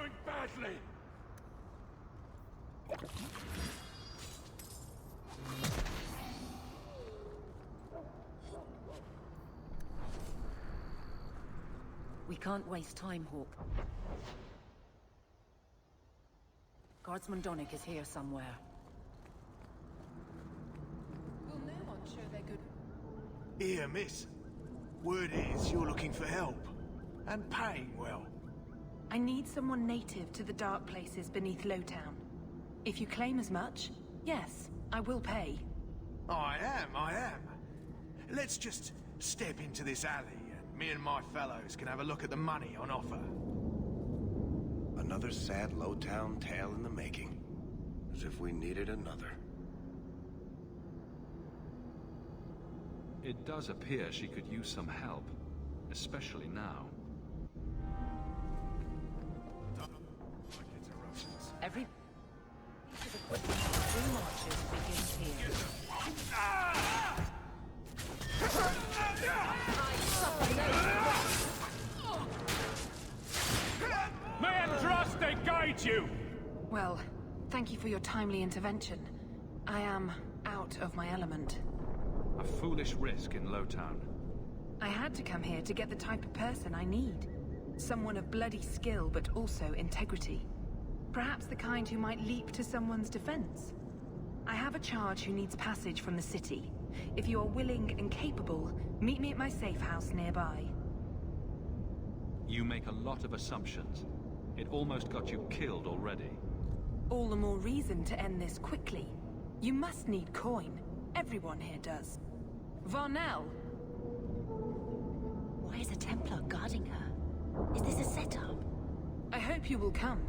going badly! We can't waste time, Hawk. Guardsman Donnic is here somewhere. Will no one show their good... Here, miss. Word is you're looking for help. And paying well. I need someone native to the dark places beneath Lowtown. If you claim as much, yes, I will pay. I am. Let's just step into this alley and me and my fellows can have a look at the money on offer. Another sad Lowtown tale in the making. As if we needed another. It does appear she could use some help, especially now. Every piece of equipment for 3 marches begins here. May Andraste guide you! Well, thank you for your timely intervention. I am out of my element. A foolish risk in Lowtown. I had to come here to get the type of person I need. Someone of bloody skill, but also integrity. Perhaps the kind who might leap to someone's defense. I have a charge who needs passage from the city. If you are willing and capable, meet me at my safe house nearby. You make a lot of assumptions. It almost got you killed already. All the more reason to end this quickly. You must need coin. Everyone here does. Varnell! Why is a Templar guarding her? Is this a setup? I hope you will come.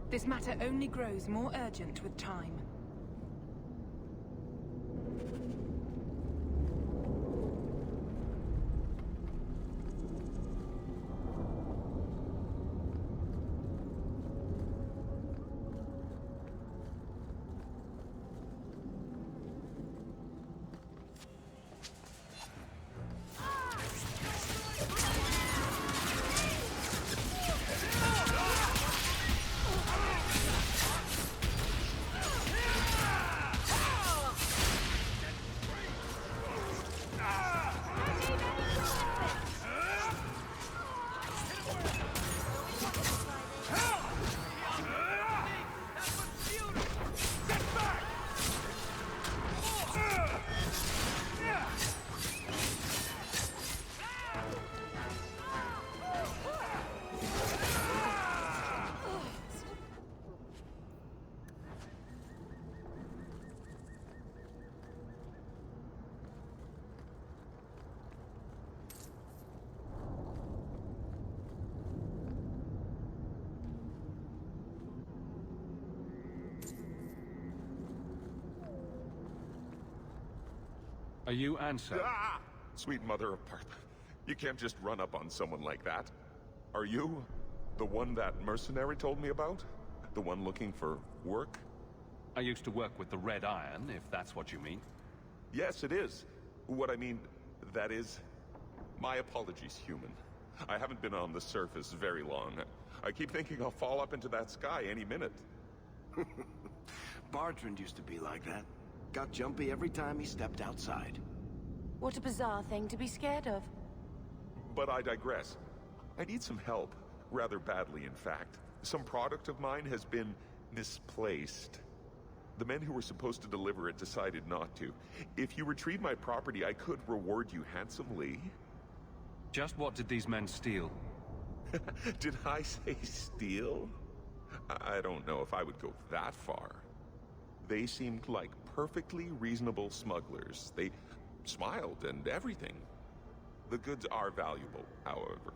This matter only grows more urgent with time. Are you Ansel? Ah! Sweet mother of Parth. You can't just run up on someone like that. Are you the one that mercenary told me about? The one looking for work? I used to work with the Red Iron, if that's what you mean. Yes, it is. What I mean, that is... My apologies, human. I haven't been on the surface very long. I keep thinking I'll fall up into that sky any minute. Bartrand used to be like that. Got jumpy every time he stepped outside. What a bizarre thing to be scared of. But I digress. I need some help. Rather badly, in fact. Some product of mine has been misplaced. The men who were supposed to deliver it decided not to. If you retrieve my property, I could reward you handsomely. Just what did these men steal? Did I say steal? I don't know if I would go that far. They seemed like perfectly reasonable smugglers. They smiled and everything. The goods are valuable, however,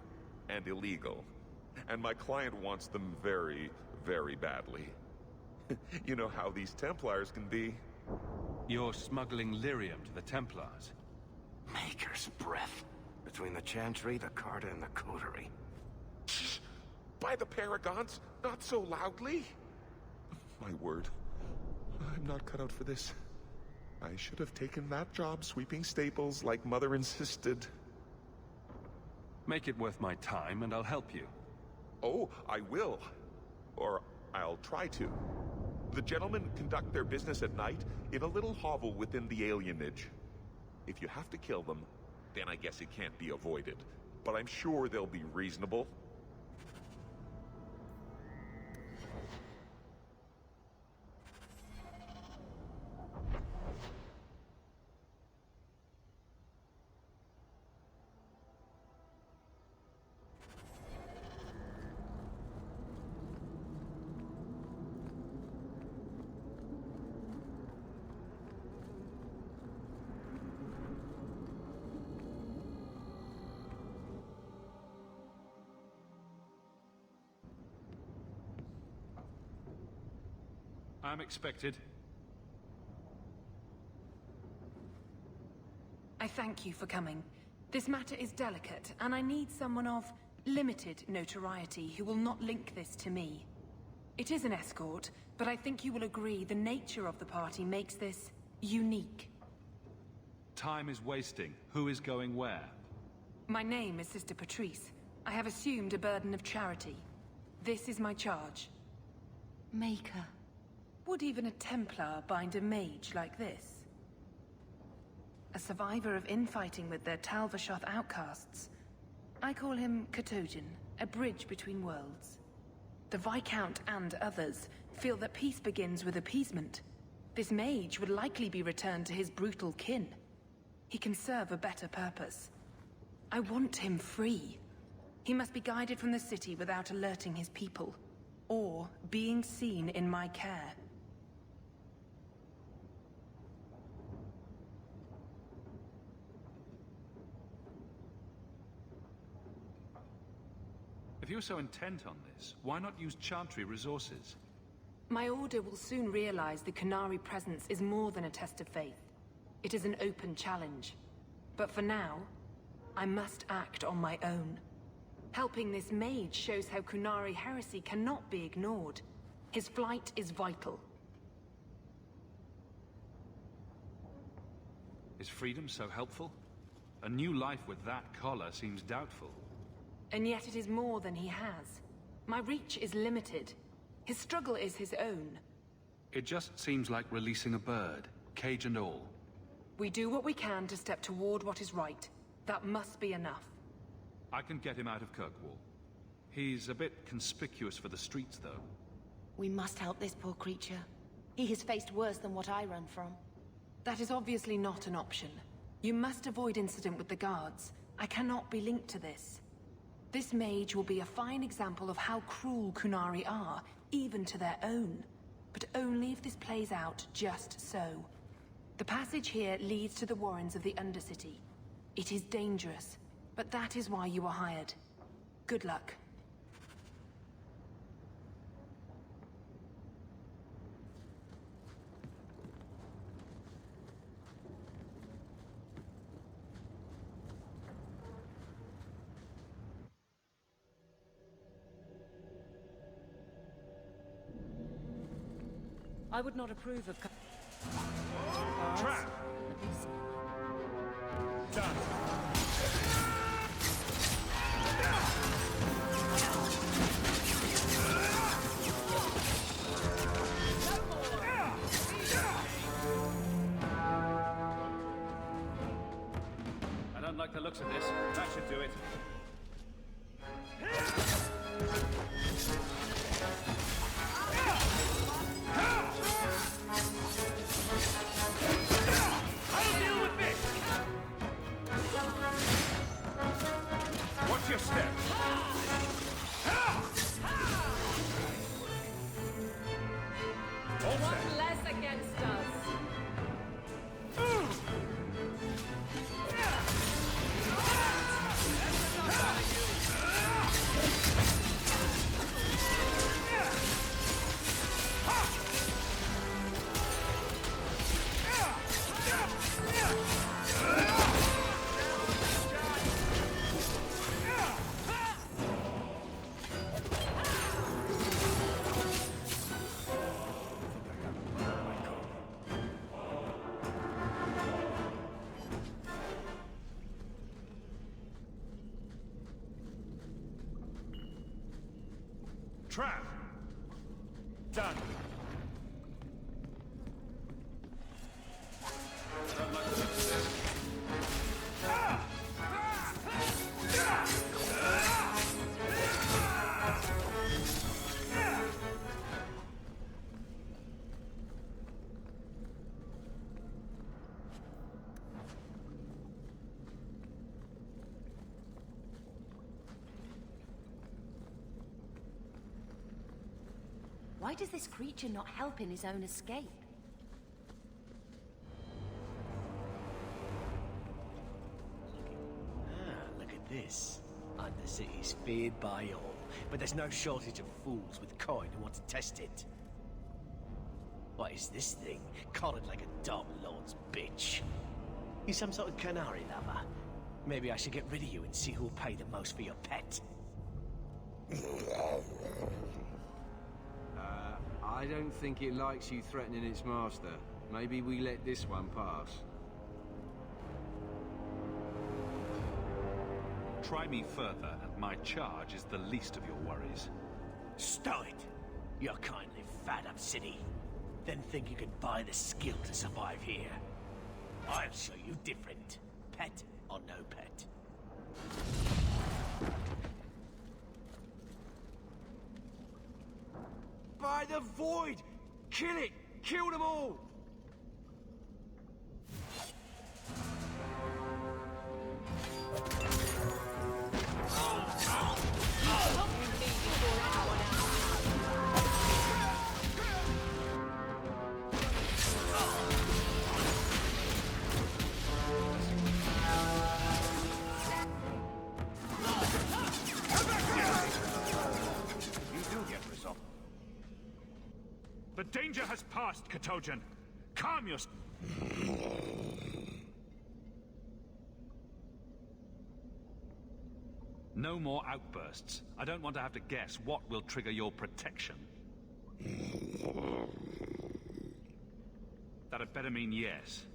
and illegal. And my client wants them very, very badly. You know how these Templars can be. You're smuggling lyrium to the Templars. Maker's breath. Between the Chantry, the Carta, and the Coterie. Shh! By the Paragons, not so loudly! My word. I'm not cut out for this. I should have taken that job sweeping stables like Mother insisted. Make it worth my time and I'll help you. Oh, I will. Or I'll try to. The gentlemen conduct their business at night in a little hovel within the alienage. If you have to kill them, then I guess it can't be avoided. But I'm sure they'll be reasonable. I'm expected. I thank you for coming. This matter is delicate, and I need someone of limited notoriety who will not link this to me. It is an escort, but I think you will agree the nature of the party makes this unique. Time is wasting. Who is going where? My name is Sister Patrice. I have assumed a burden of charity. This is my charge. Maker. Would even a Templar bind a mage like this? A survivor of infighting with their Tal-Vashoth outcasts. I call him Katojan, a bridge between worlds. The Viscount and others feel that peace begins with appeasement. This mage would likely be returned to his brutal kin. He can serve a better purpose. I want him free. He must be guided from the city without alerting his people, or being seen in my care. If you're so intent on this, why not use Chantry resources? My order will soon realize the Qunari presence is more than a test of faith. It is an open challenge. But for now, I must act on my own. Helping this mage shows how Qunari heresy cannot be ignored. His flight is vital. Is freedom so helpful? A new life with that collar seems doubtful. And yet it is more than he has. My reach is limited. His struggle is his own. It just seems like releasing a bird, cage and all. We do what we can to step toward what is right. That must be enough. I can get him out of Kirkwall. He's a bit conspicuous for the streets, though. We must help this poor creature. He has faced worse than what I run from. That is obviously not an option. You must avoid incident with the guards. I cannot be linked to this. This mage will be a fine example of how cruel Qunari are, even to their own. But only if this plays out just so. The passage here leads to the warrens of the Undercity. It is dangerous, but that is why you are hired. Good luck. I would not approve of... Trap! Done. I don't like the looks of this. That should do it. I'll deal with this! Watch your step. All set. One less against us. Trap! Done. Why does this creature not help in his own escape? Look at this. Undercity's feared by all, but there's no shortage of fools with coin who want to test it. What is this thing? Collared like a dumb lord's bitch. You some sort of canary lover? Maybe I should get rid of you and see who'll pay the most for your pet. I don't think it likes you threatening its master. Maybe we let this one pass. Try me further, and my charge is the least of your worries. Stow it! You're kindly fat up city. Then think you can buy the skill to survive here. I'll show you different. Pet or no pet. By the void! Kill it! Kill them all! The danger has passed, Katojan. Calm yourself. No more outbursts. I don't want to have to guess what will trigger your protection. That had better mean yes.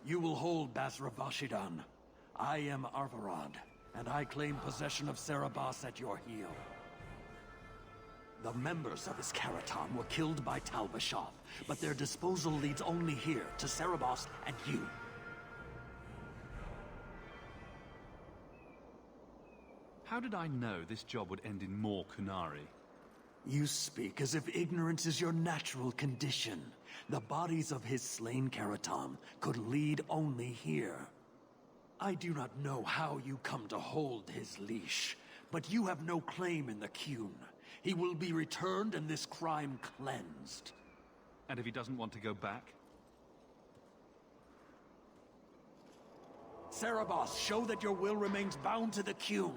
You will hold Basra Vashidan. I am Arvarad, and I claim possession of Serabas at your heel. The members of his Karatam were killed by Tal Bashath, but their disposal leads only here, to Serabas and you. How did I know this job would end in more Kunari? You speak as if ignorance is your natural condition. The bodies of his slain Karatam could lead only here. I do not know how you come to hold his leash, but you have no claim in the Qun. He will be returned and this crime cleansed. And if he doesn't want to go back? Serabas, show that your will remains bound to the Qun.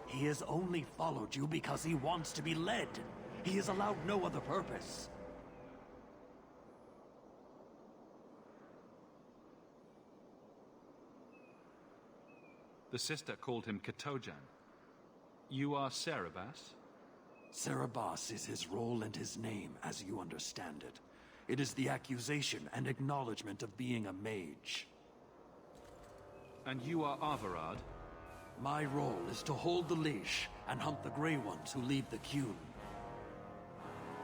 He has only followed you because he wants to be led. He has allowed no other purpose. The sister called him Katojan. You are Serabas? Serabas is his role and his name, as you understand it. It is the accusation and acknowledgement of being a mage. And you are Arvarad? My role is to hold the leash and hunt the Grey Ones who lead the Qun.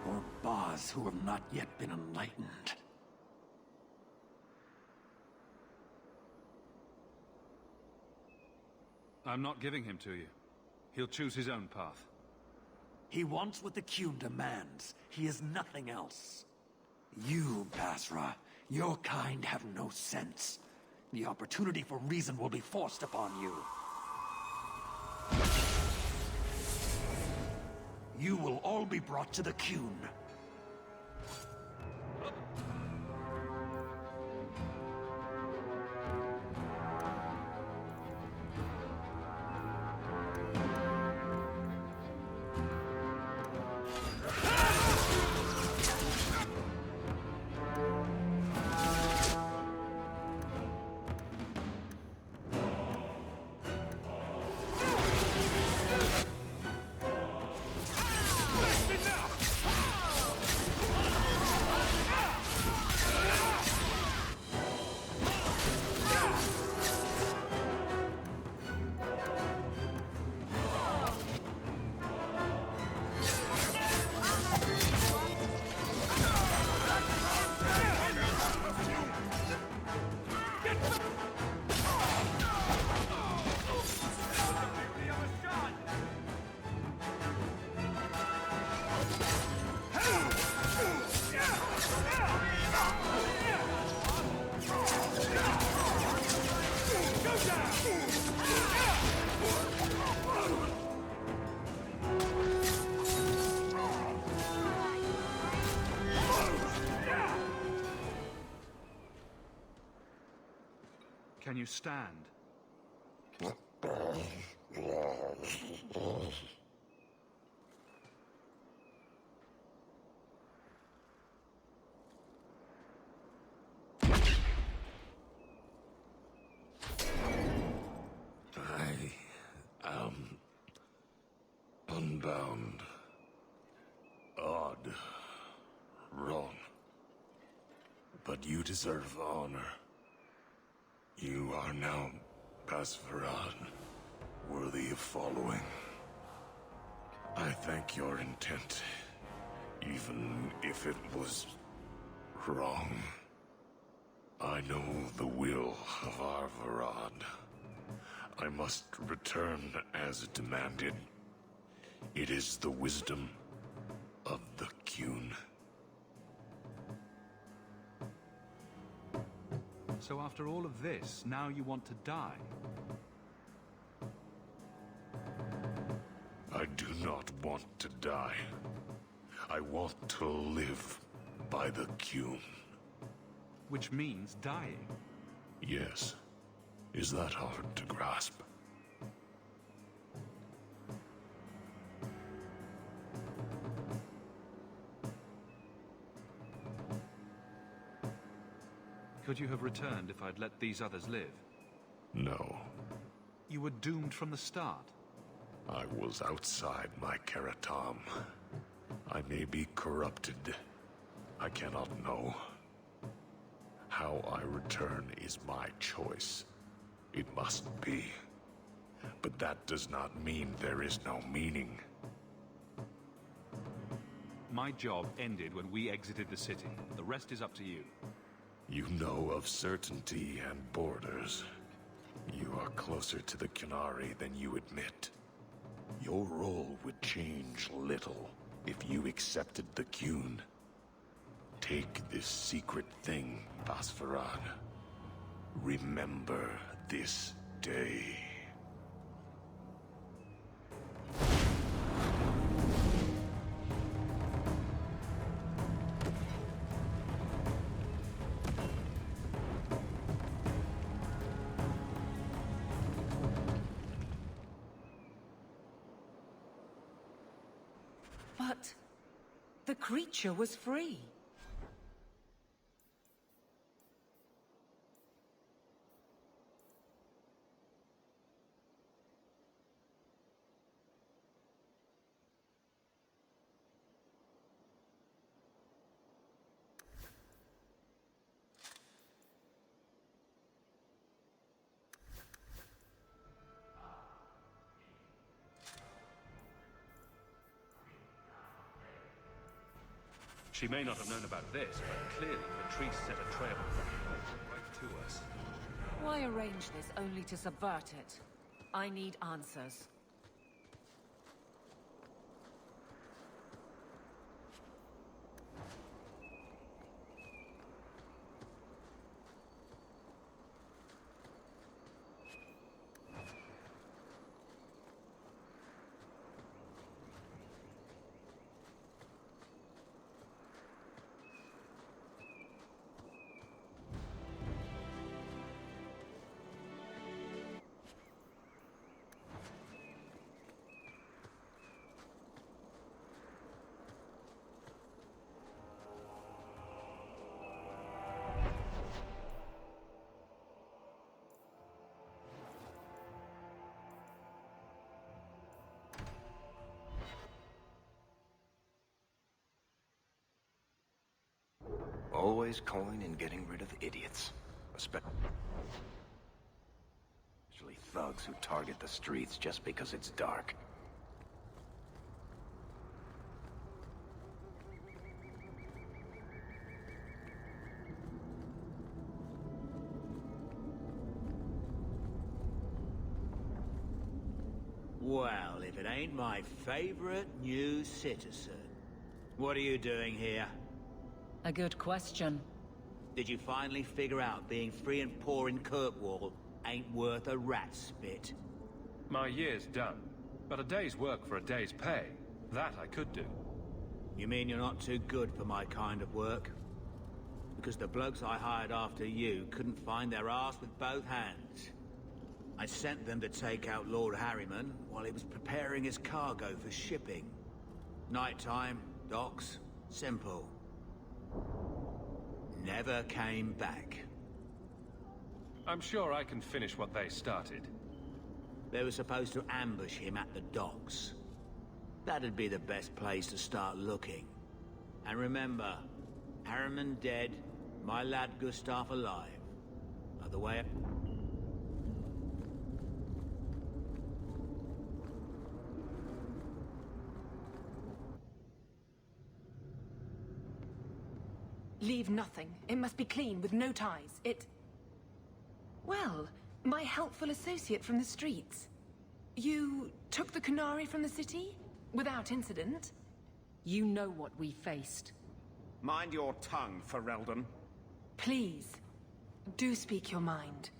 Or Baz who have not yet been enlightened. I'm not giving him to you. He'll choose his own path. He wants what the Qun demands. He is nothing else. You, Basra, your kind have no sense. The opportunity for reason will be forced upon you. You will all be brought to the Qun. Can you stand? I am unbound. Odd. Wrong. But you deserve honor. You are now Pasvaran, worthy of following. I thank your intent, even if it was wrong. I know the will of our Varad. I must return as demanded. It is the wisdom of the Qun. So after all of this, now you want to die? I do not want to die. I want to live by the Qun. Which means dying. Yes. Is that hard to grasp? Could you have returned if I'd let these others live? No. You were doomed from the start. I was outside my Keratam. I may be corrupted. I cannot know. How I return is my choice. It must be. But that does not mean there is no meaning. My job ended when we exited the city. The rest is up to you. You know of certainty and borders. You are closer to the Qunari than you admit. Your role would change little if you accepted the Qun. Take this secret thing, Pasvaran. Remember this day. But the creature was free. She may not have known about this, but clearly Patrice set a trail of right to us. Why arrange this only to subvert it? I need answers. Always calling and getting rid of idiots. Especially thugs who target the streets just because it's dark. Well, if it ain't my favorite new citizen. What are you doing here? A good question. Did you finally figure out being free and poor in Kirkwall ain't worth a rat's spit? My year's done, but a day's work for a day's pay. That I could do. You mean you're not too good for my kind of work? Because the blokes I hired after you couldn't find their arse with both hands. I sent them to take out Lord Harriman while he was preparing his cargo for shipping. Nighttime, docks, simple. Never came back. I'm sure I can finish what they started. They were supposed to ambush him at the docks. That'd be the best place to start looking. And remember, Harriman dead, my lad Gustav alive. Other way... Leave nothing. It must be clean, with no ties. Well, my helpful associate from the streets. You took the Qunari from the city? Without incident? You know what we faced. Mind your tongue, Ferelden. Please, do speak your mind.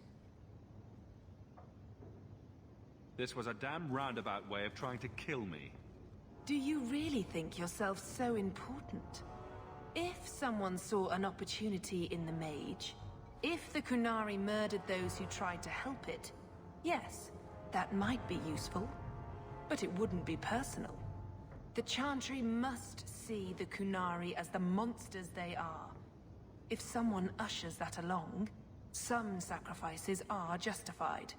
This was a damn roundabout way of trying to kill me. Do you really think yourself so important? If someone saw an opportunity in the Mage, if the Qunari murdered those who tried to help it, yes, that might be useful. But it wouldn't be personal. The Chantry must see the Qunari as the monsters they are. If someone ushers that along, some sacrifices are justified.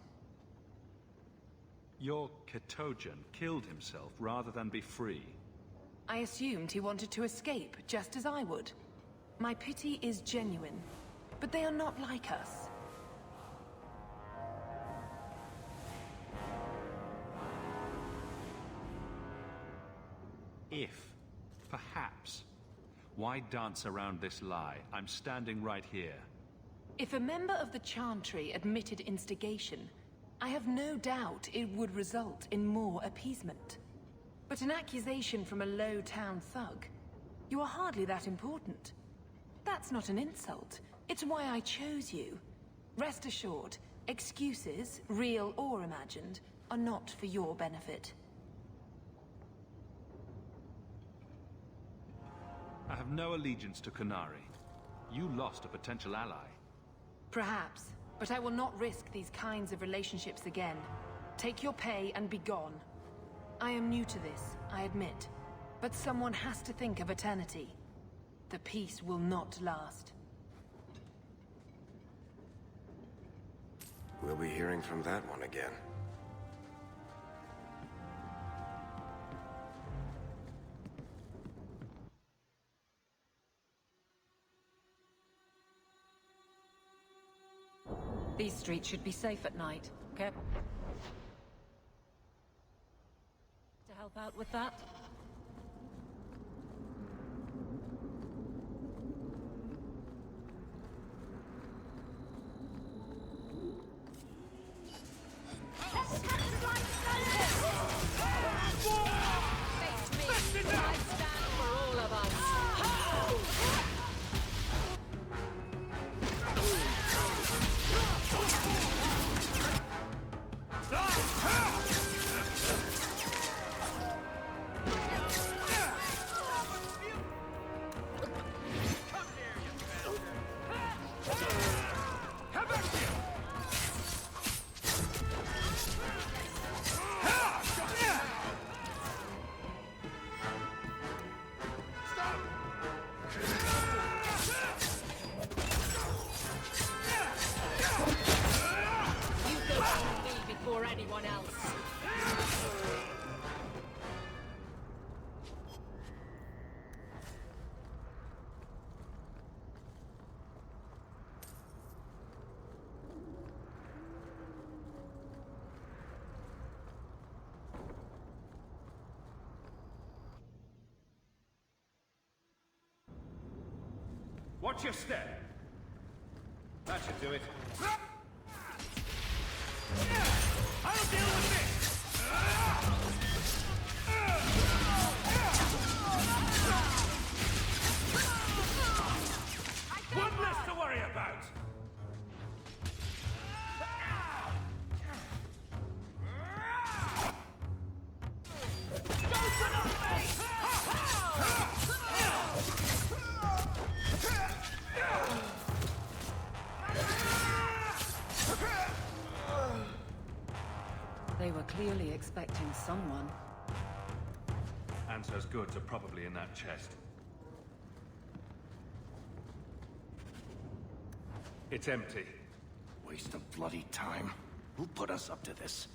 Your Katojan killed himself rather than be free. I assumed he wanted to escape, just as I would. My pity is genuine, but they are not like us. If, perhaps, why dance around this lie? I'm standing right here. If a member of the Chantry admitted instigation, I have no doubt it would result in more appeasement. But an accusation from a low-town thug, you are hardly that important. That's not an insult. It's why I chose you. Rest assured, excuses, real or imagined, are not for your benefit. I have no allegiance to Qunari. You lost a potential ally. Perhaps, but I will not risk these kinds of relationships again. Take your pay and be gone. I am new to this, I admit, but someone has to think of eternity. The peace will not last. We'll be hearing from that one again. These streets should be safe at night, okay? To help out with that? anyone else. Watch your step. That should do it. I'll deal with this! One less to worry about! They were clearly expecting someone. Anso's goods are probably in that chest. It's empty. Waste of bloody time. Who put us up to this?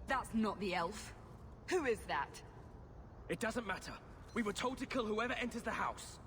That's not the elf. Who is that? It doesn't matter. We were told to kill whoever enters the house.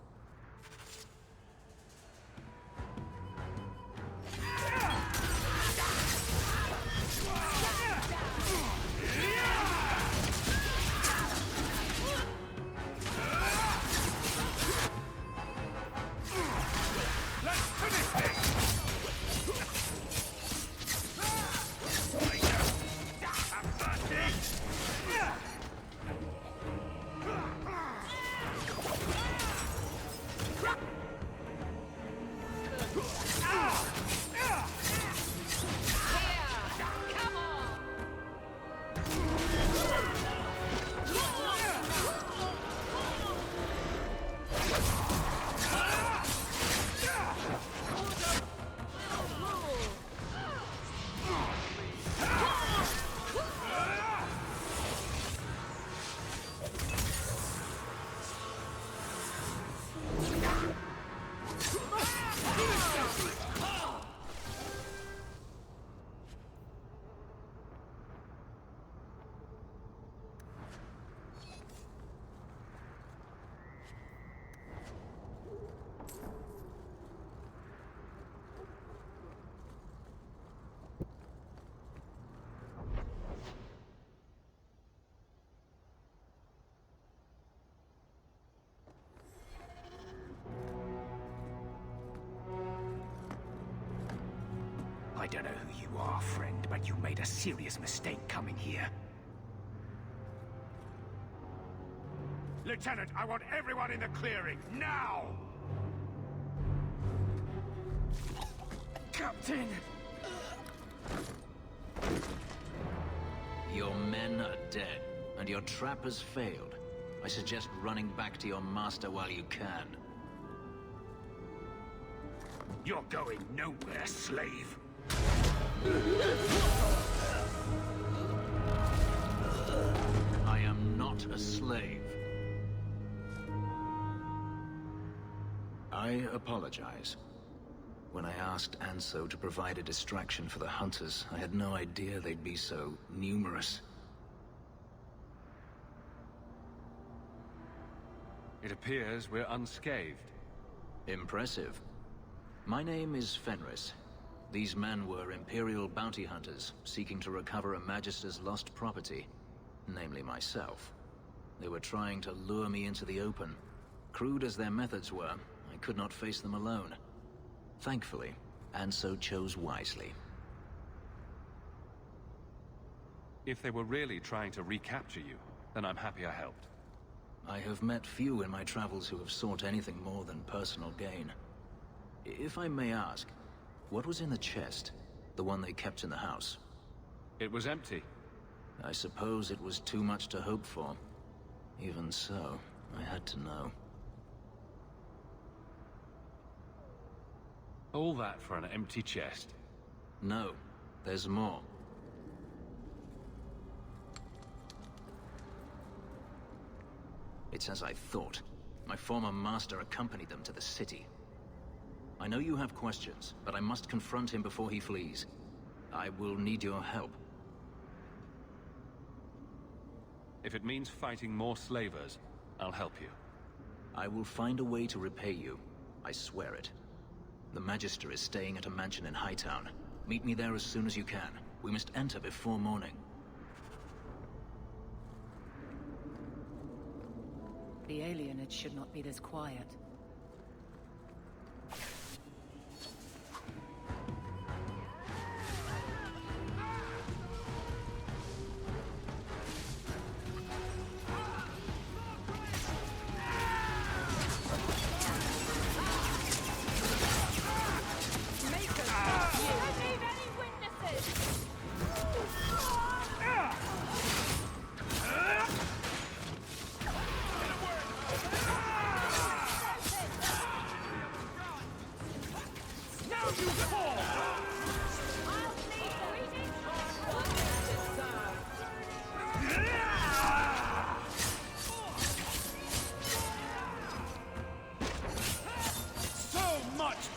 I don't know who you are, friend, but you made a serious mistake coming here. Lieutenant, I want everyone in the clearing, now! Captain! Your men are dead, and your trap has failed. I suggest running back to your master while you can. You're going nowhere, slave! I am not a slave. I apologize. When I asked Anso to provide a distraction for the hunters, I had no idea they'd be so numerous. It appears we're unscathed. Impressive. My name is Fenris. These men were Imperial bounty hunters, seeking to recover a Magister's lost property, namely myself. They were trying to lure me into the open. Crude as their methods were, I could not face them alone. Thankfully, Anso chose wisely. If they were really trying to recapture you, then I'm happy I helped. I have met few in my travels who have sought anything more than personal gain. If I may ask, what was in the chest? The one they kept in the house? It was empty. I suppose it was too much to hope for. Even so, I had to know. All that for an empty chest? No, there's more. It's as I thought. My former master accompanied them to the city. I know you have questions, but I must confront him before he flees. I will need your help. If it means fighting more slavers, I'll help you. I will find a way to repay you. I swear it. The Magister is staying at a mansion in Hightown. Meet me there as soon as you can. We must enter before morning. The alienage should not be this quiet.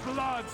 Blood!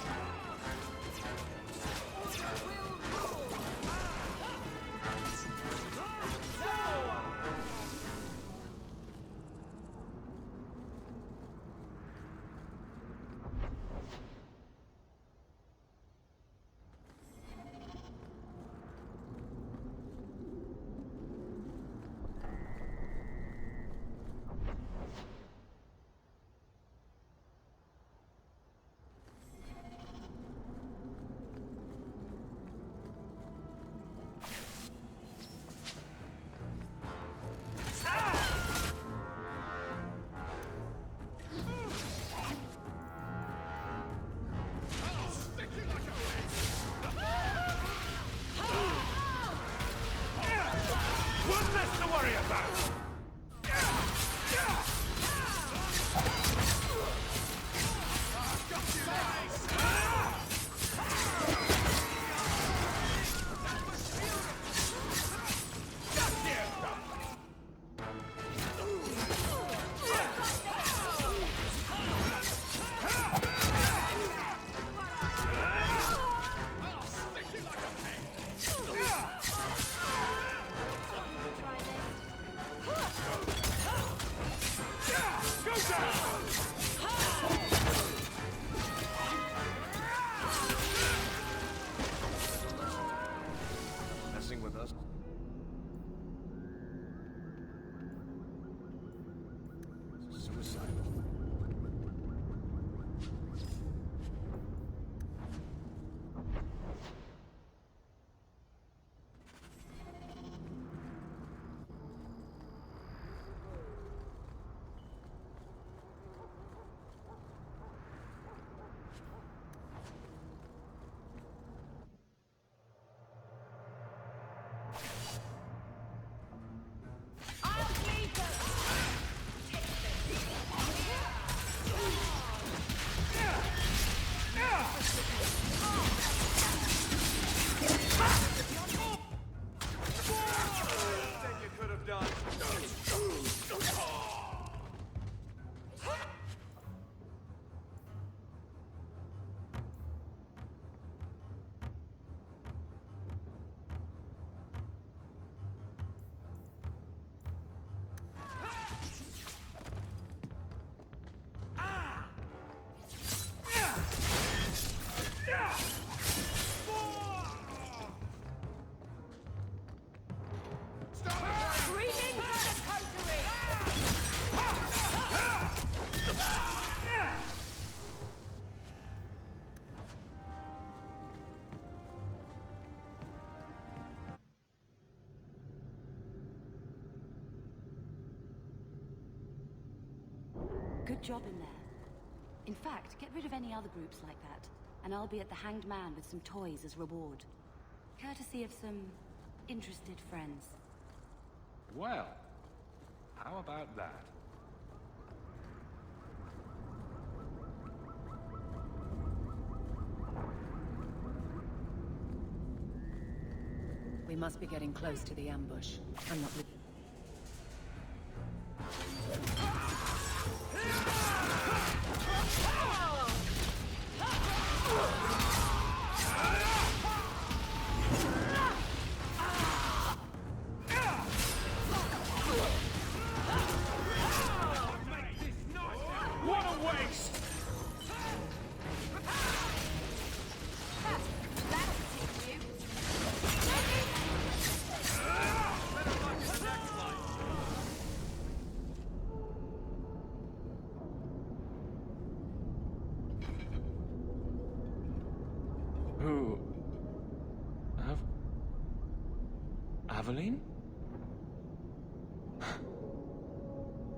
Messing with us? Suicidal. Good job in there. In fact, get rid of any other groups like that, and I'll be at the Hanged Man with some toys as reward. Courtesy of some interested friends. Well, how about that? We must be getting close to the ambush. I'm not...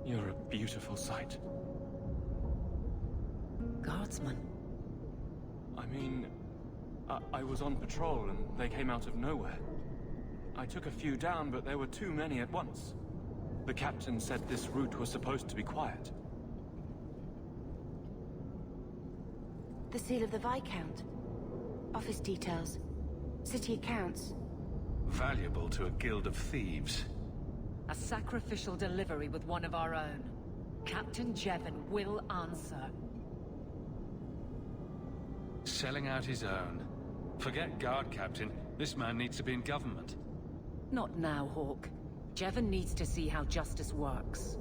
You're a beautiful sight. Guardsman. I mean, I was on patrol and they came out of nowhere. I took a few down, but there were too many at once. The captain said this route was supposed to be quiet. The seal of the Viscount. Office details. City accounts. Valuable to a guild of thieves. A sacrificial delivery with one of our own. Captain Jevon will answer. Selling out his own. Forget guard captain. This man needs to be in government. Not now, Hawk. Jevon needs to see how justice works.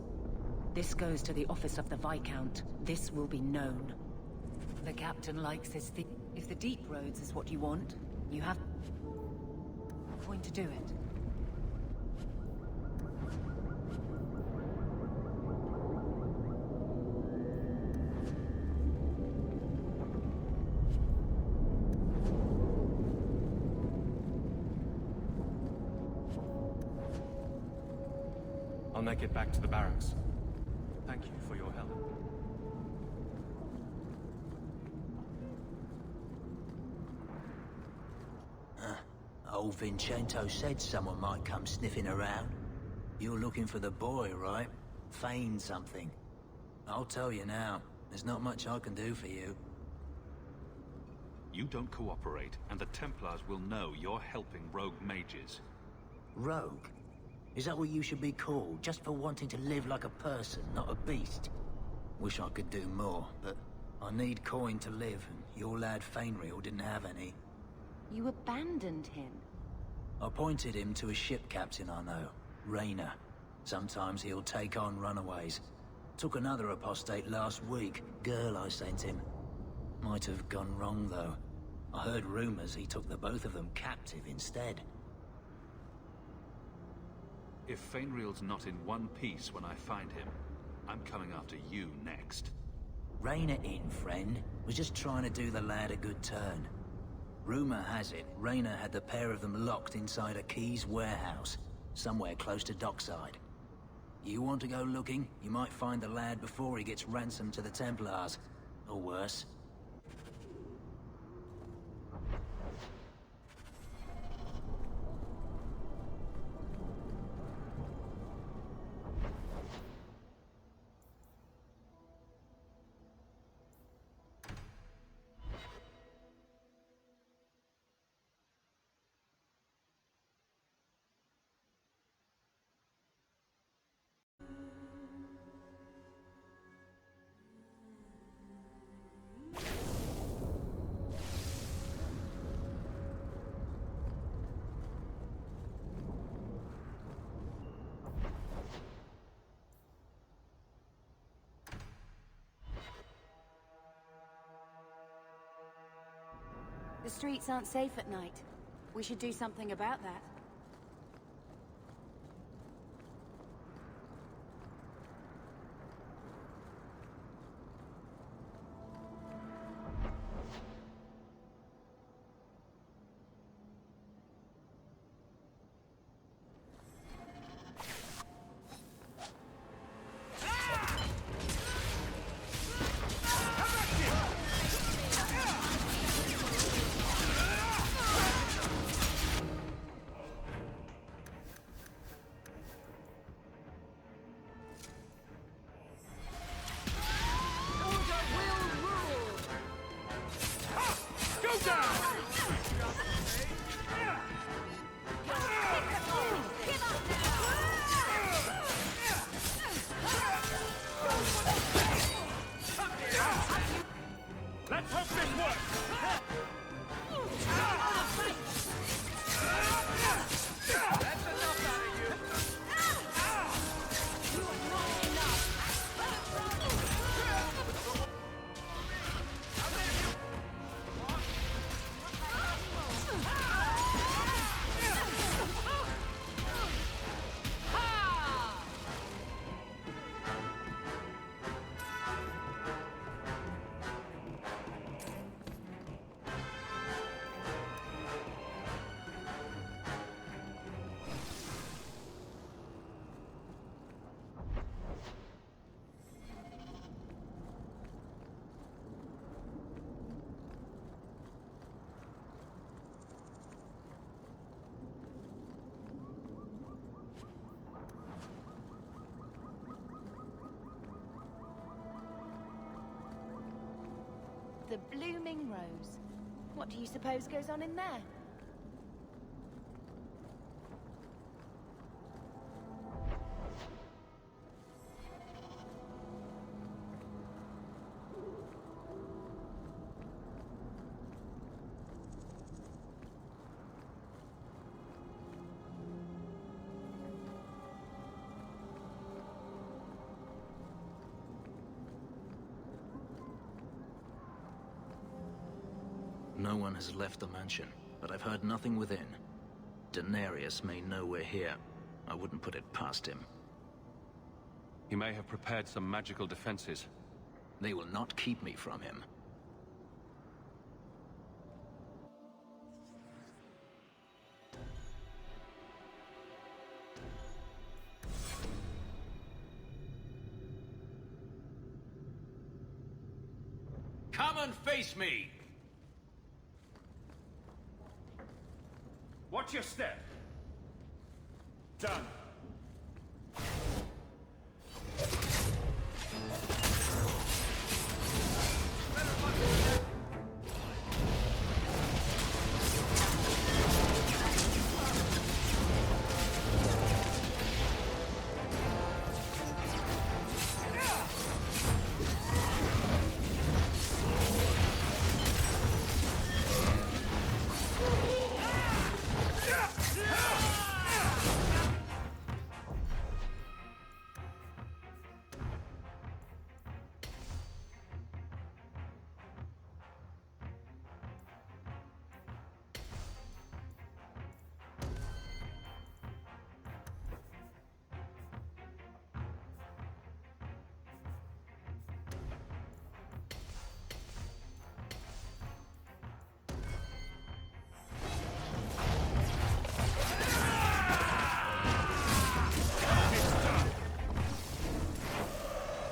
This goes to the office of the Viscount. This will be known. The captain likes his If the deep roads is what you want, you have... going to do it. I'll make it back to the barracks. Thank you for your help. Old Vincento said someone might come sniffing around. You're looking for the boy, right? Feign something. I'll tell you now, there's not much I can do for you. You don't cooperate, and the Templars will know you're helping rogue mages. Rogue? Is that what you should be called, just for wanting to live like a person, not a beast? Wish I could do more, but I need coin to live, and your lad Fainriel didn't have any. You abandoned him. I pointed him to a ship captain I know, Rayner. Sometimes he'll take on runaways. Took another apostate last week, girl I sent him. Might have gone wrong, though. I heard rumors he took the both of them captive instead. If Fainriel's not in one piece when I find him, I'm coming after you next. Rayner in, friend. Was just trying to do the lad a good turn. Rumor has it, Rayner had the pair of them locked inside a Keys warehouse, somewhere close to Dockside. You want to go looking? You might find the lad before he gets ransomed to the Templars. Or worse. The streets aren't safe at night. We should do something about that. the Blooming Rose. What do you suppose goes on in there? No one has left the mansion, but I've heard nothing within. Daenerys may know we're here. I wouldn't put it past him. He may have prepared some magical defenses. They will not keep me from him. Come and face me! Watch your step. Done.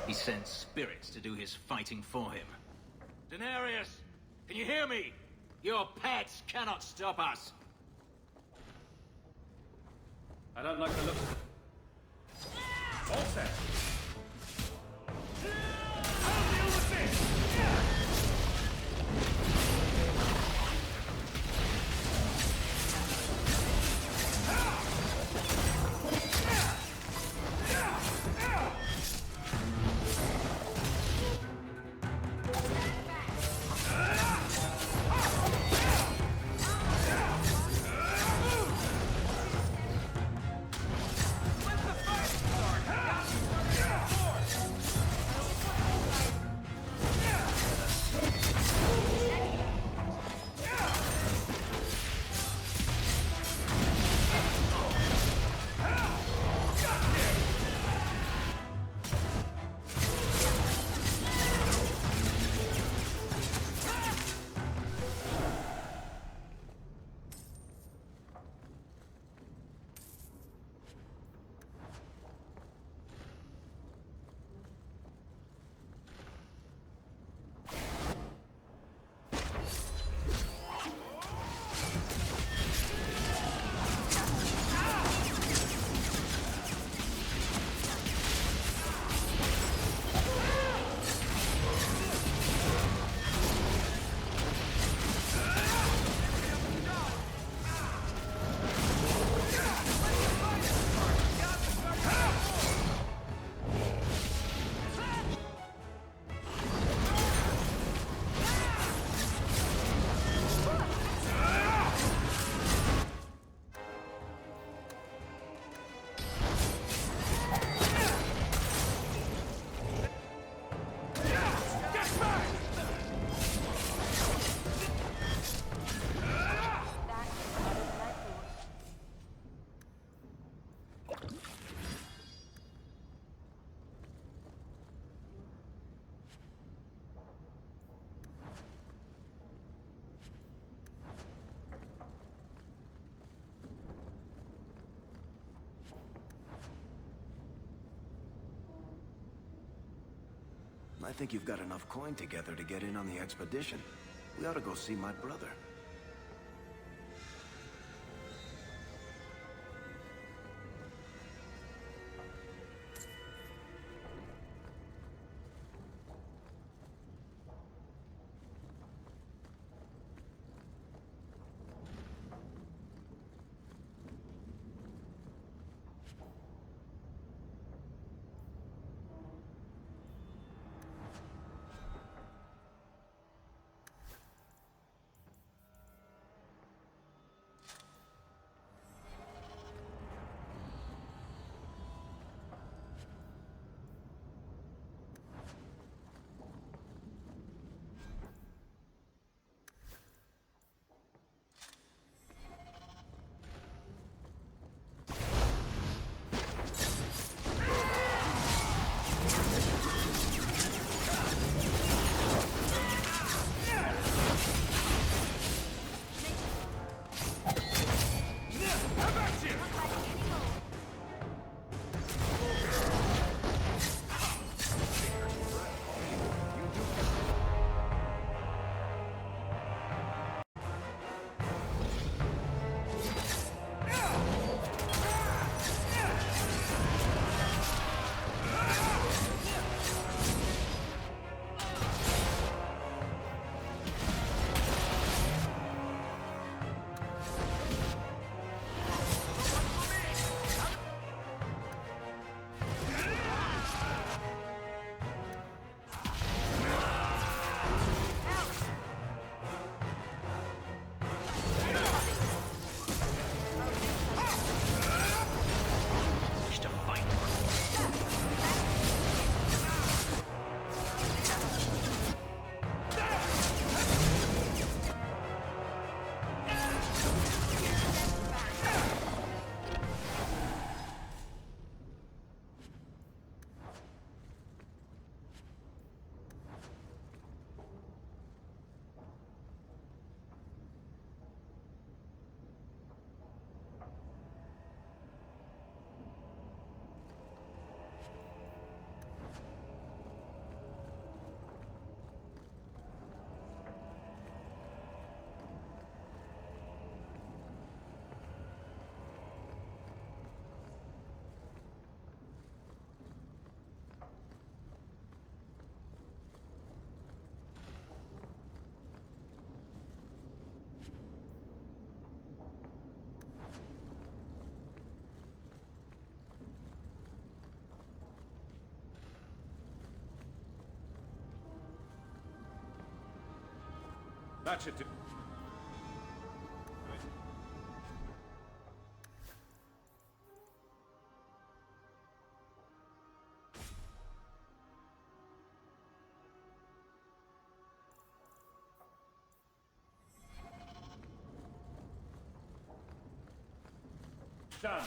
He sends spirits to do his fighting for him. Daenerys! Can you hear me? Your pets cannot stop us! I don't like the looks of it. All set. I'll deal with this! I think you've got enough coin together to get in on the expedition. We ought to go see my brother. That should do. Done.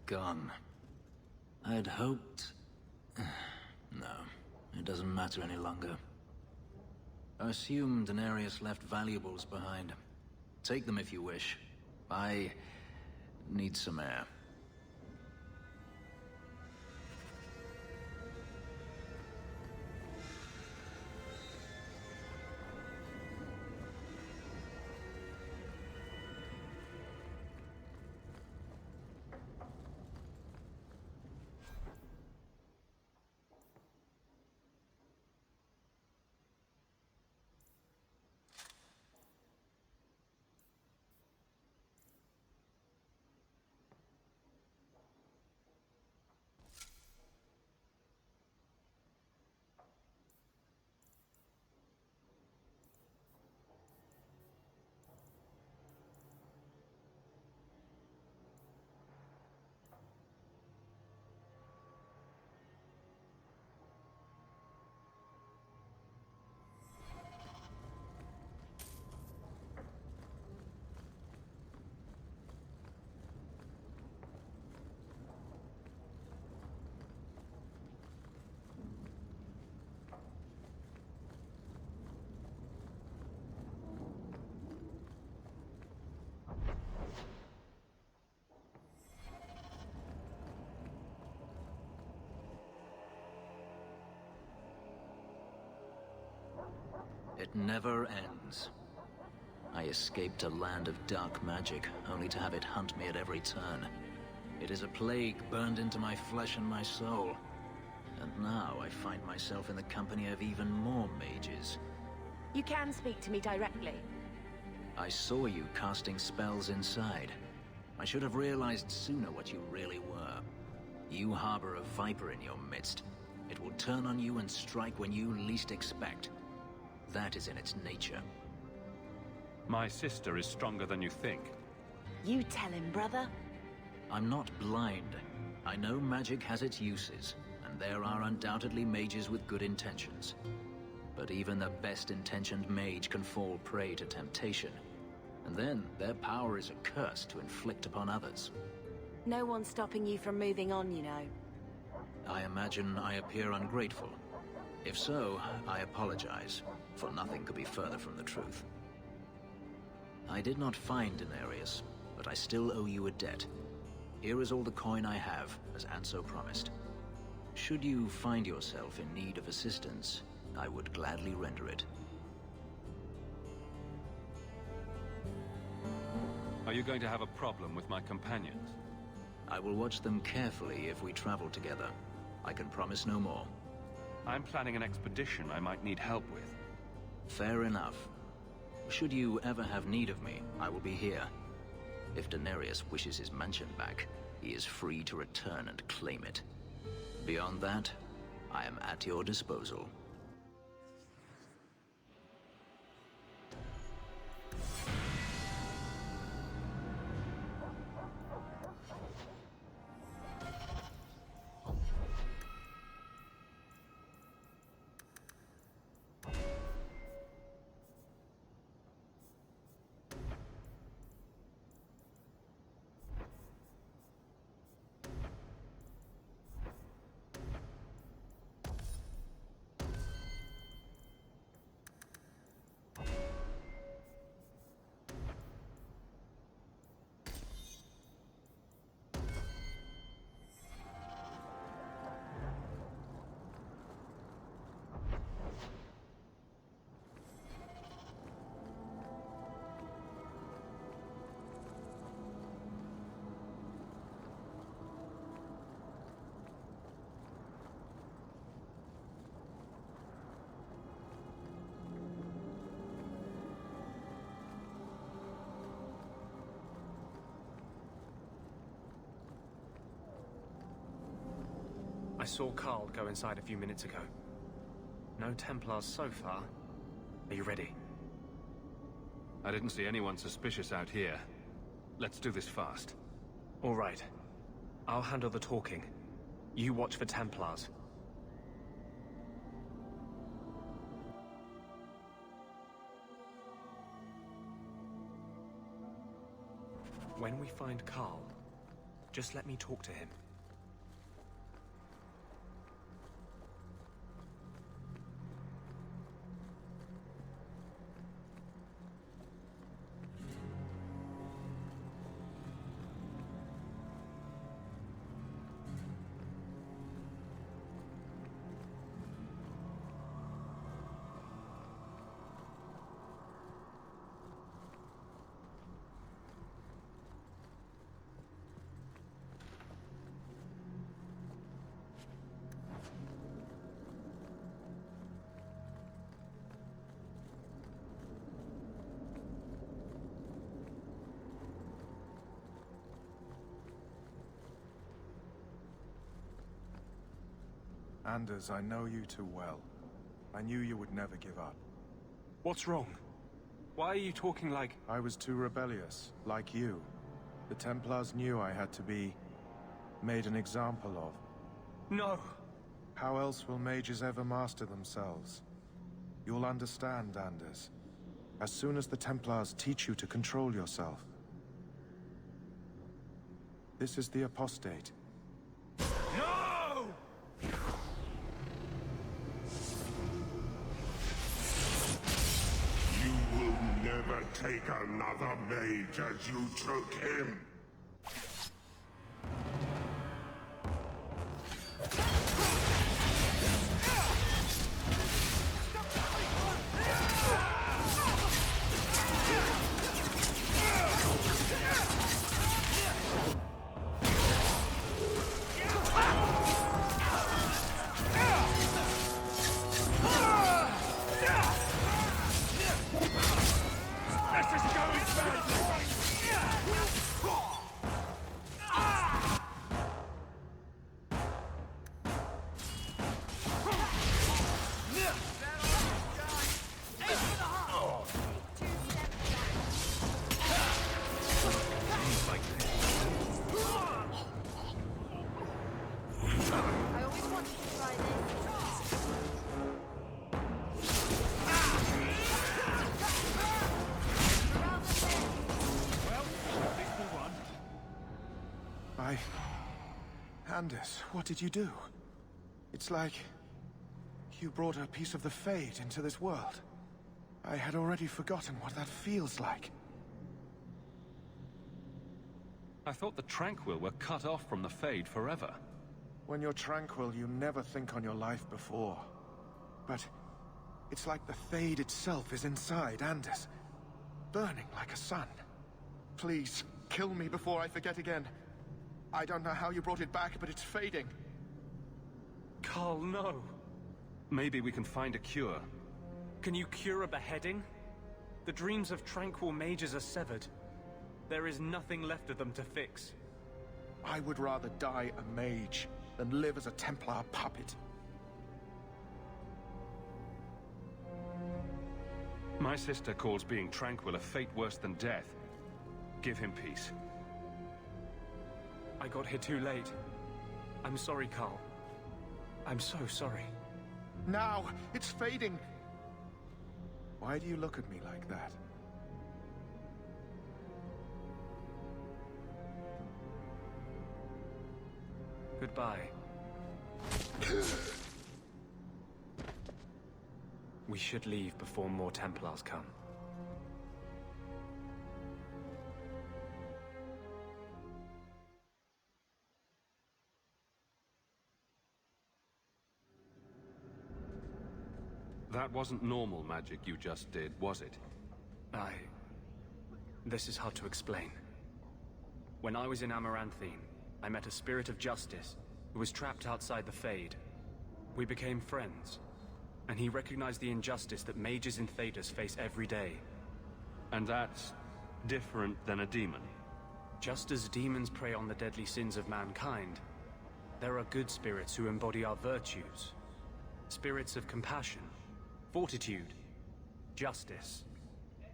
Gone. I'd hoped... No, it doesn't matter any longer. I assume Daenerys left valuables behind. Take them if you wish. I need some air. It never ends. I escaped a land of dark magic, only to have it hunt me at every turn. It is a plague burned into my flesh and my soul. And now I find myself in the company of even more mages. You can speak to me directly. I saw you casting spells inside. I should have realized sooner what you really were. You harbor a viper in your midst. It will turn on you and strike when you least expect. That is in its nature. My sister is stronger than you think. You tell him, brother. I'm not blind. I know magic has its uses, and there are undoubtedly mages with good intentions. But even the best-intentioned mage can fall prey to temptation. And then their power is a curse to inflict upon others. No one's stopping you from moving on, you know. I imagine I appear ungrateful. If so, I apologize, for nothing could be further from the truth. I did not find Daenerys, but I still owe you a debt. Here is all the coin I have, as Anso promised. Should you find yourself in need of assistance, I would gladly render it. Are you going to have a problem with my companions? I will watch them carefully if we travel together. I can promise no more. I'm planning an expedition I might need help with. Fair enough. Should you ever have need of me, I will be here. If Daenerys wishes his mansion back, he is free to return and claim it. Beyond that, I am at your disposal. saw Carl go inside a few minutes ago. No Templars so far. Are you ready? I didn't see anyone suspicious out here. Let's do this fast. All right. I'll handle the talking. You watch for Templars. When we find Carl, just let me talk to him. Anders, I know you too well. I knew you would never give up. What's wrong? Why are you talking like... I was too rebellious, like you. The Templars knew I had to be... made an example of. No! How else will mages ever master themselves? You'll understand, Anders. As soon as the Templars teach you to control yourself. This is the Apostate. No! You will never take another mage as you took him. Anders, what did you do? It's like... you brought a piece of the Fade into this world. I had already forgotten what that feels like. I thought the Tranquil were cut off from the Fade forever. When you're tranquil, you never think on your life before. But... it's like the Fade itself is inside Anders. Burning like a sun. Please, kill me before I forget again. I don't know how you brought it back, but it's fading. Carl, no. Maybe we can find a cure. Can you cure a beheading? The dreams of tranquil mages are severed. There is nothing left of them to fix. I would rather die a mage than live as a Templar puppet. My sister calls being tranquil a fate worse than death. Give him peace. I got here too late. I'm sorry, Carl. I'm so sorry. Now! It's fading! Why do you look at me like that? Goodbye. We should leave before more Templars come. That wasn't normal magic you just did, was it? This is hard to explain. When I was in Amaranthine, I met a spirit of justice who was trapped outside the Fade. We became friends, and he recognized the injustice that mages in Thedas face every day. And that's different than a demon? Just as demons prey on the deadly sins of mankind, There are good spirits who embody our virtues. Spirits of compassion, fortitude, justice.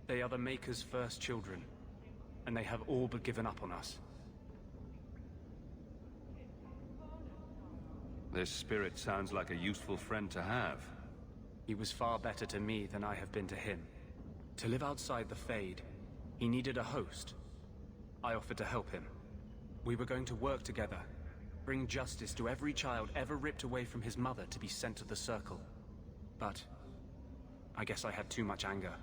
They are the Maker's first children, and they have all but given up on us. This spirit sounds like a useful friend to have. He was far better to me than I have been to him. To live outside the Fade, he needed a host. I offered to help him. We were going to work together, bring justice to every child ever ripped away from his mother to be sent to the Circle. But I guess I had too much anger.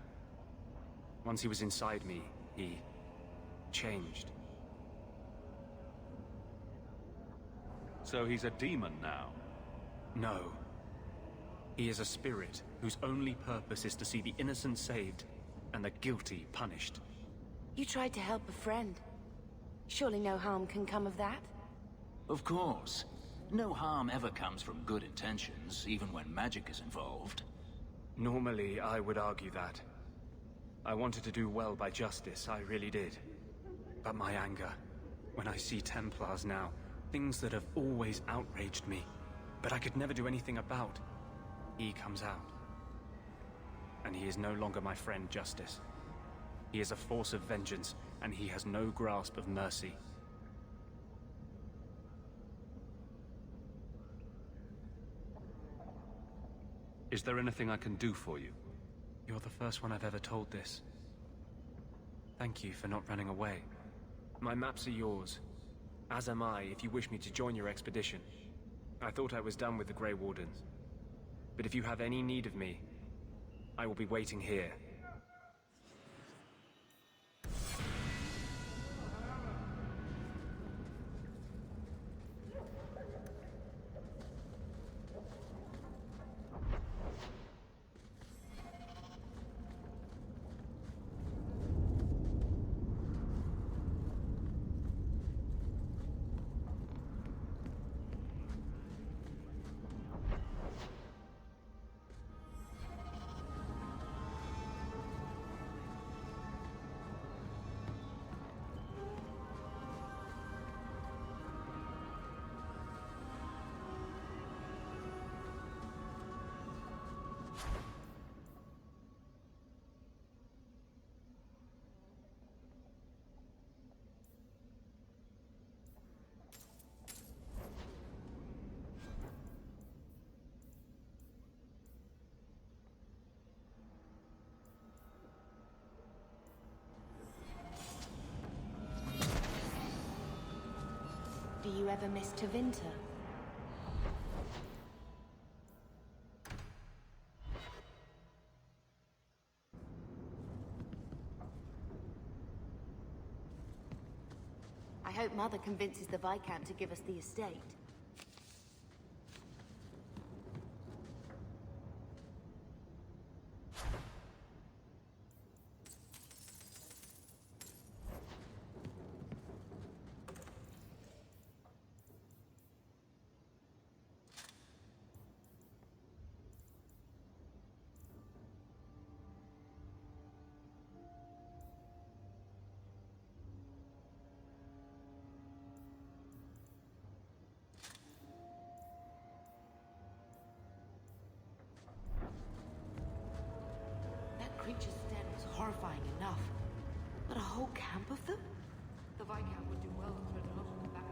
Once he was inside me, he changed. So he's a demon now? No. He is a spirit whose only purpose is to see the innocent saved and the guilty punished. You tried to help a friend. Surely no harm can come of that? Of course. No harm ever comes from good intentions, even when magic is involved. Normally, I would argue that. I wanted to do well by justice, I really did. But my anger, when I see Templars now, things that have always outraged me, but I could never do anything about, he comes out. And he is no longer my friend, Justice. He is a force of vengeance, and he has no grasp of mercy. Is there anything I can do for you? You're the first one I've ever told this. Thank you for not running away. My maps are yours, as am I if you wish me to join your expedition. I thought I was done with the Grey Wardens. But if you have any need of me, I will be waiting here. Do you ever miss Tevinter? I hope Mother convinces the Viscount to give us the estate. Creature's den was horrifying enough, but a whole camp of them? The Viscount would do well to put an off back.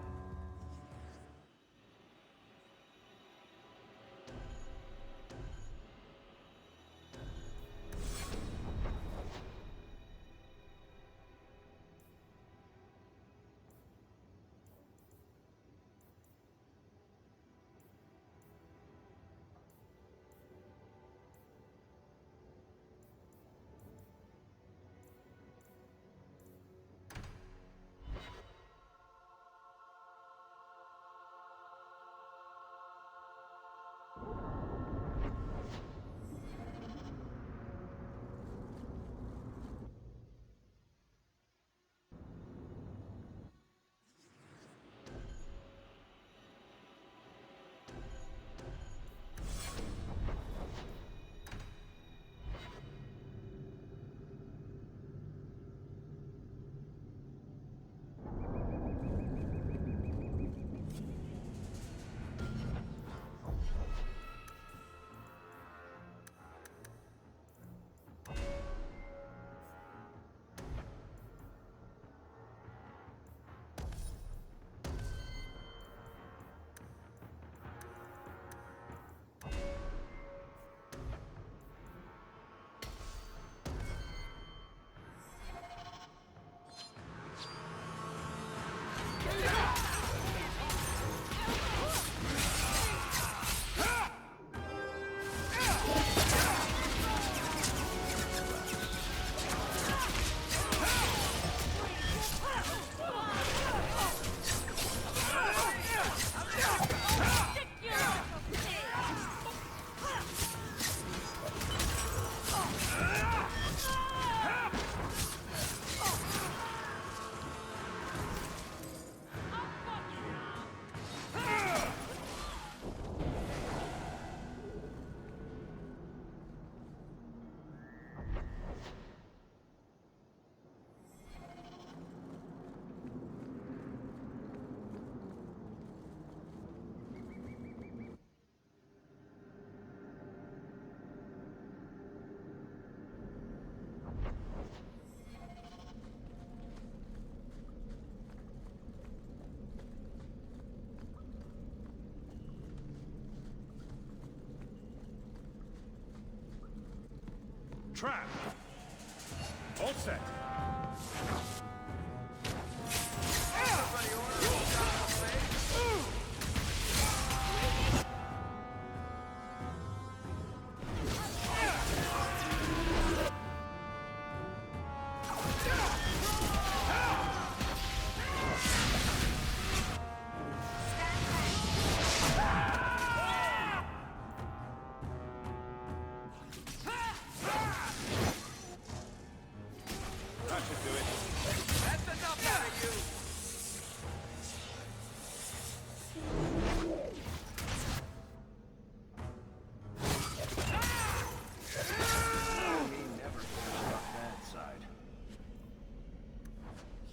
Trap! All set!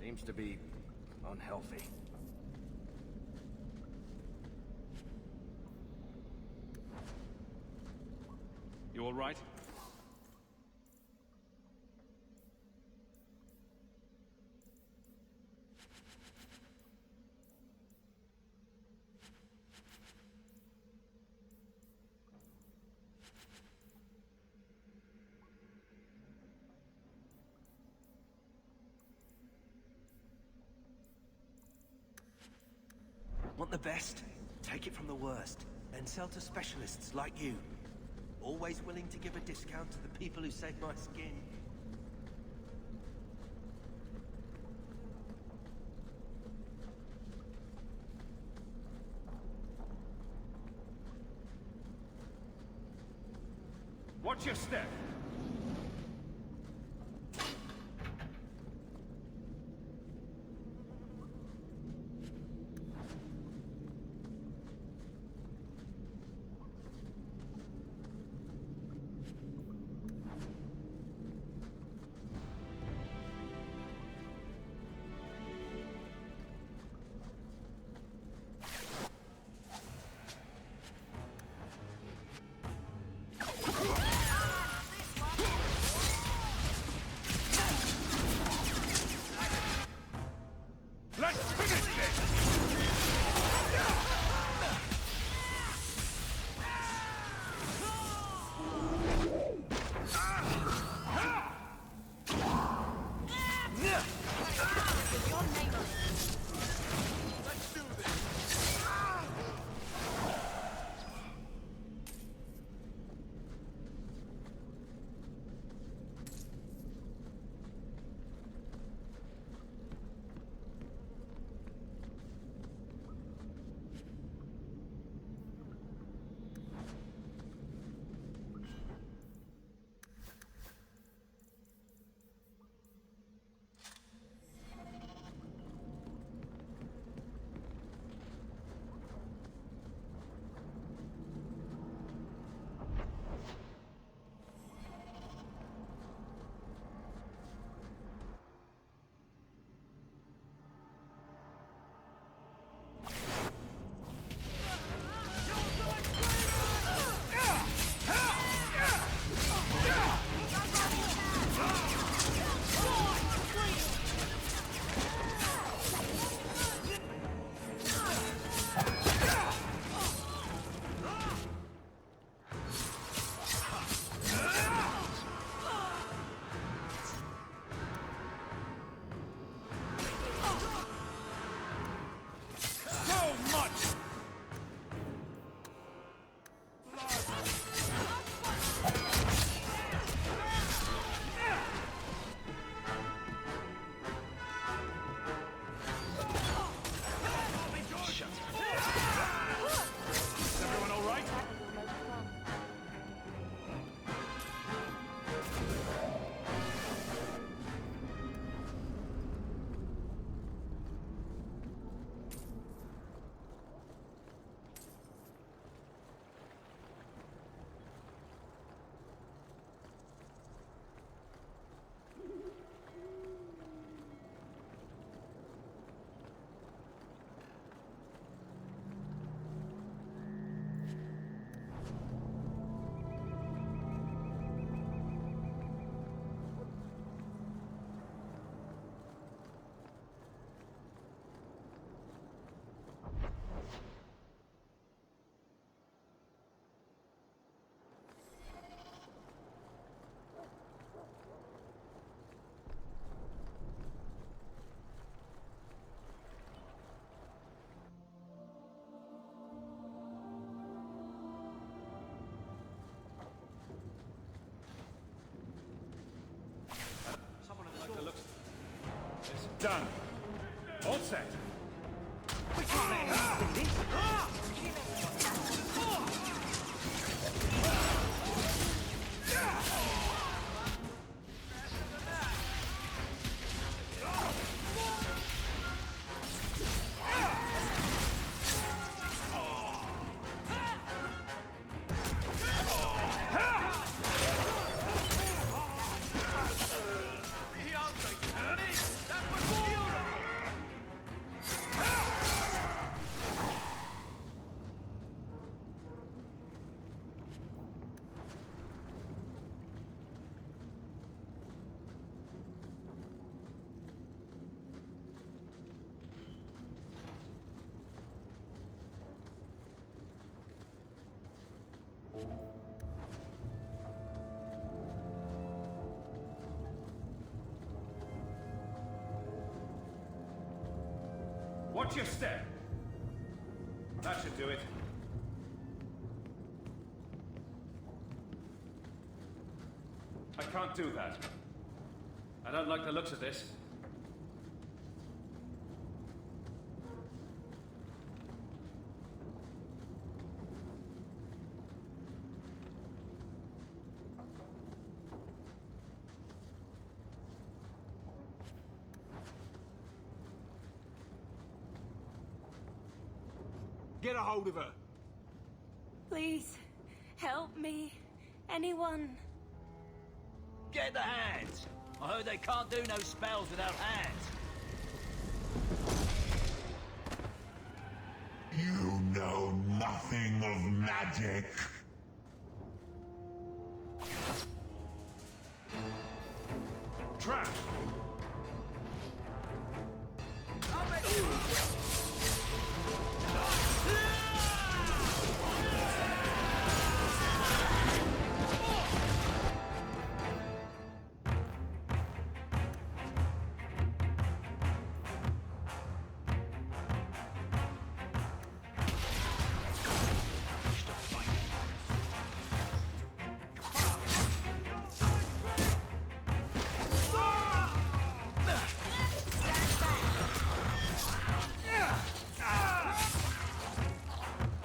Seems to be unhealthy. You all right? Want the best? Take it from the worst, then sell to specialists like you. Always willing to give a discount to the people who save my skin. Watch your step! Done. All set. We can't let him do this. Watch your step. That should do it. I can't do that. I don't like the looks of this. Get a hold of her. Please, help me. Anyone. Get the hands. I heard they can't do no spells without hands. You know nothing of magic. Trap!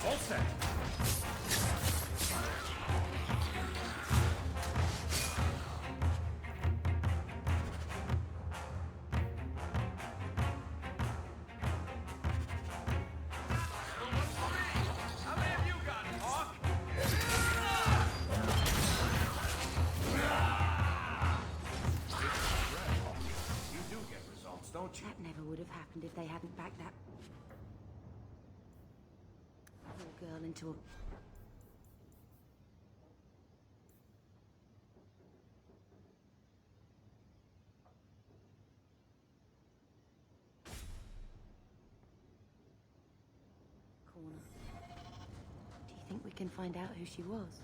All set. How many of you got it, Hawk? You do get results, don't you? That never would have happened if they hadn't backed that poor girl into a... corner. Do you think we can find out who she was?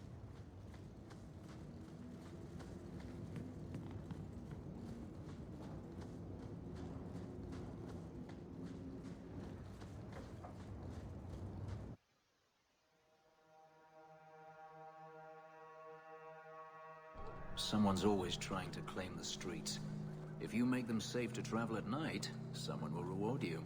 Someone's always trying to claim the streets. If you make them safe to travel at night, someone will reward you.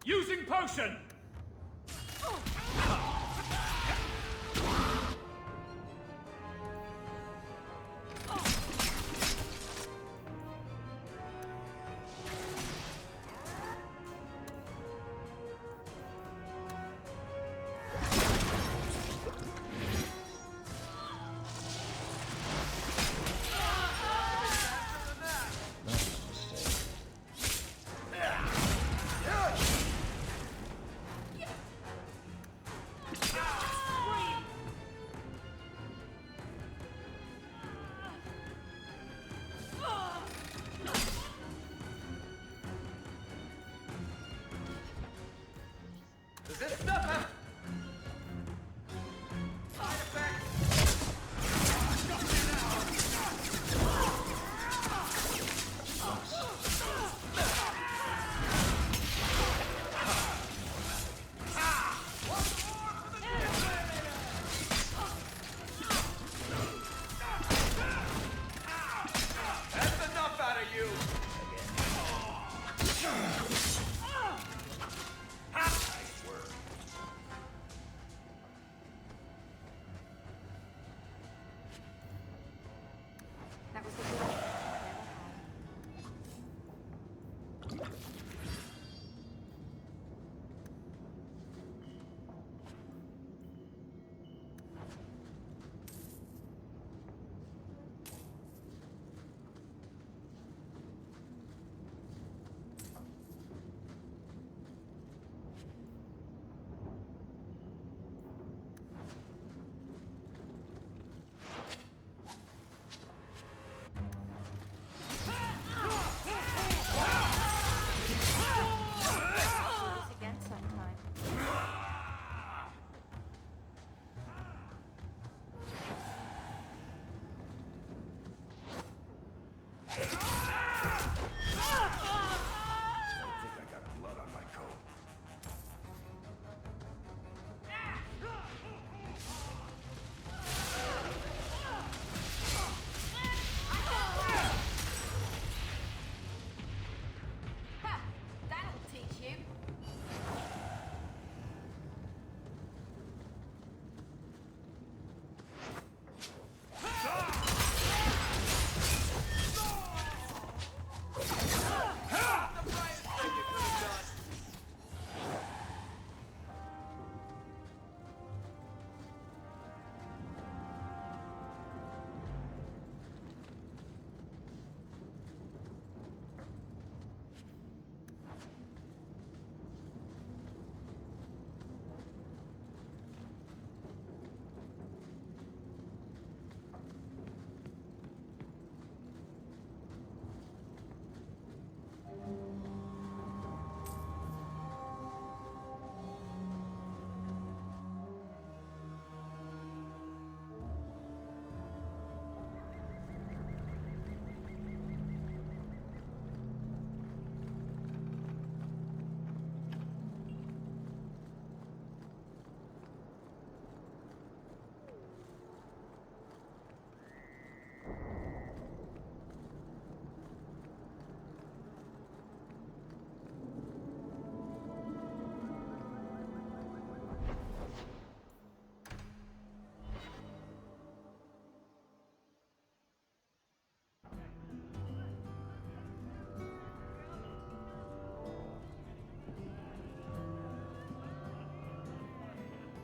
Using potion! Does this stuff have... side effects? That's enough out of you! That was the worst I've ever had. Again sometime. I think I got blood on my coat. Ha! That'll teach you.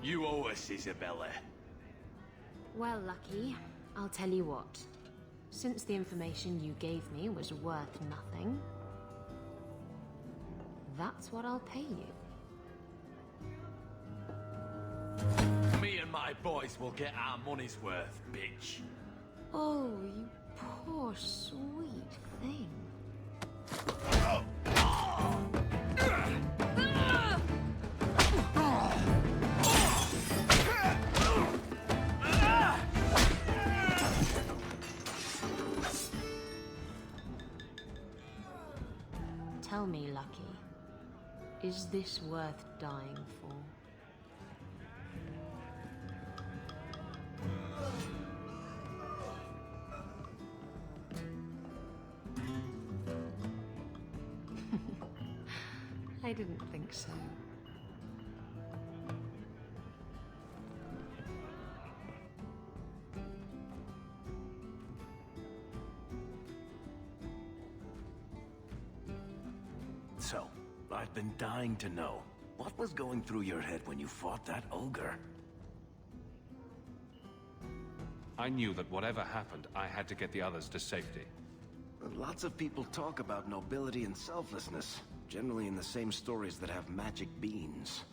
You owe us, Isabella. Well, Lucky, I'll tell you what. Since the information you gave me was worth nothing, that's what I'll pay you. Me and my boys will get our money's worth, bitch. Oh, you poor, sweet thing. Tell me, Lucky, is this worth dying for? I didn't think so. So, I've been dying to know. What was going through your head when you fought that ogre? I knew that whatever happened, I had to get the others to safety. Lots of people talk about nobility and selflessness, generally in the same stories that have magic beans.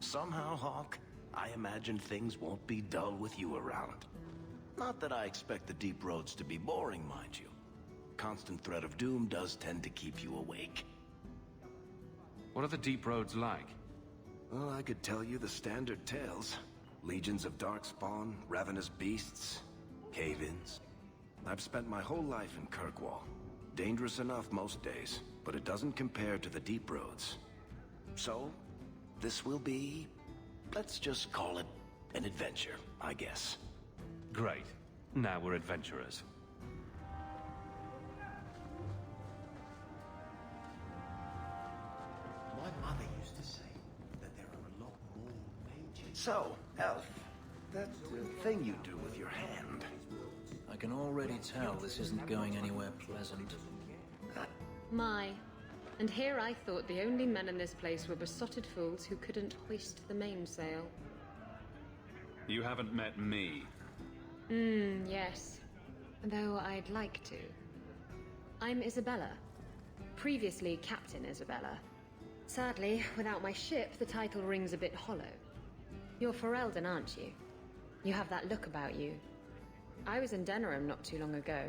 Somehow, Hawk, I imagine things won't be dull with you around. Not that I expect the deep roads to be boring, mind you. Constant threat of doom does tend to keep you awake. What are the deep roads like? Well, I could tell you the standard tales. Legions of darkspawn, ravenous beasts, cave-ins. I've spent my whole life in Kirkwall. Dangerous enough most days, but it doesn't compare to the deep roads. So, this will be... let's just call it an adventure, I guess. Great. Now we're adventurers. My mother used to say that there are a lot more mages. So, Elf, that thing you do with your hand... I can already tell this isn't going anywhere pleasant. And here I thought the only men in this place were besotted fools who couldn't hoist the mainsail. You haven't met me. Yes. Though I'd like to. I'm Isabella. Previously Captain Isabella. Sadly, without my ship, the title rings a bit hollow. You're Ferelden, aren't you? You have that look about you. I was in Denerim not too long ago.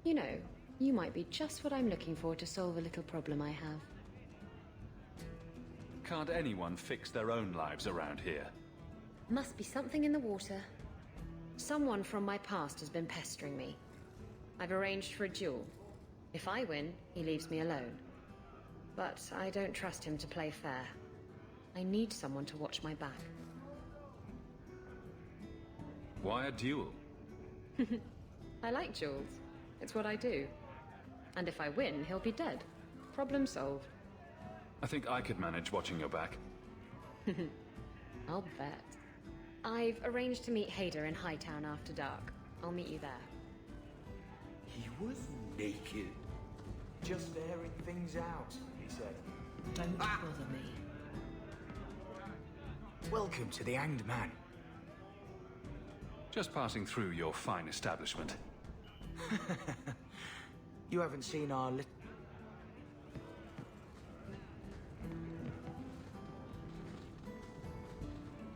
You know, you might be just what I'm looking for to solve a little problem I have. Can't anyone fix their own lives around here? Must be something in the water. Someone from my past has been pestering me. I've arranged for a duel. If I win, he leaves me alone. But I don't trust him to play fair. I need someone to watch my back. Why a duel? I like duels. It's what I do. And if I win, he'll be dead. Problem solved. I think I could manage watching your back. I'll bet. I've arranged to meet Hader in Hightown after dark. I'll meet you there. He was naked. Just airing things out, he said. Don't bother me. Welcome to the Hanged Man. Just passing through your fine establishment. You haven't seen our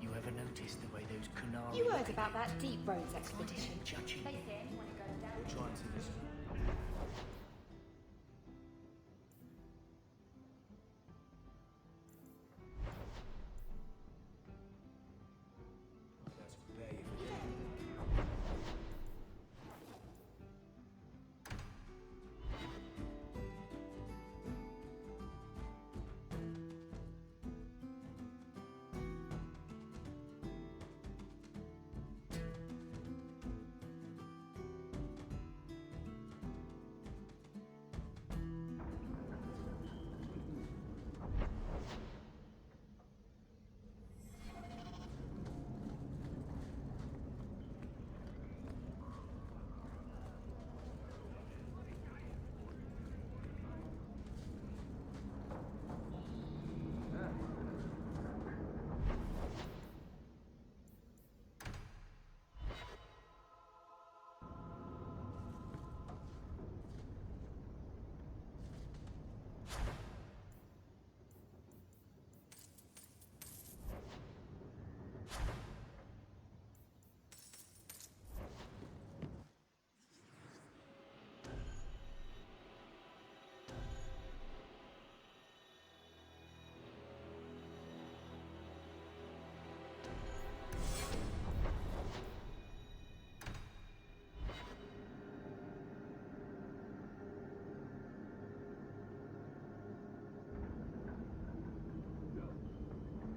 You ever noticed the way those Kunari... You heard about that Deep Roads expedition? Judging. They say anyone who goes down... We're trying to listen.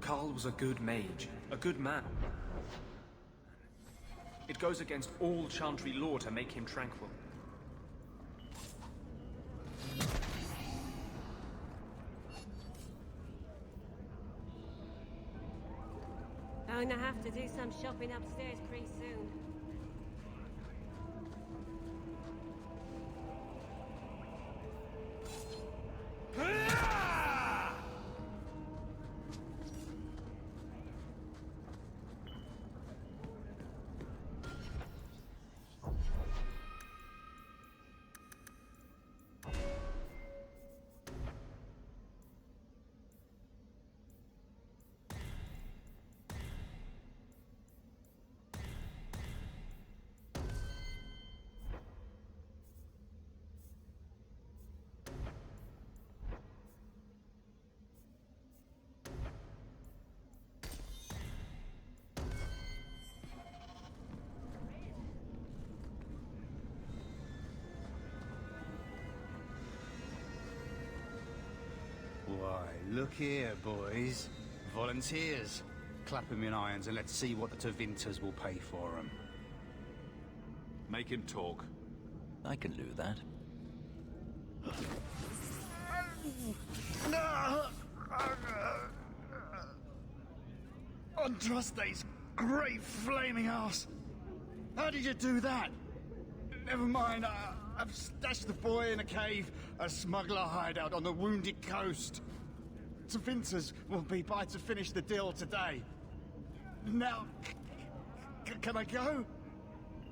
Karl was a good mage, a good man. It goes against all Chantry law to make him tranquil. Going to have to do some shopping upstairs pretty soon. Why, look here, boys. Volunteers. Clap 'em in irons and let's see what the Tevinters will pay for 'em. Make him talk. I can do that. Andraste's great flaming ass! How did you do that? Never mind, I've stashed the boy in a cave, a smuggler hideout on the Wounded Coast. Tevinters will be by to finish the deal today. Now, can I go?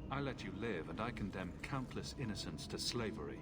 I let you live, and I condemn countless innocents to slavery.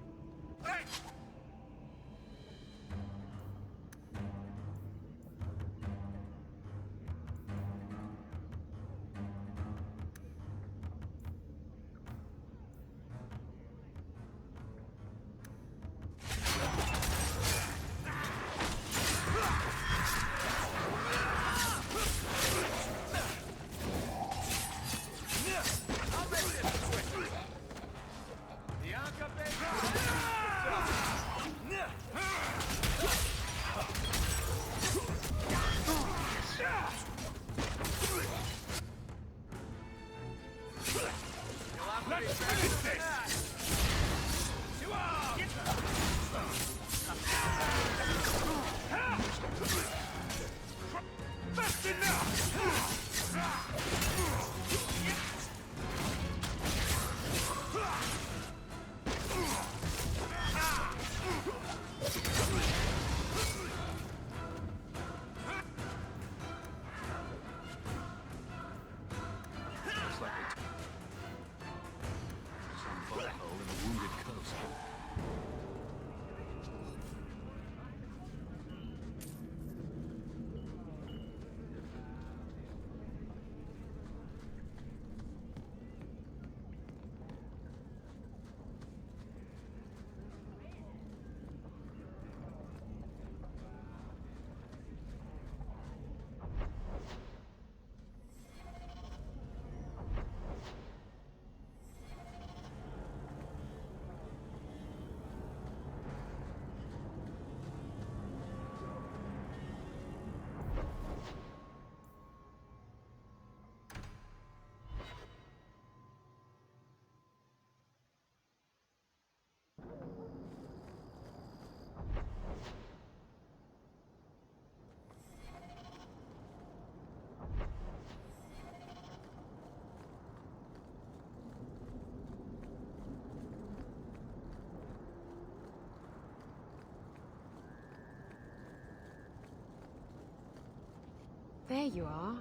There you are.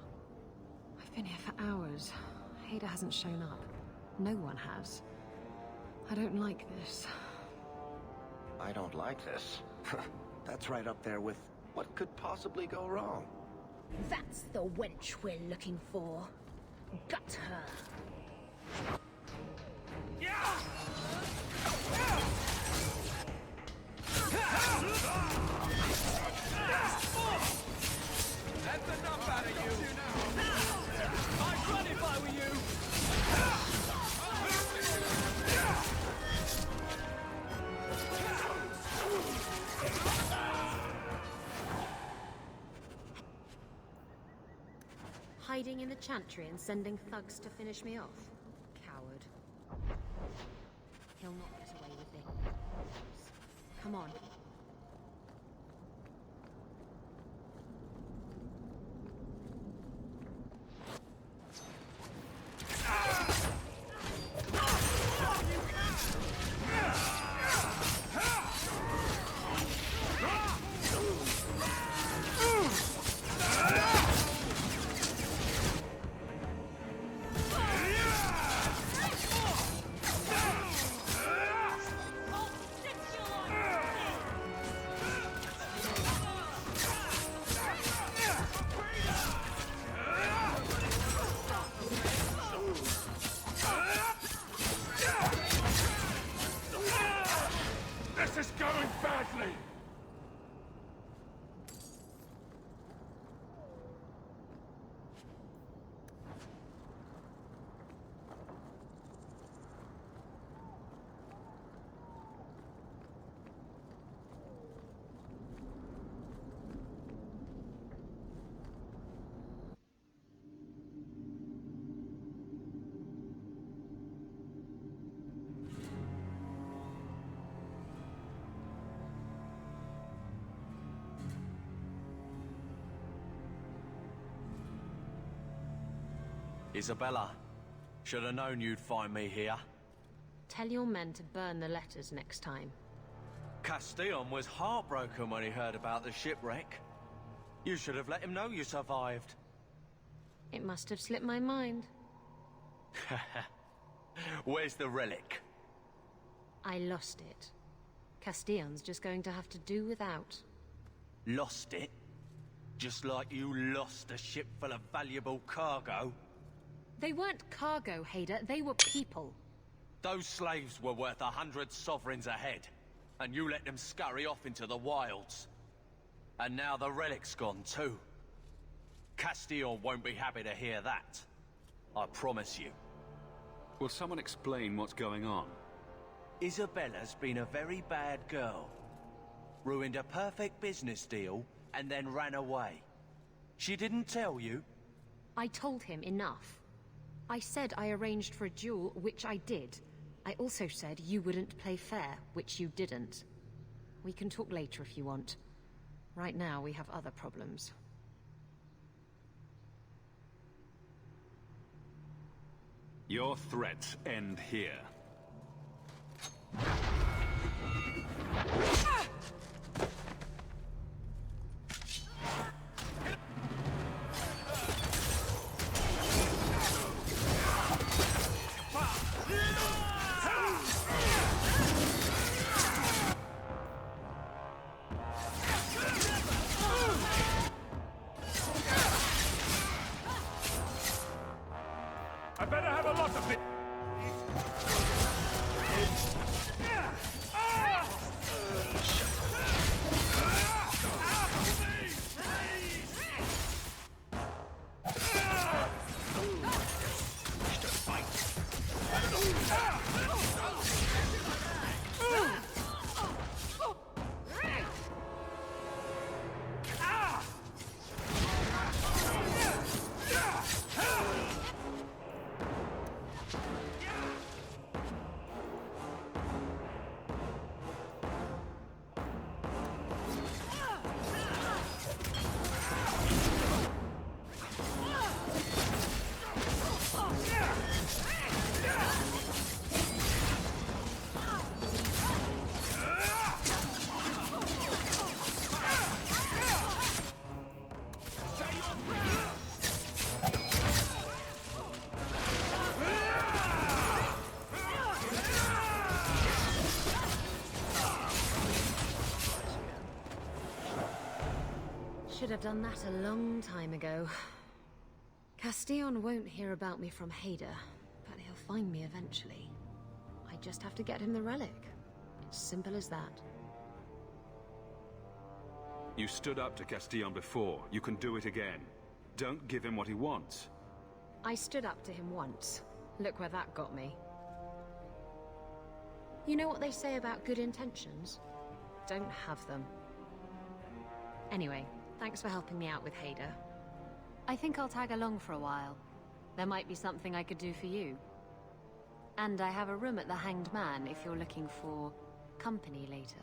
I've been here for hours. Ada hasn't shown up. No one has. I don't like this. I don't like this. That's right up there with what could possibly go wrong. That's the wench we're looking for. Gut her. That's enough out of you! I'd run if I were you! the Chantry and sending thugs to finish me off? Coward. He'll not get away with it. Come on. This is going badly! Isabella, should have known you'd find me here. Tell your men to burn the letters next time. Castillon was heartbroken when he heard about the shipwreck. You should have let him know you survived. It must have slipped my mind. Where's the relic? I lost it. Castillon's just going to have to do without. Lost it? Just like you lost a ship full of valuable cargo? They weren't cargo, Hader. They were people. Those slaves were worth 100 sovereigns a head, and you let them scurry off into the wilds. And now the relic's gone too. Castillon won't be happy to hear that. I promise you. Will someone explain what's going on? Isabella's been a very bad girl. Ruined a perfect business deal, and then ran away. She didn't tell you? I told him enough. I said I arranged for a duel, which I did. I also said you wouldn't play fair, which you didn't. We can talk later if you want. Right now, we have other problems. Your threats end here. I better have a lot of it. Should have done that a long time ago. Castillon won't hear about me from Hader, but he'll find me eventually. I just have to get him the relic. It's simple as that. You stood up to Castillon before. You can do it again. Don't give him what he wants. I stood up to him once. Look where that got me. You know what they say about good intentions? Don't have them. Anyway, thanks for helping me out with Hader. I think I'll tag along for a while. There might be something I could do for you. And I have a room at the Hanged Man if you're looking for company later.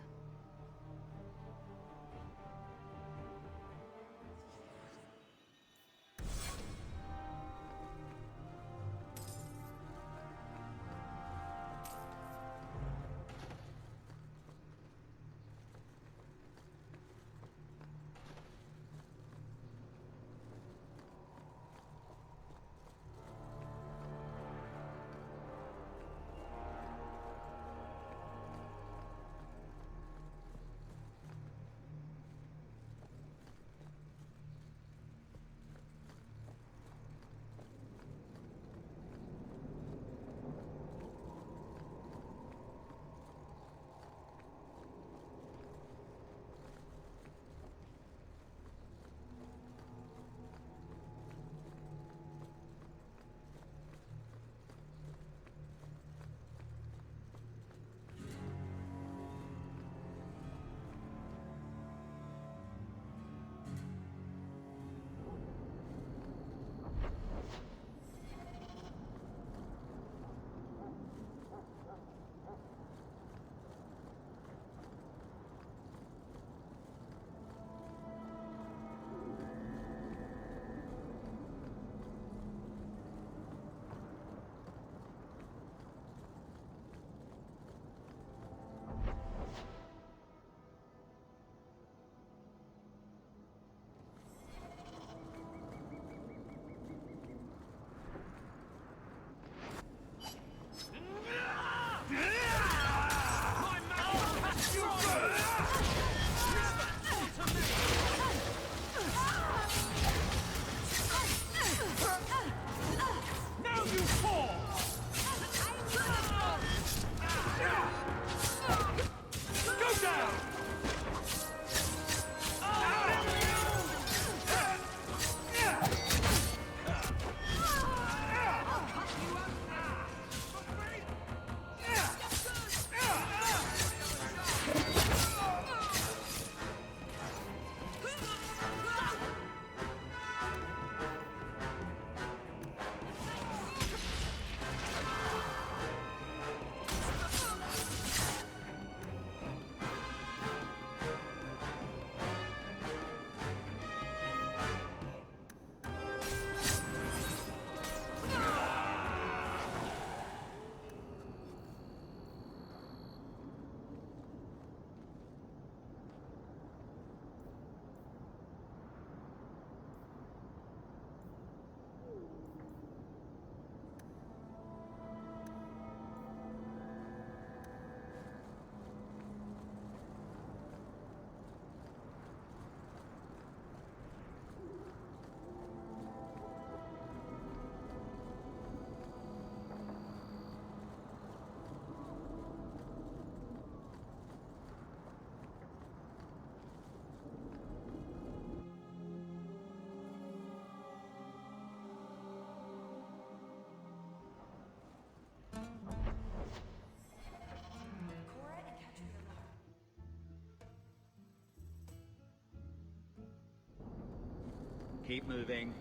Keep moving.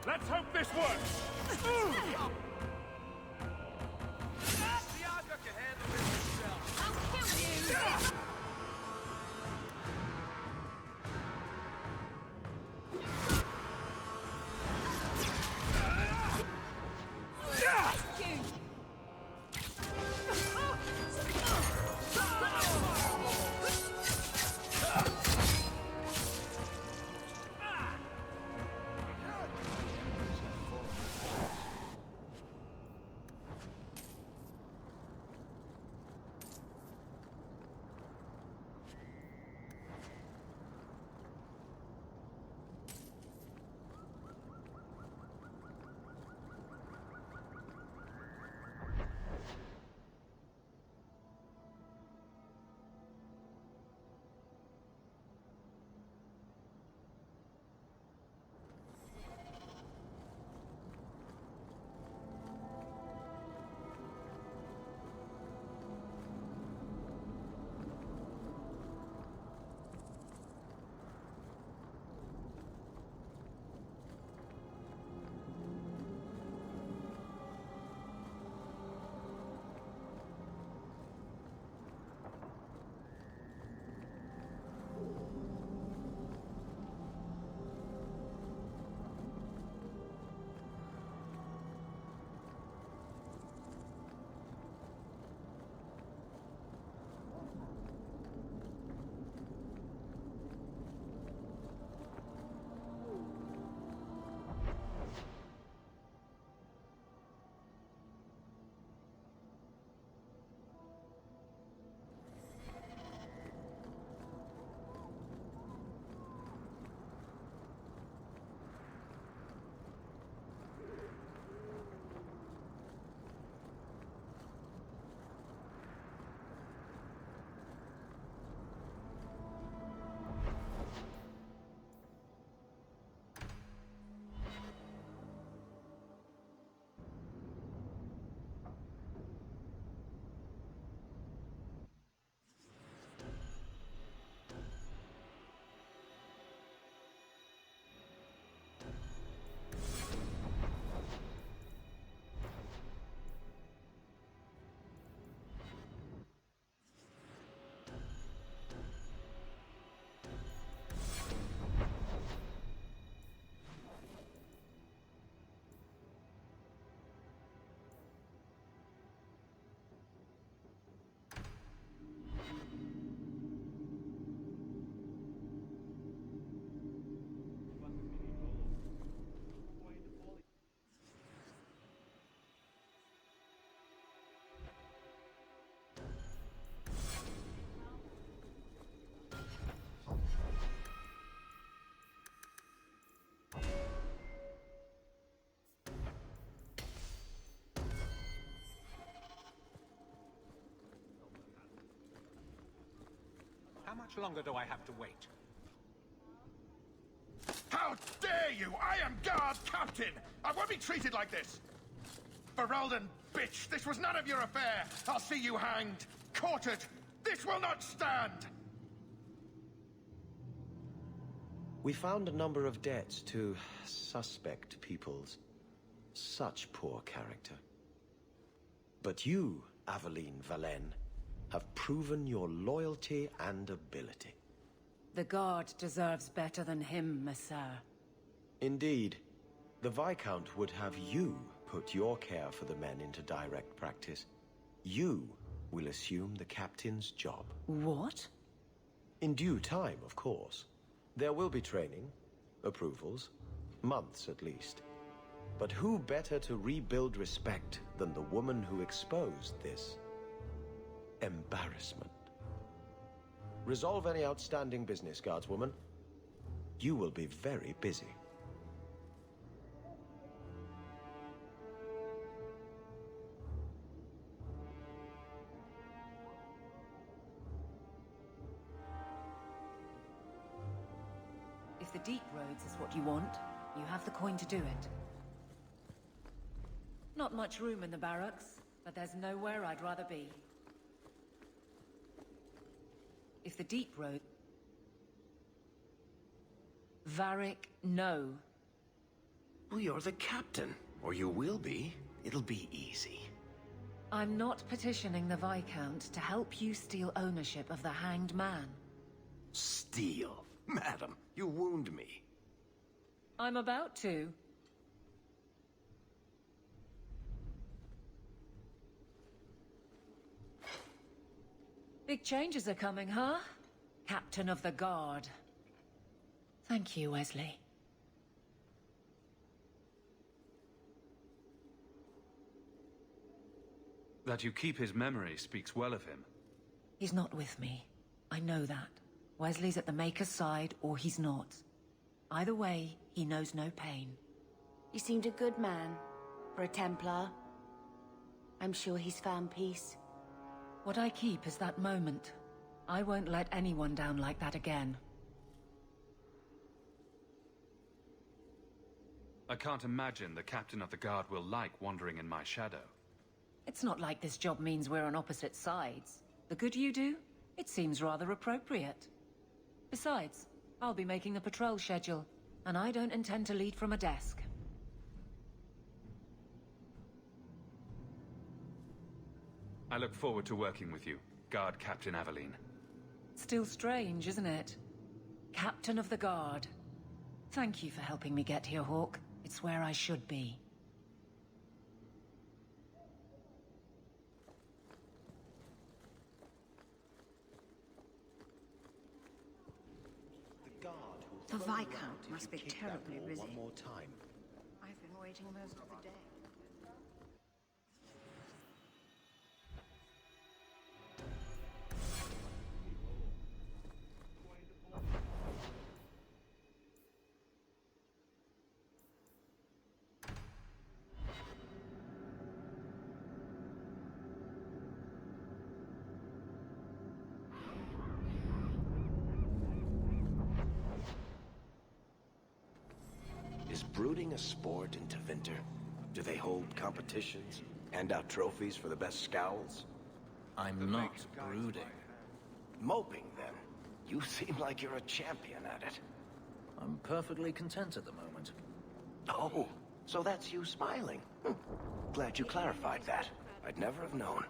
Let's hope this works! How much longer do I have to wait? How dare you! I am Guard Captain! I won't be treated like this! Ferelden, bitch! This was none of your affair! I'll see you hanged! Quartered! This will not stand! We found a number of debts to suspect peoples. Such poor character. But you, Aveline Valen, have proven your loyalty and ability. The Guard deserves better than him, Messere. Indeed. The Viscount would have you put your care for the men into direct practice. You will assume the captain's job. What? In due time, of course. There will be training, approvals, months at least. But who better to rebuild respect than the woman who exposed this embarrassment? Resolve any outstanding business, Guardswoman. You will be very busy. the deep roads is what you want, you have the coin to do it. Not much room in the barracks, but there's nowhere I'd rather be. If the deep road... Varric, no. Well, you're the captain. Or you will be. It'll be easy. I'm not petitioning the Viscount to help you steal ownership of the Hanged Man. Steal? Madam, you wound me. I'm about to. Big changes are coming, huh? Captain of the Guard. Thank you, Wesley. That you keep his memory speaks well of him. He's not with me. I know that. Wesley's at the Maker's side, or he's not. Either way, he knows no pain. He seemed a good man. For a Templar. I'm sure he's found peace. What I keep is that moment. I won't let anyone down like that again. I can't imagine the Captain of the Guard will like wandering in my shadow. It's not like this job means we're on opposite sides. The good you do, it seems rather appropriate. Besides, I'll be making the patrol schedule, and I don't intend to lead from a desk. I look forward to working with you, Guard Captain Aveline. Still strange, isn't it? Captain of the Guard. Thank you for helping me get here, Hawke. It's where I should be. The Viscount must be terribly busy. One more time. I've been waiting most of the day. Is brooding a sport in Tevinter? Do they hold competitions? Hand out trophies for the best scowls? I'm not brooding. Moping, then? You seem like you're a champion at it. I'm perfectly content at the moment. Oh, so that's you smiling. Glad you clarified that. I'd never have known.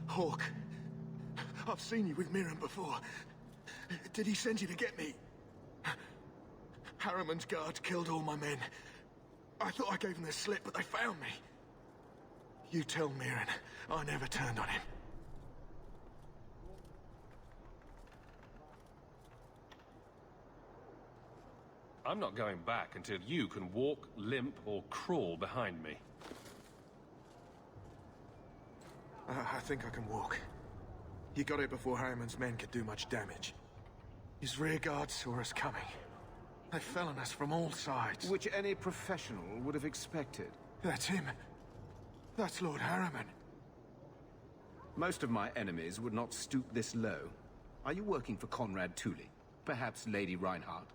Hawke, I've seen you with Mirren before. Did he send you to get me? Harriman's guards killed all my men. I thought I gave them the slip, but they found me. You tell Mirren I never turned on him. I'm not going back until you can walk, limp, or crawl behind me. I think I can walk. He got it before Harriman's men could do much damage. His rear guard saw us coming. They fell on us from all sides. Which any professional would have expected. That's him. That's Lord Harriman. Most of my enemies would not stoop this low. Are you working for Conrad Tooley? Perhaps Lady Reinhardt?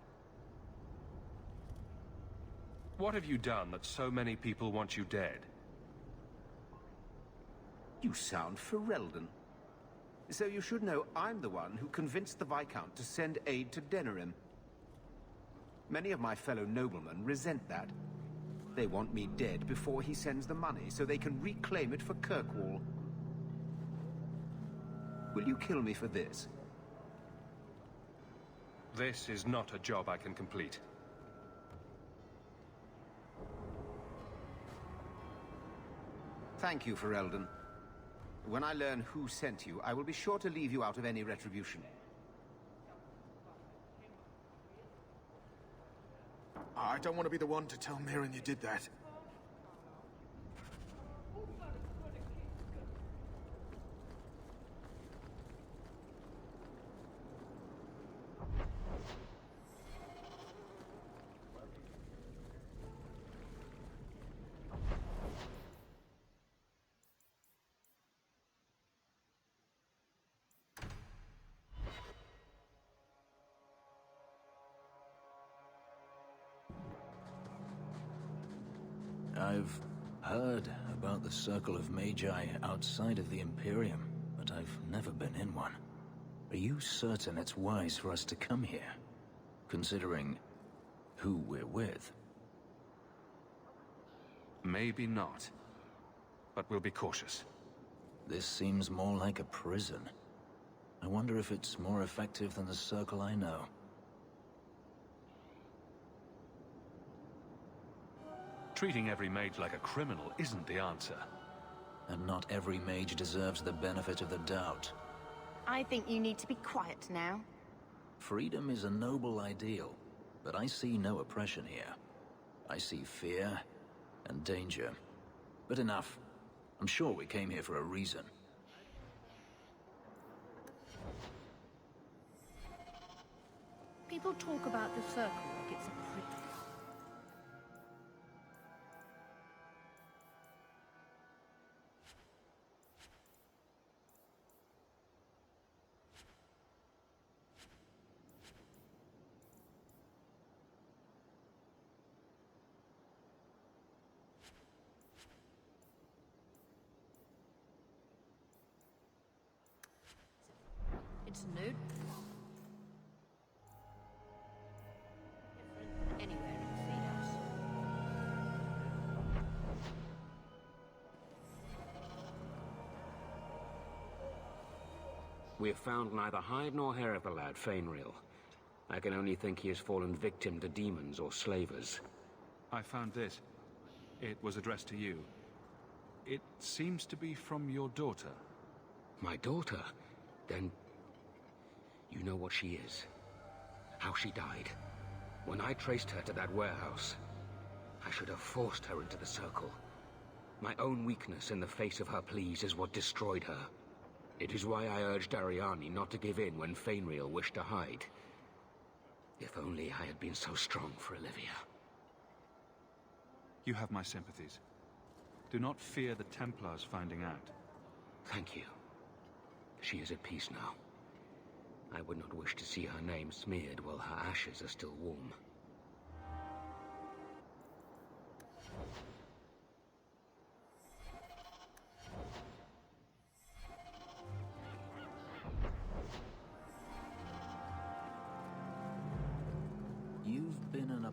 What have you done that so many people want you dead? You sound Ferelden. So you should know I'm the one who convinced the Viscount to send aid to Denerim. Many of my fellow noblemen resent that. They want me dead before he sends the money, so they can reclaim it for Kirkwall. Will you kill me for this? This is not a job I can complete. Thank you, Ferelden. When I learn who sent you, I will be sure to leave you out of any retribution. I don't want to be the one to tell Mirren you did that. I've heard about the Circle of Magi outside of the Imperium, but I've never been in one. Are you certain it's wise for us to come here, considering who we're with? Maybe not. But we'll be cautious. This seems more like a prison. I wonder if it's more effective than the Circle I know. Treating every mage like a criminal isn't the answer. And not every mage deserves the benefit of the doubt. I think you need to be quiet now. Freedom is a noble ideal, but I see no oppression here. I see fear and danger. But enough. I'm sure we came here for a reason. People talk about the Circle like it's a prison. It's nude. Anywhere in Thedos. We have found neither hide nor hair of the lad, Fainriel. I can only think he has fallen victim to demons or slavers. I found this. It was addressed to you. It seems to be from your daughter. My daughter? Then you know what she is. How she died. When I traced her to that warehouse, I should have forced her into the Circle. My own weakness in the face of her pleas is what destroyed her. It is why I urged Ariani not to give in when Fainriel wished to hide. If only I had been so strong for Olivia. You have my sympathies. Do not fear the Templars finding out. Thank you. She is at peace now. I would not wish to see her name smeared while her ashes are still warm. You've been an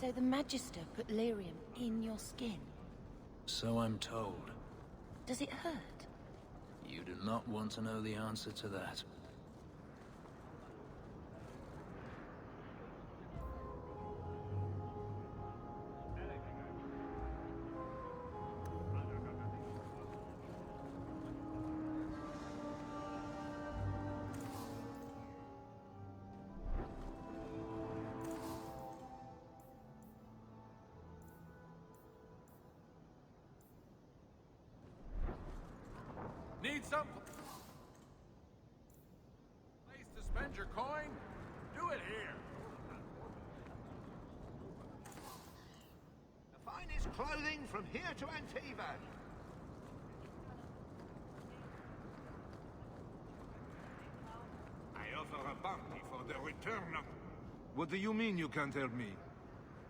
So the Magister put lyrium in your skin. So I'm told. Does it hurt? You do not want to know the answer to that. Need some place to spend your coin? Do it here. The finest clothing from here to Antiva. I offer a bounty for the return of... What do you mean you can't help me?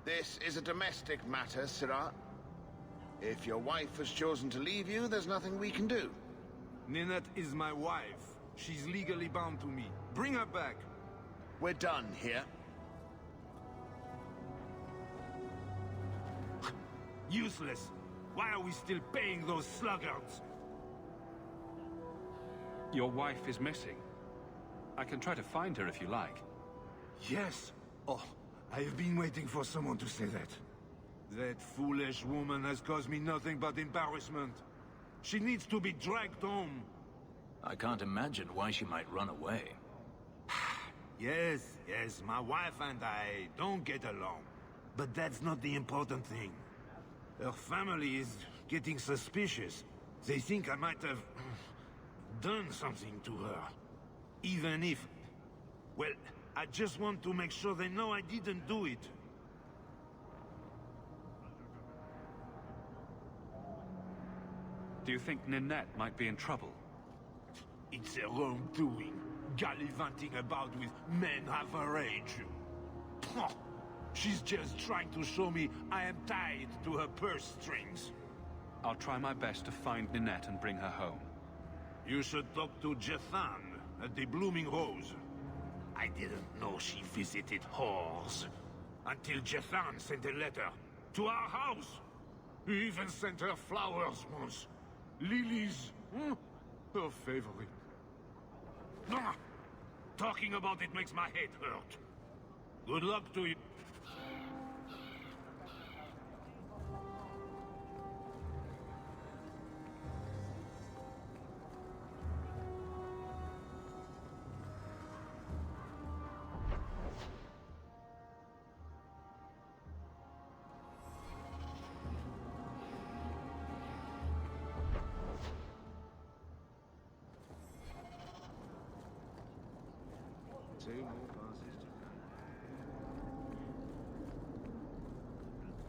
This is a domestic matter, Sirrah. If your wife has chosen to leave you, there's nothing we can do. Ninette is my wife. She's legally bound to me. Bring her back. We're done here. Useless. Why are we still paying those sluggards? Your wife is missing. I can try to find her if you like. Yes. Oh, I have been waiting for someone to say that. That foolish woman has caused me nothing but embarrassment. She needs to be dragged home. I can't imagine why she might run away. Yes, my wife and I don't get along. But that's not the important thing. Her family is getting suspicious. They think I might have done something to her. Even if... Well, I just want to make sure they know I didn't do it. Do you think Ninette might be in trouble? It's her own doing, gallivanting about with men half her age. She's just trying to show me I am tied to her purse strings. I'll try my best to find Ninette and bring her home. You should talk to Jethan at the Blooming Rose. I didn't know she visited whores. Until Jethan sent a letter to our house. He even sent her flowers once. Lilies. Her favorite. Talking about it makes my head hurt. Good luck to you.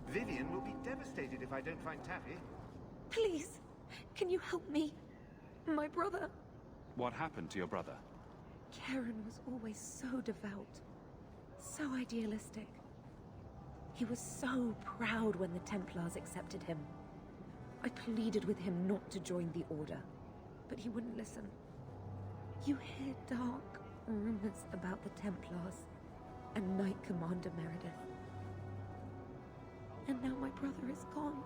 Vivian will be devastated if I don't find Taffy. Please, can you help me? My brother. What happened to your brother? Karen was always so devout, so idealistic. He was so proud when the Templars accepted him. I pleaded with him not to join the Order, but he wouldn't listen. You hear dark rumors about the Templars and Knight Commander Meredith. And now my brother is gone.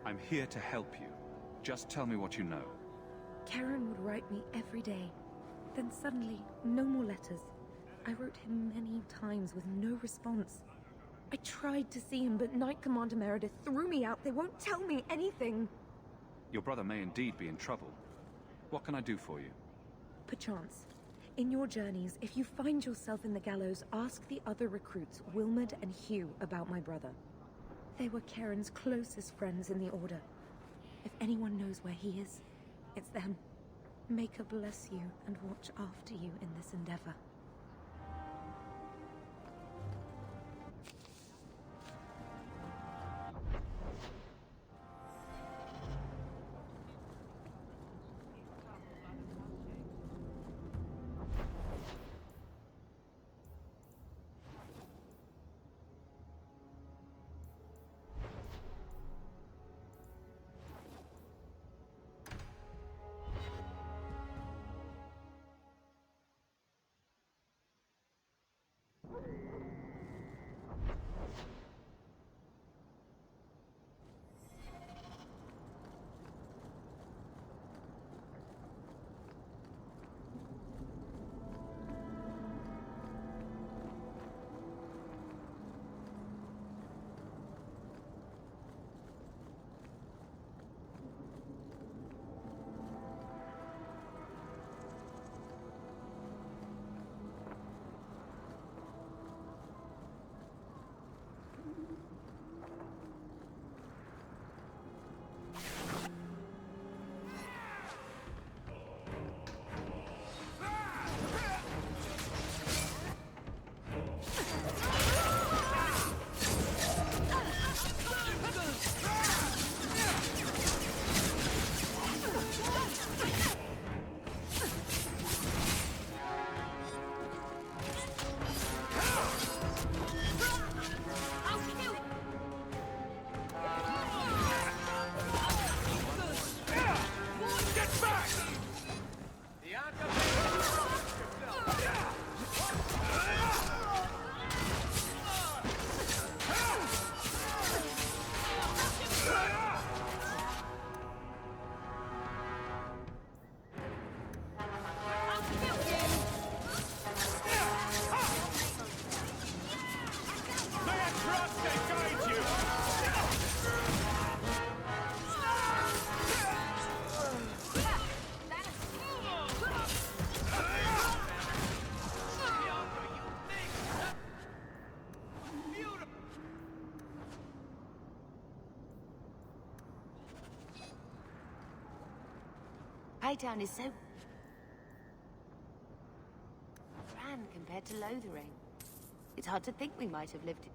I'm here to help you. Just tell me what you know. Karen would write me every day. Then suddenly, no more letters. I wrote him many times with no response. I tried to see him, but Knight Commander Meredith threw me out. They won't tell me anything. Your brother may indeed be in trouble. What can I do for you? Perchance. In your journeys, if you find yourself in the gallows, ask the other recruits, Wilmod and Hugh, about my brother. They were Karen's closest friends in the Order. If anyone knows where he is, it's them. May her bless you and watch after you in this endeavor. back! The art of Hightown is so grand compared to Lothering. It's hard to think we might have lived.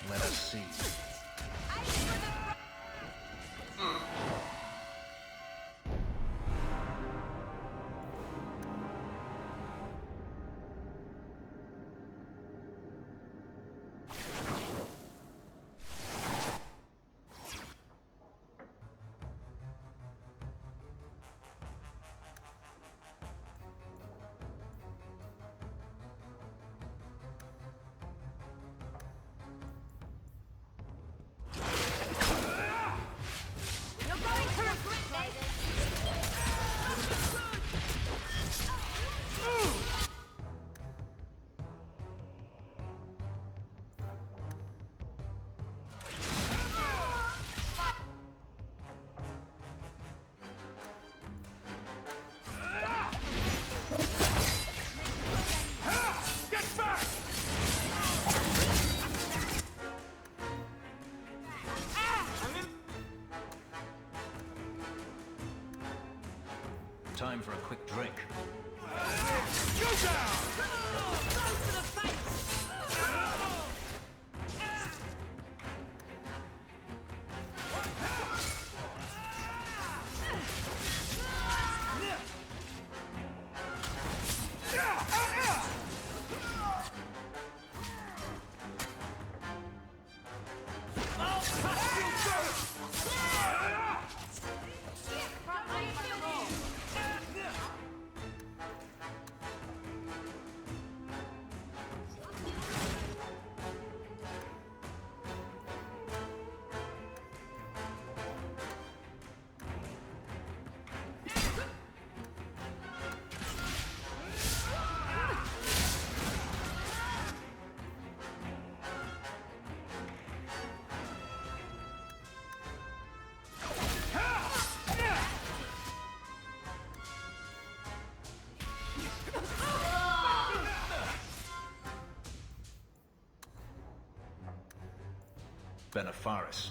Let us see. time for a quick drink. Benefaris.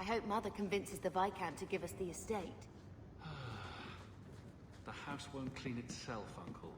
I hope Mother convinces the Viscount to give us the estate. The house won't clean itself, Uncle.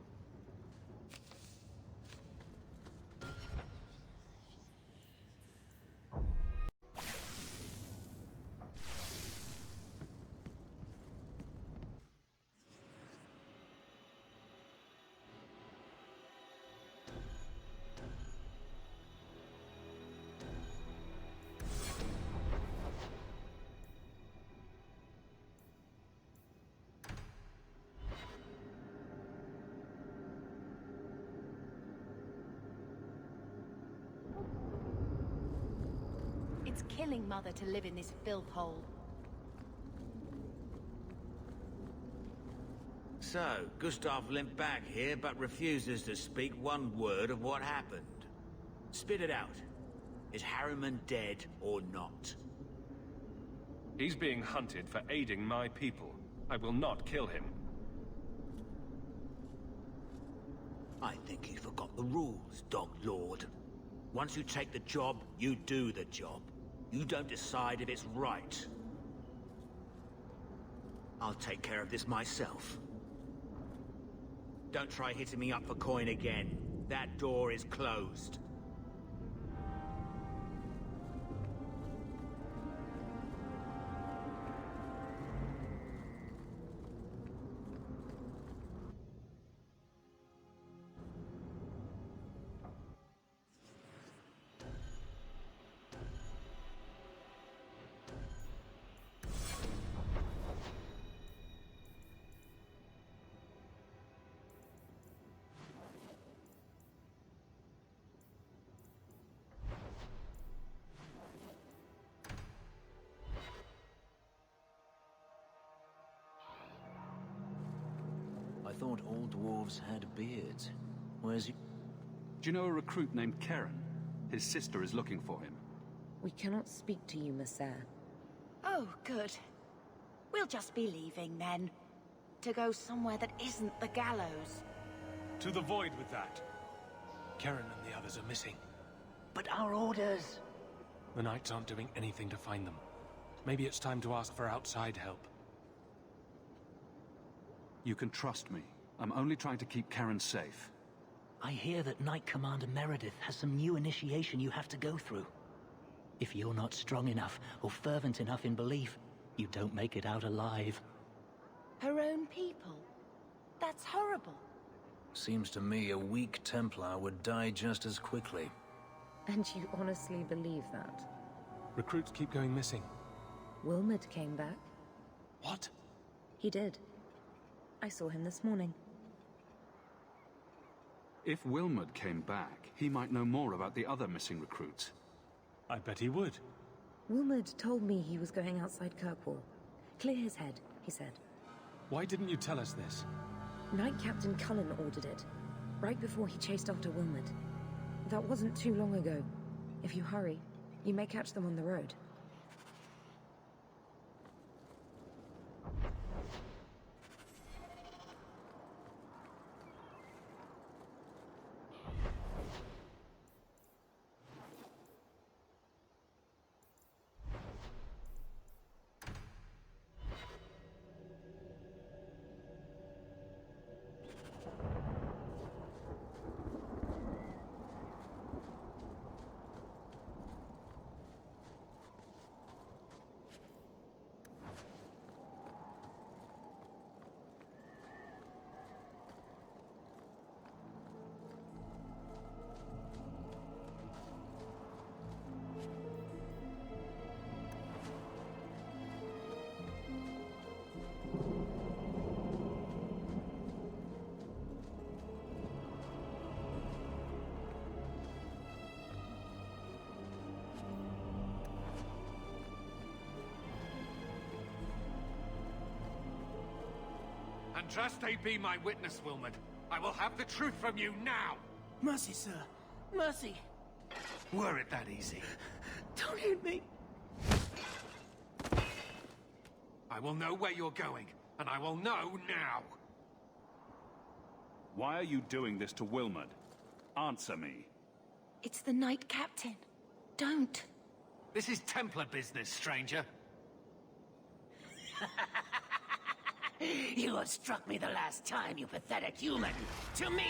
It's killing Mother to live in this filth hole. So, Gustav limped back here, but refuses to speak one word of what happened. Spit it out. Is Harriman dead or not? He's being hunted for aiding my people. I will not kill him. I think you forgot the rules, Dog Lord. Once you take the job, you do the job. You don't decide if it's right. I'll take care of this myself. Don't try hitting me up for coin again. That door is closed. thought all dwarves had beards. Where's he? Do you know a recruit named Karen? His sister is looking for him. We cannot speak to you, Messer. Oh, good. We'll just be leaving then. To go somewhere that isn't the gallows. To the void with that. Karen and the others are missing. But our orders... The Knights aren't doing anything to find them. Maybe it's time to ask for outside help. You can trust me. I'm only trying to keep Karen safe. I hear that Knight Commander Meredith has some new initiation you have to go through. If you're not strong enough or fervent enough in belief, you don't make it out alive. Her own people? That's horrible. Seems to me a weak Templar would die just as quickly. And you honestly believe that? Recruits keep going missing. Wilmot came back. What? He did. I saw him this morning. If Wilmot came back, he might know more about the other missing recruits. I bet he would. Wilmot told me he was going outside Kirkwall. Clear his head, he said. Why didn't you tell us this? Knight Captain Cullen ordered it, right before he chased after Wilmot. That wasn't too long ago. If you hurry, you may catch them on the road. Andraste be my witness, Wilmot. I will have the truth from you now! Mercy, sir. Mercy. Were it that easy? Don't hit me. I will know where you're going, and I will know now! Why are you doing this to Wilmot? Answer me. It's the Knight Captain. Don't. This is Templar business, stranger. You have struck me the last time, you pathetic human. To me!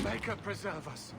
Maker preserve us.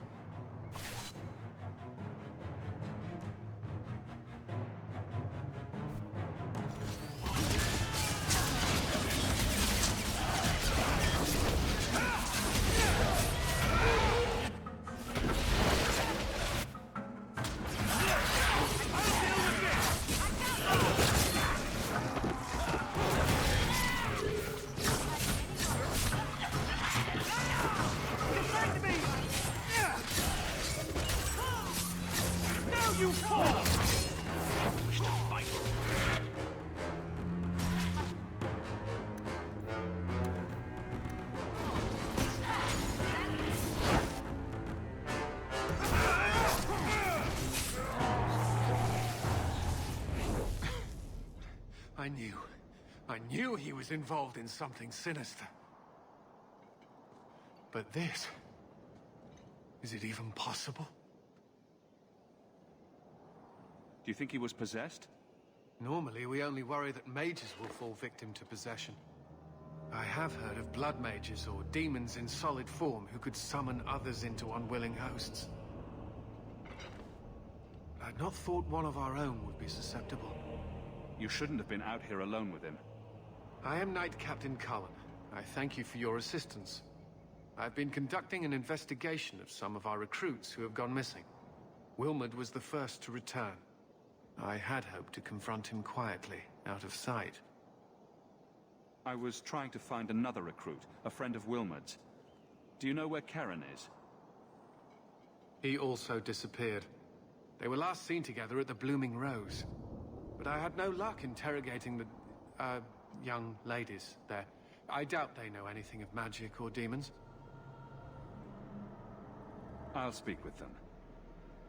I knew he was involved in something sinister. But this... is it even possible? Do you think he was possessed? Normally, we only worry that mages will fall victim to possession. I have heard of blood mages or demons in solid form who could summon others into unwilling hosts. I'd not thought one of our own would be susceptible. You shouldn't have been out here alone with him. I am Knight Captain Cullen. I thank you for your assistance. I've been conducting an investigation of some of our recruits who have gone missing. Wilmot was the first to return. I had hoped to confront him quietly, out of sight. I was trying to find another recruit, a friend of Wilmot's. Do you know where Karen is? He also disappeared. They were last seen together at the Blooming Rose. But I had no luck interrogating the, young ladies there. I doubt they know anything of magic or demons. I'll speak with them.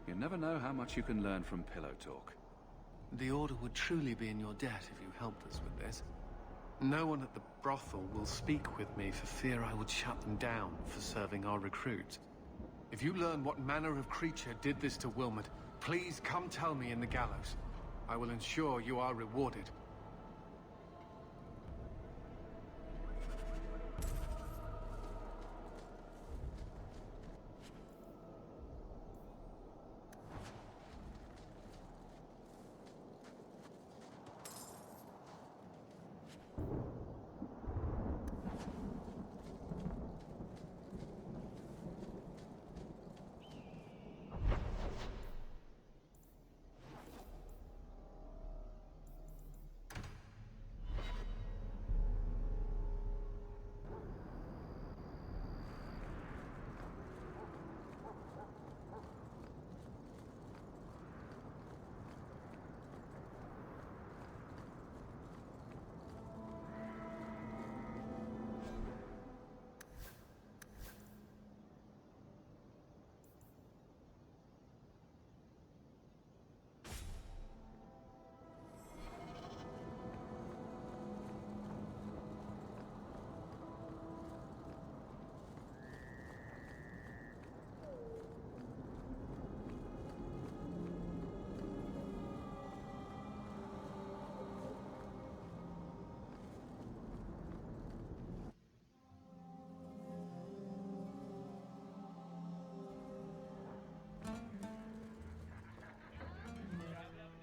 You never know how much you can learn from pillow talk. The Order would truly be in your debt if you helped us with this. No one at the brothel will speak with me for fear I would shut them down for serving our recruits. If you learn what manner of creature did this to Wilmot, please come tell me in the gallows. I will ensure you are rewarded.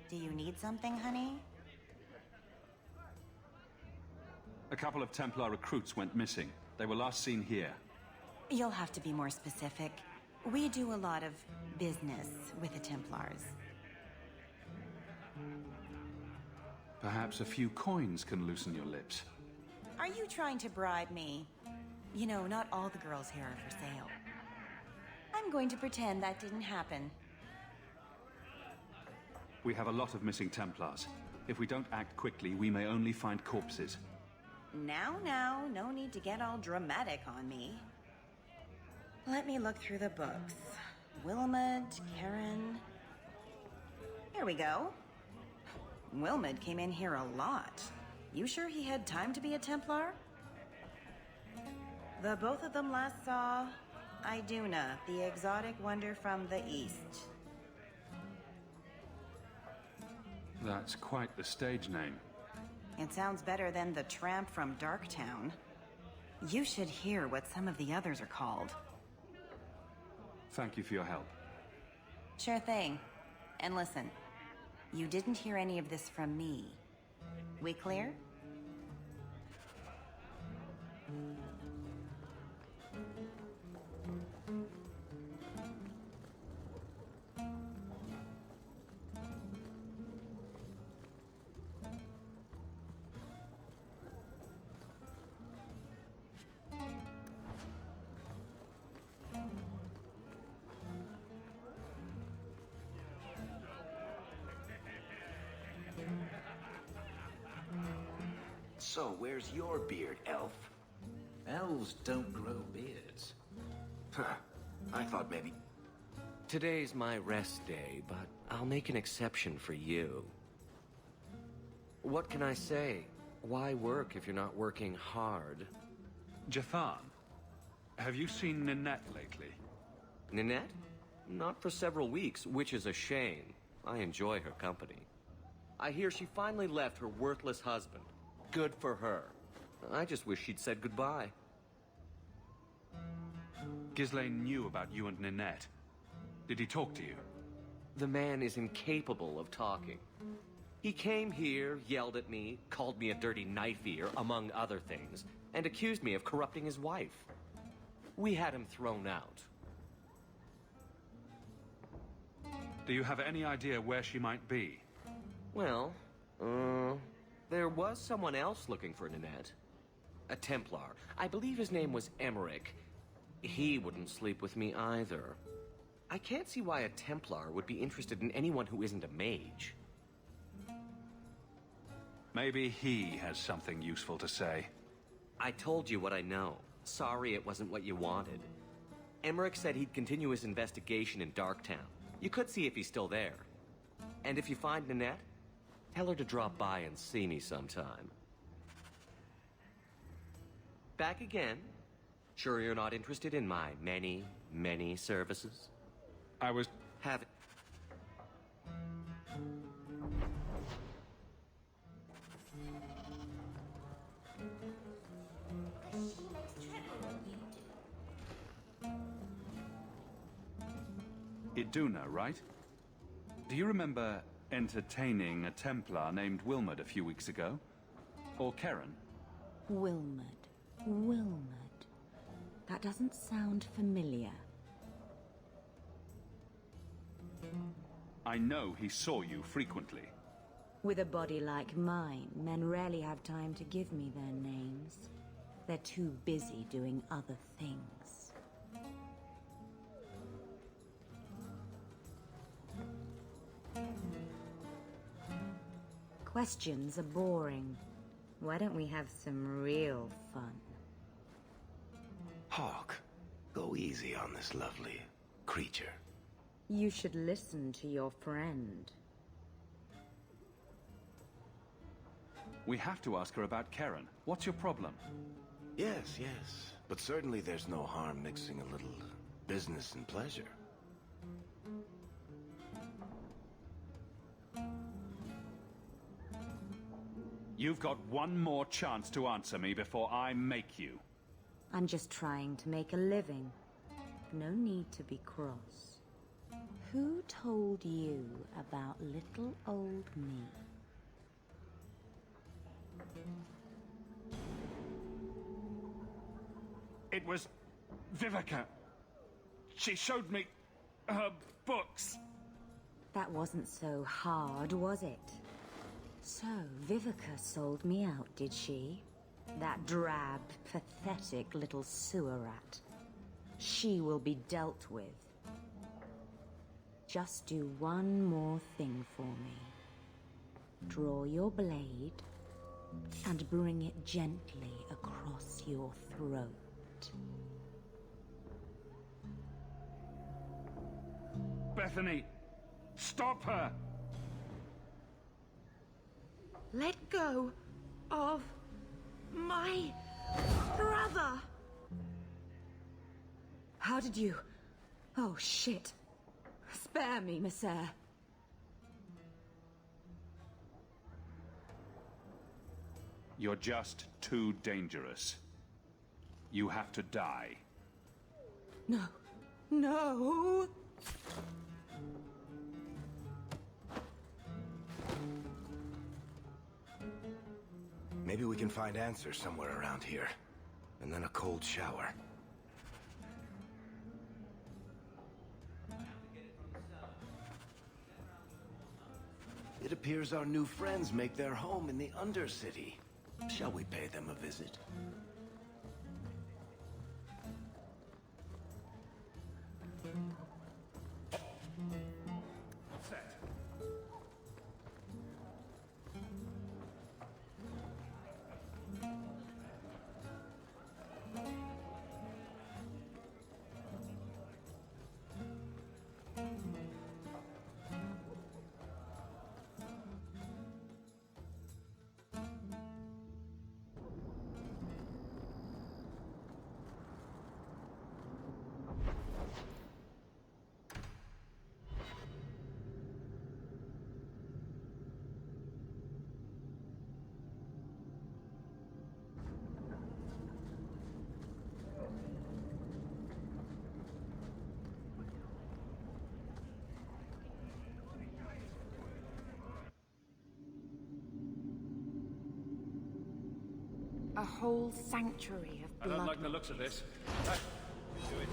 Do you need something, honey? A couple of Templar recruits went missing. They were last seen here. You'll have to be more specific. We do a lot of business with the Templars. Perhaps a few coins can loosen your lips. Are you trying to bribe me? You know, not all the girls here are for sale. I'm going to pretend that didn't happen. We have a lot of missing Templars. If we don't act quickly, we may only find corpses. Now, no need to get all dramatic on me. Let me look through the books. Wilmot, Karen... Here we go. Wilmot came in here a lot. You sure he had time to be a Templar? The both of them last saw Iduna, the exotic wonder from the east. That's quite the stage name. It sounds better than the tramp from Darktown. You should hear what some of the others are called. Thank you for your help. Sure thing. And listen, you didn't hear any of this from me. We clear? So, where's your beard, elf? Elves don't grow beards. Huh. I thought maybe... Today's my rest day, but I'll make an exception for you. What can I say? Why work if you're not working hard? Jathan, have you seen Ninette lately? Ninette? Not for several weeks, which is a shame. I enjoy her company. I hear she finally left her worthless husband. Good for her. I just wish she'd said goodbye. Ghislaine knew about you and Ninette. Did he talk to you? The man is incapable of talking. He came here, yelled at me, called me a dirty knife-ear, among other things, and accused me of corrupting his wife. We had him thrown out. Do you have any idea where she might be? Well, there was someone else looking for Ninette. A Templar. I believe his name was Emmerich. He wouldn't sleep with me either. I can't see why a Templar would be interested in anyone who isn't a mage. Maybe he has something useful to say. I told you what I know. Sorry it wasn't what you wanted. Emmerich said he'd continue his investigation in Darktown. You could see if he's still there. And if you find Nanette, tell her to drop by and see me sometime. Back again? Sure you're not interested in my many, many services? I was... Have it. Iduna, right? Do you remember entertaining a Templar named Wilmot a few weeks ago? Or Karen? Wilmot. That doesn't sound familiar. I know he saw you frequently. With a body like mine, men rarely have time to give me their names. They're too busy doing other things. Questions are boring. Why don't we have some real fun? Hawk, go easy on this lovely creature. You should listen to your friend. We have to ask her about Karen. What's your problem? Yes, but certainly there's no harm mixing a little business and pleasure. You've got one more chance to answer me before I make you. I'm just trying to make a living. No need to be cross. Who told you about little old me? It was Vivica. She showed me her books. That wasn't so hard, was it? So, Vivica sold me out, did she? That drab, pathetic little sewer rat. She will be dealt with. Just do one more thing for me. Draw your blade and bring it gently across your throat. Bethany, stop her! Let go of my brother! How did you... Oh, shit. Spare me, Messere. You're just too dangerous. You have to die. No. No! Maybe we can find answers somewhere around here. And then a cold shower. It appears our new friends make their home in the Undercity. Shall we pay them a visit? A whole sanctuary of I blood. don't like the looks of this. Do it.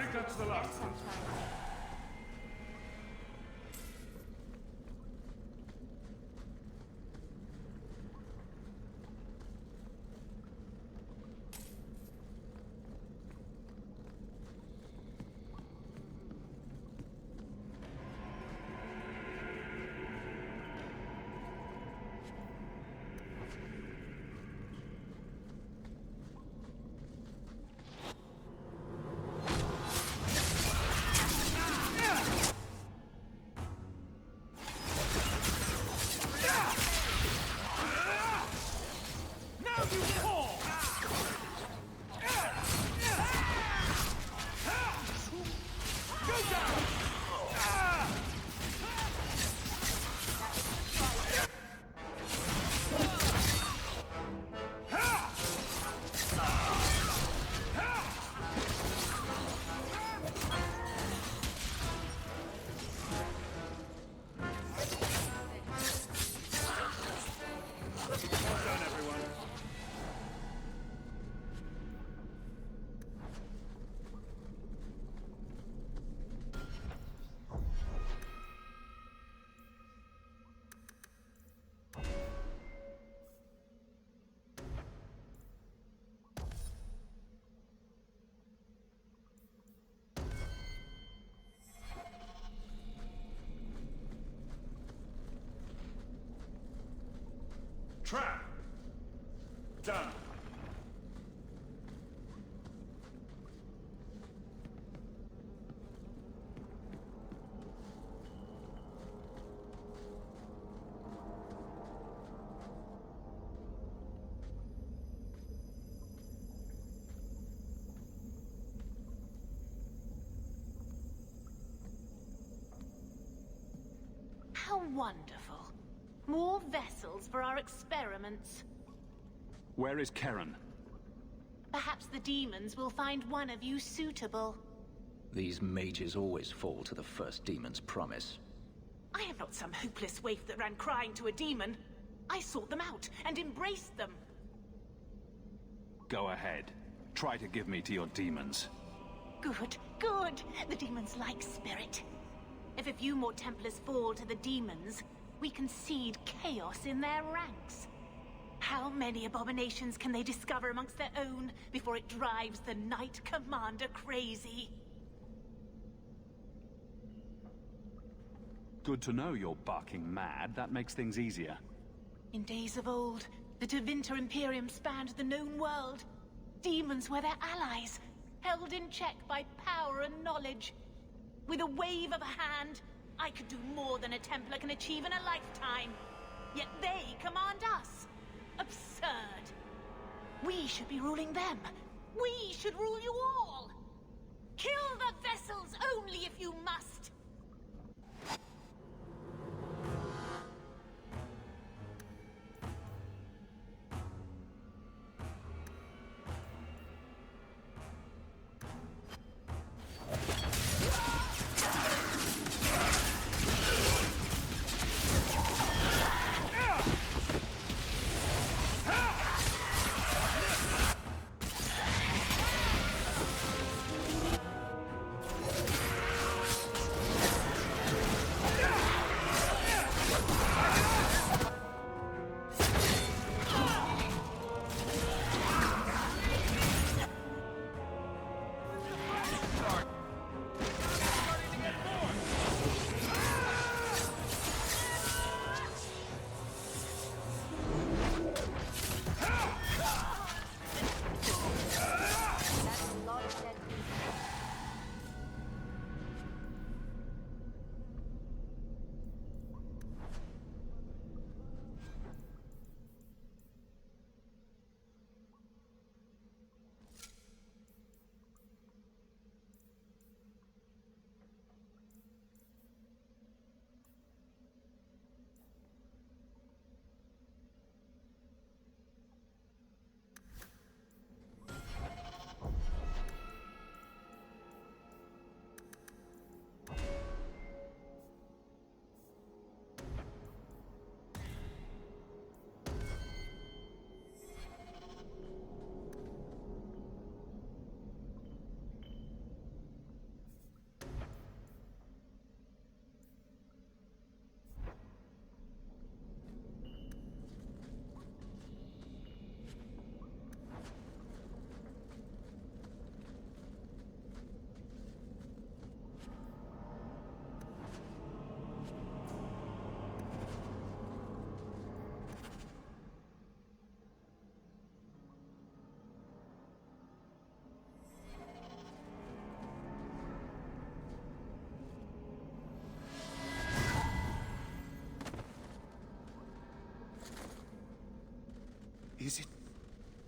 think that's the last one. Trap! Done. How wonderful. More vessels for our experiments. Where is Karen? Perhaps the demons will find one of you suitable. These mages always fall to the first demon's promise. I am not some hopeless waif that ran crying to a demon. I sought them out and embraced them. Go ahead. Try to give me to your demons. Good, good. The demons like spirit. If a few more Templars fall to the demons, we can seed chaos in their ranks. How many abominations can they discover amongst their own before it drives the Knight Commander crazy? Good to know you're barking mad. That makes things easier. In days of old, the Tevinter Imperium spanned the known world. Demons were their allies, held in check by power and knowledge. With a wave of a hand, I could do more than a Templar can achieve in a lifetime. Yet they command us. Absurd. We should be ruling them. We should rule you all. Kill the vessels only if you must.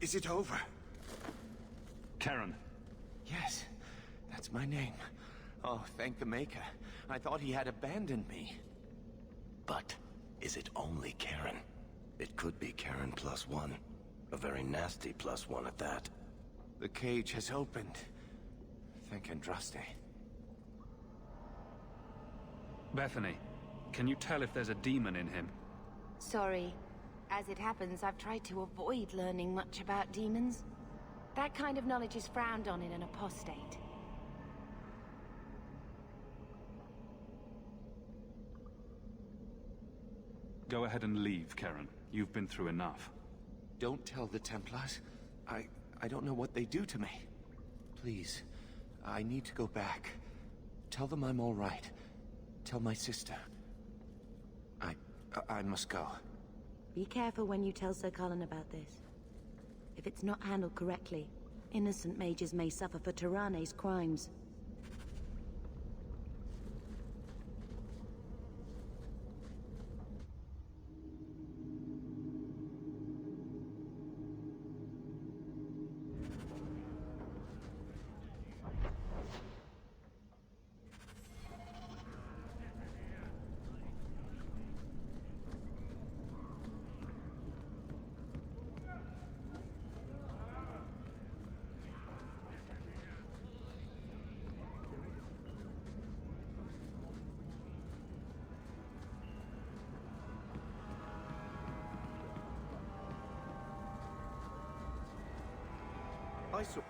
Is it over? Karen. Yes, that's my name. Oh, thank the Maker. I thought he had abandoned me. But is it only Karen? It could be Karen +1. A very nasty +1 at that. The cage has opened. Thank Andraste. Bethany, can you tell if there's a demon in him? Sorry. As it happens, I've tried to avoid learning much about demons. That kind of knowledge is frowned on in an apostate. Go ahead and leave, Karen. You've been through enough. Don't tell the Templars. I don't know what they do to me. Please, I need to go back. Tell them I'm all right. Tell my sister. I must go. Be careful when you tell Sir Colin about this. If it's not handled correctly, innocent mages may suffer for Tyranne's crimes. I saw...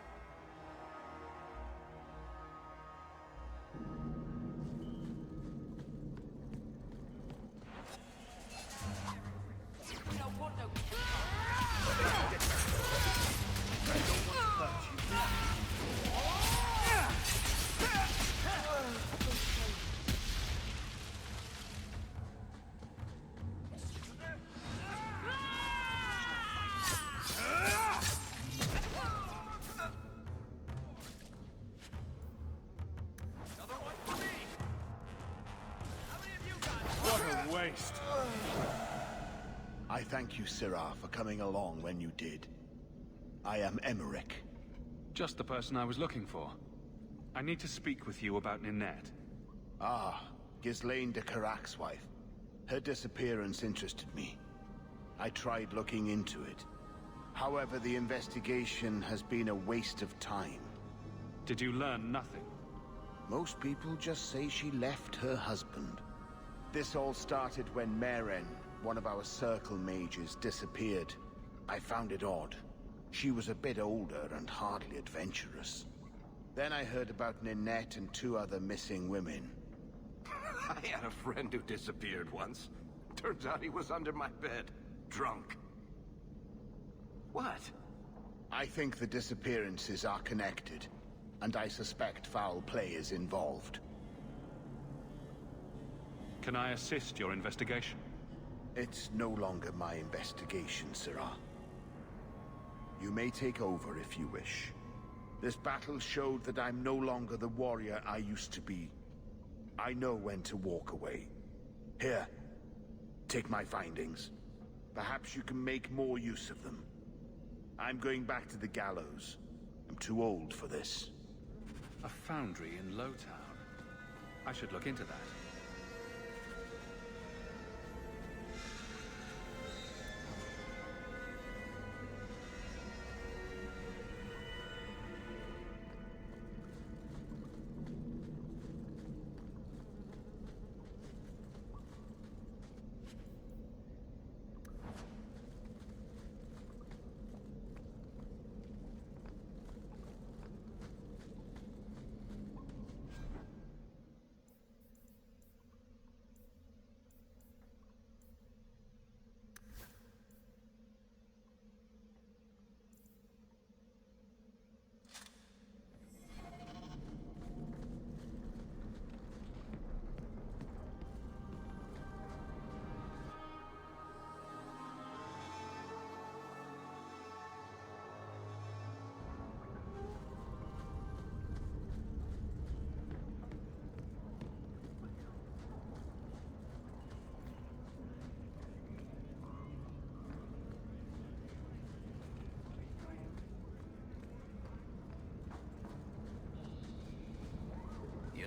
I thank you, Sirah, for coming along when you did. I am Emmerich. Just the person I was looking for. I need to speak with you about Ninette. Ah, Ghislaine de Carac's wife. Her disappearance interested me. I tried looking into it. However, the investigation has been a waste of time. Did you learn nothing? Most people just say she left her husband. This all started when Meren, one of our Circle mages, disappeared. I found it odd. She was a bit older and hardly adventurous. Then I heard about Ninette and 2 other missing women. I had a friend who disappeared once. Turns out he was under my bed, drunk. What? I think the disappearances are connected, and I suspect foul play is involved. Can I assist your investigation? It's no longer my investigation, Sirah. You may take over if you wish. This battle showed that I'm no longer the warrior I used to be. I know when to walk away. Here, take my findings. Perhaps you can make more use of them. I'm going back to the gallows. I'm too old for this. A foundry in Lowtown. I should look into that.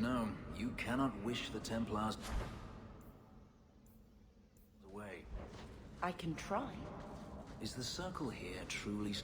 know, you cannot wish the Templars away. I can try. Is the circle here truly...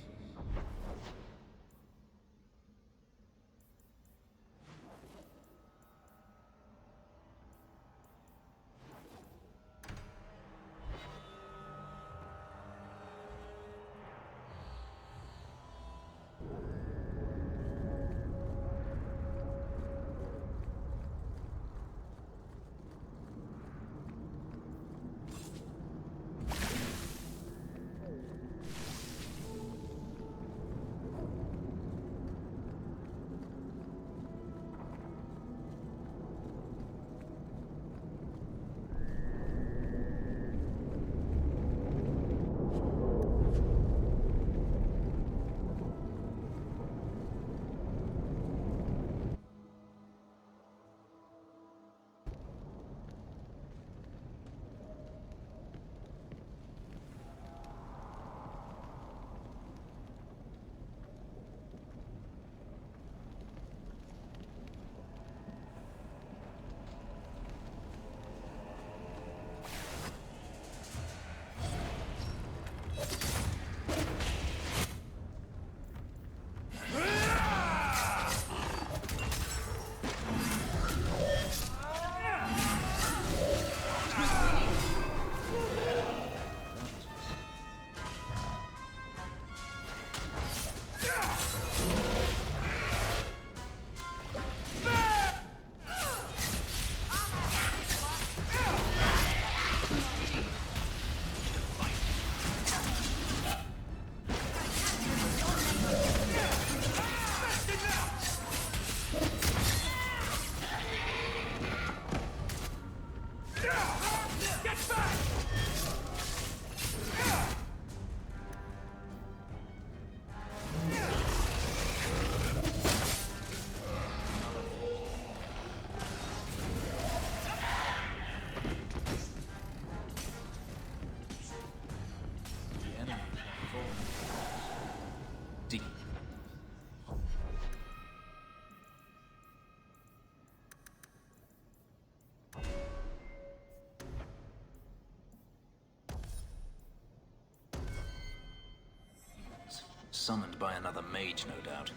Summoned by another mage, no doubt.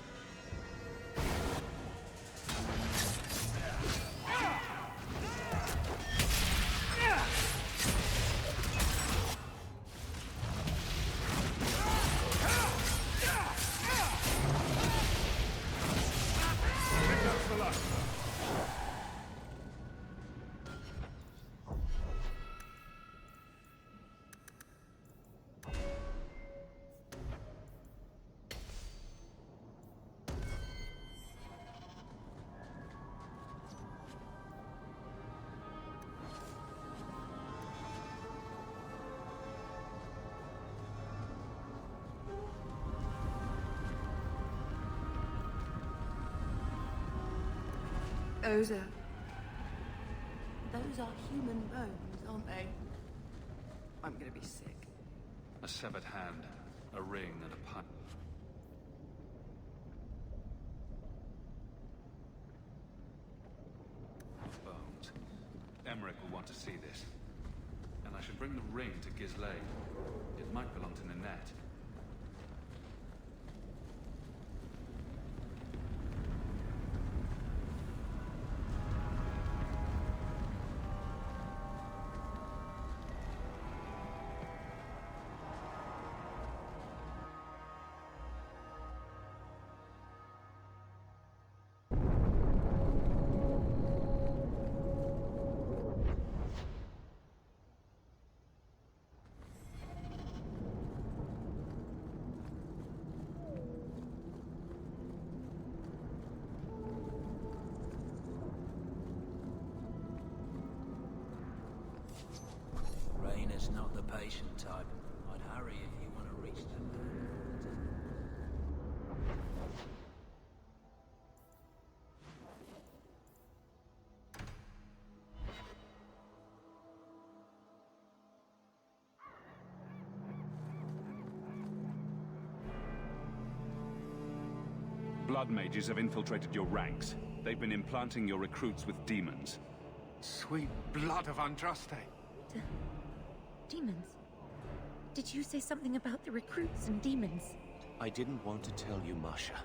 Those are human bones, aren't they? I'm gonna be sick. A severed hand, a ring, and a pipe. Bones. Emmerich will want to see this. And I should bring the ring to Ghislaine. It might belong to Ninette. Rainer's not the patient type. I'd hurry if you want to reach that man. Blood mages have infiltrated your ranks. They've been implanting your recruits with demons. Sweet blood of Andraste. Demons? Did you say something about the recruits and demons? I didn't want to tell you, Masha.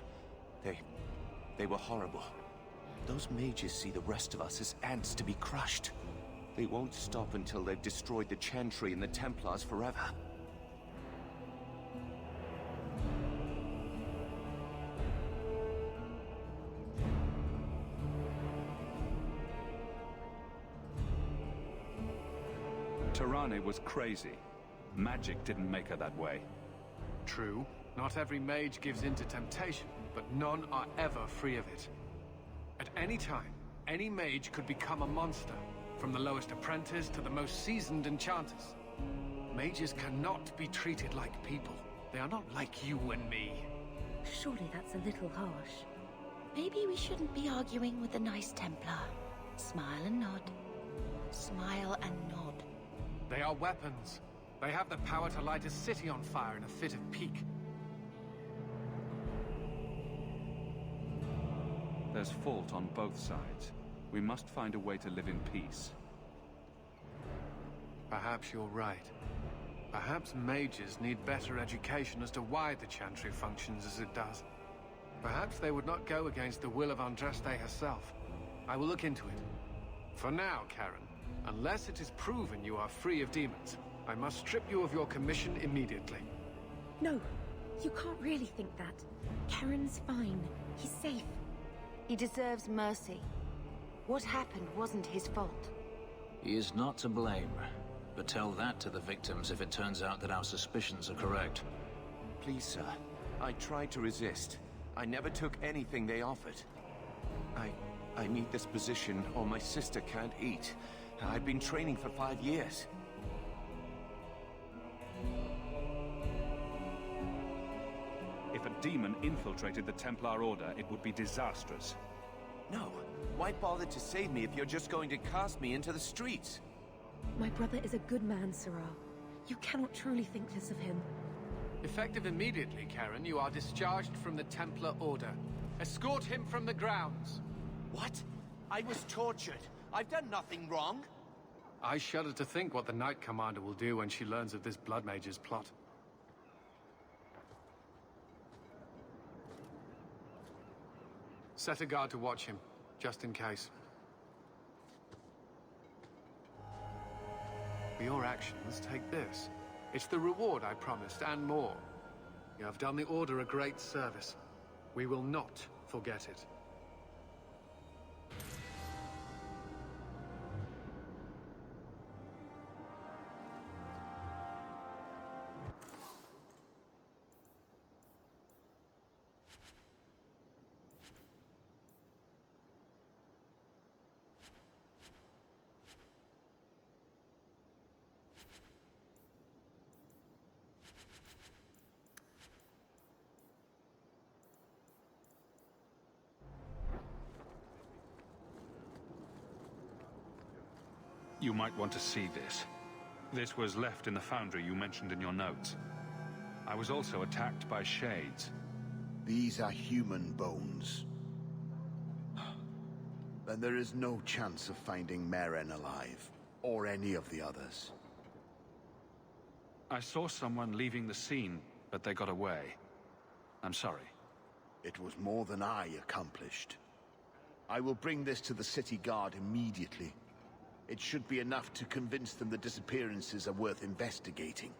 They were horrible. Those mages see the rest of us as ants to be crushed. They won't stop until they've destroyed the Chantry and the Templars forever. Tirane was crazy. Magic didn't make her that way. True. Not every mage gives in to temptation, but none are ever free of it. At any time, any mage could become a monster, from the lowest apprentice to the most seasoned enchanters. Mages cannot be treated like people. They are not like you and me. Surely that's a little harsh. Maybe we shouldn't be arguing with the nice Templar. Smile and nod. Smile and nod. They are weapons. They have the power to light a city on fire in a fit of pique. There's fault on both sides. We must find a way to live in peace. Perhaps you're right. Perhaps mages need better education as to why the Chantry functions as it does. Perhaps they would not go against the will of Andraste herself. I will look into it. For now, Karen, unless it is proven you are free of demons, I must strip you of your commission immediately. No, you can't really think that. Karen's fine. He's safe. He deserves mercy. What happened wasn't his fault. He is not to blame. But tell that to the victims if it turns out that our suspicions are correct. Please, sir. I tried to resist. I never took anything they offered. I need this position, or my sister can't eat. I've been training for 5 years. If a demon infiltrated the Templar Order, it would be disastrous. No. Why bother to save me if you're just going to cast me into the streets? My brother is a good man, Sirrah. You cannot truly think this of him. Effective immediately, Karen, you are discharged from the Templar Order. Escort him from the grounds. What? I was tortured. I've done nothing wrong. I shudder to think what the Knight Commander will do when she learns of this Blood Mage's plot. Set a guard to watch him, just in case. For your actions, take this. It's the reward I promised, and more. You have done the Order a great service. We will not forget it. You might want to see this. This was left in the foundry you mentioned in your notes. I was also attacked by shades. These are human bones. Then there is no chance of finding Meren alive, or any of the others. I saw someone leaving the scene, but they got away. I'm sorry. It was more than I accomplished. I will bring this to the City Guard immediately. It should be enough to convince them the disappearances are worth investigating.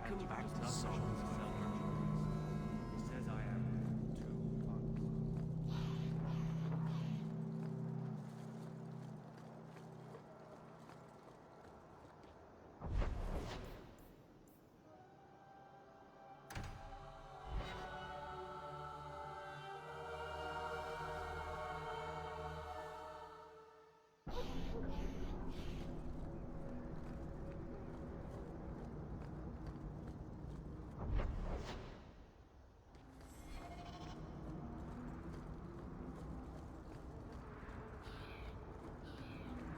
Welcome back to Sol. He says I am too fun.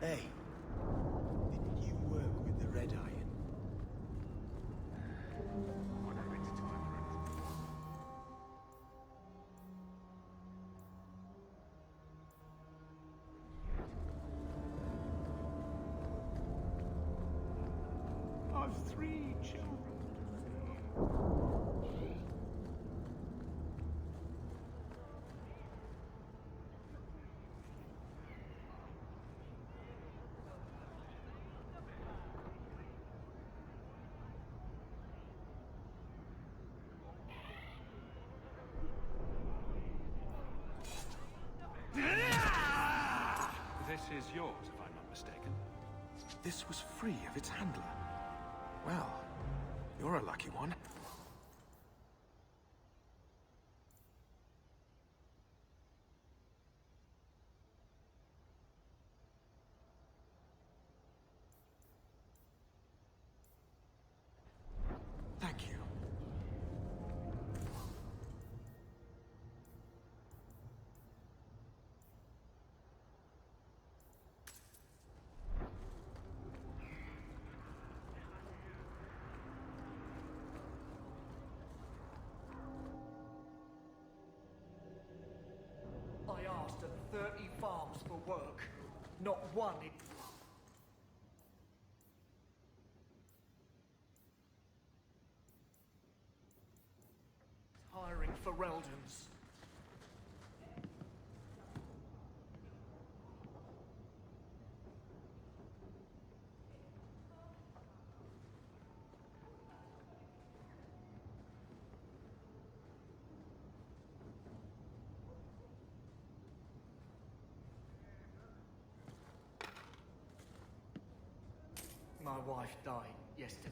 Hey, didn't you work with the Red Iron? I've 3 children. This is yours, if I'm not mistaken. This was free of its handler. Well, you're a lucky one. Thank you. I asked at 30 farms for work. Not one in... Hiring for Reldans. My wife died yesterday.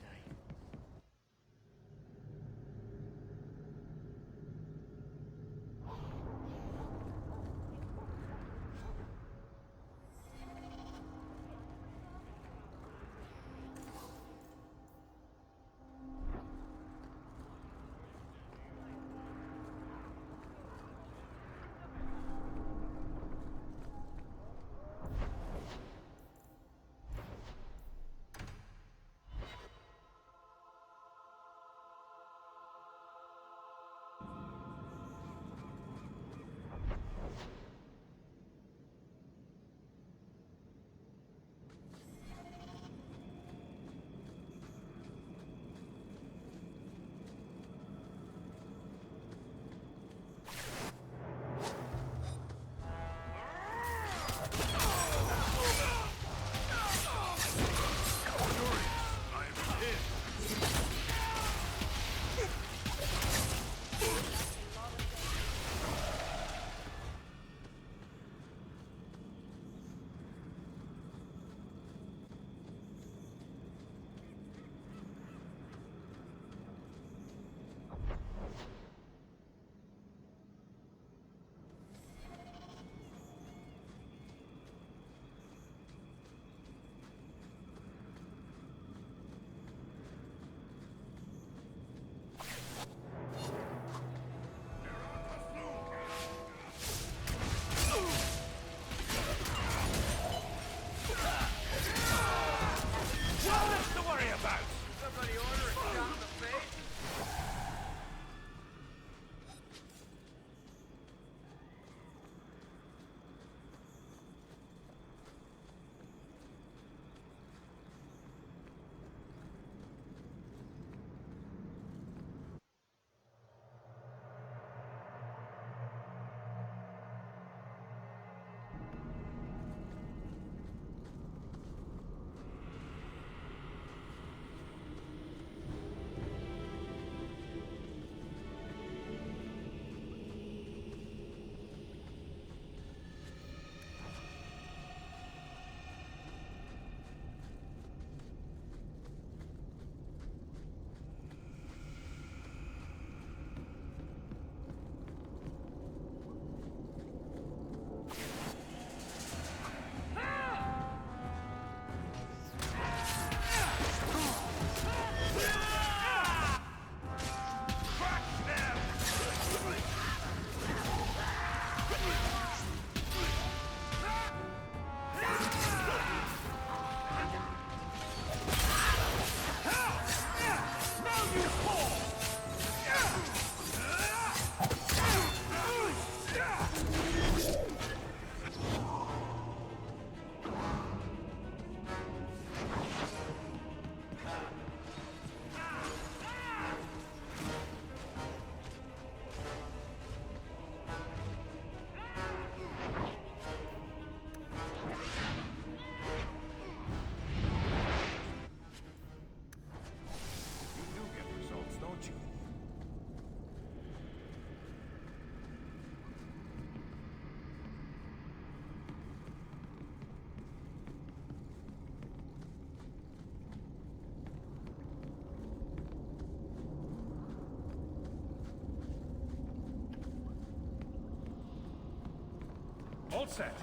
All set.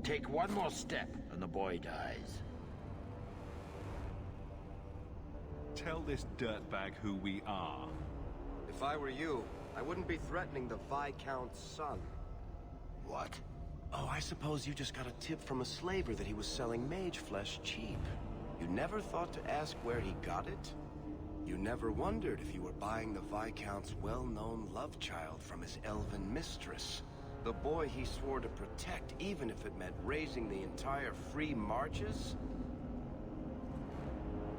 Take one more step, and the boy dies. Tell this dirtbag who we are. If I were you, I wouldn't be threatening the Viscount's son. What? Oh, I suppose you just got a tip from a slaver that he was selling mage flesh cheap. You never thought to ask where he got it? You never wondered if you were buying the Viscount's well-known love child from his elven mistress. The boy he swore to protect, even if it meant raising the entire Free Marches?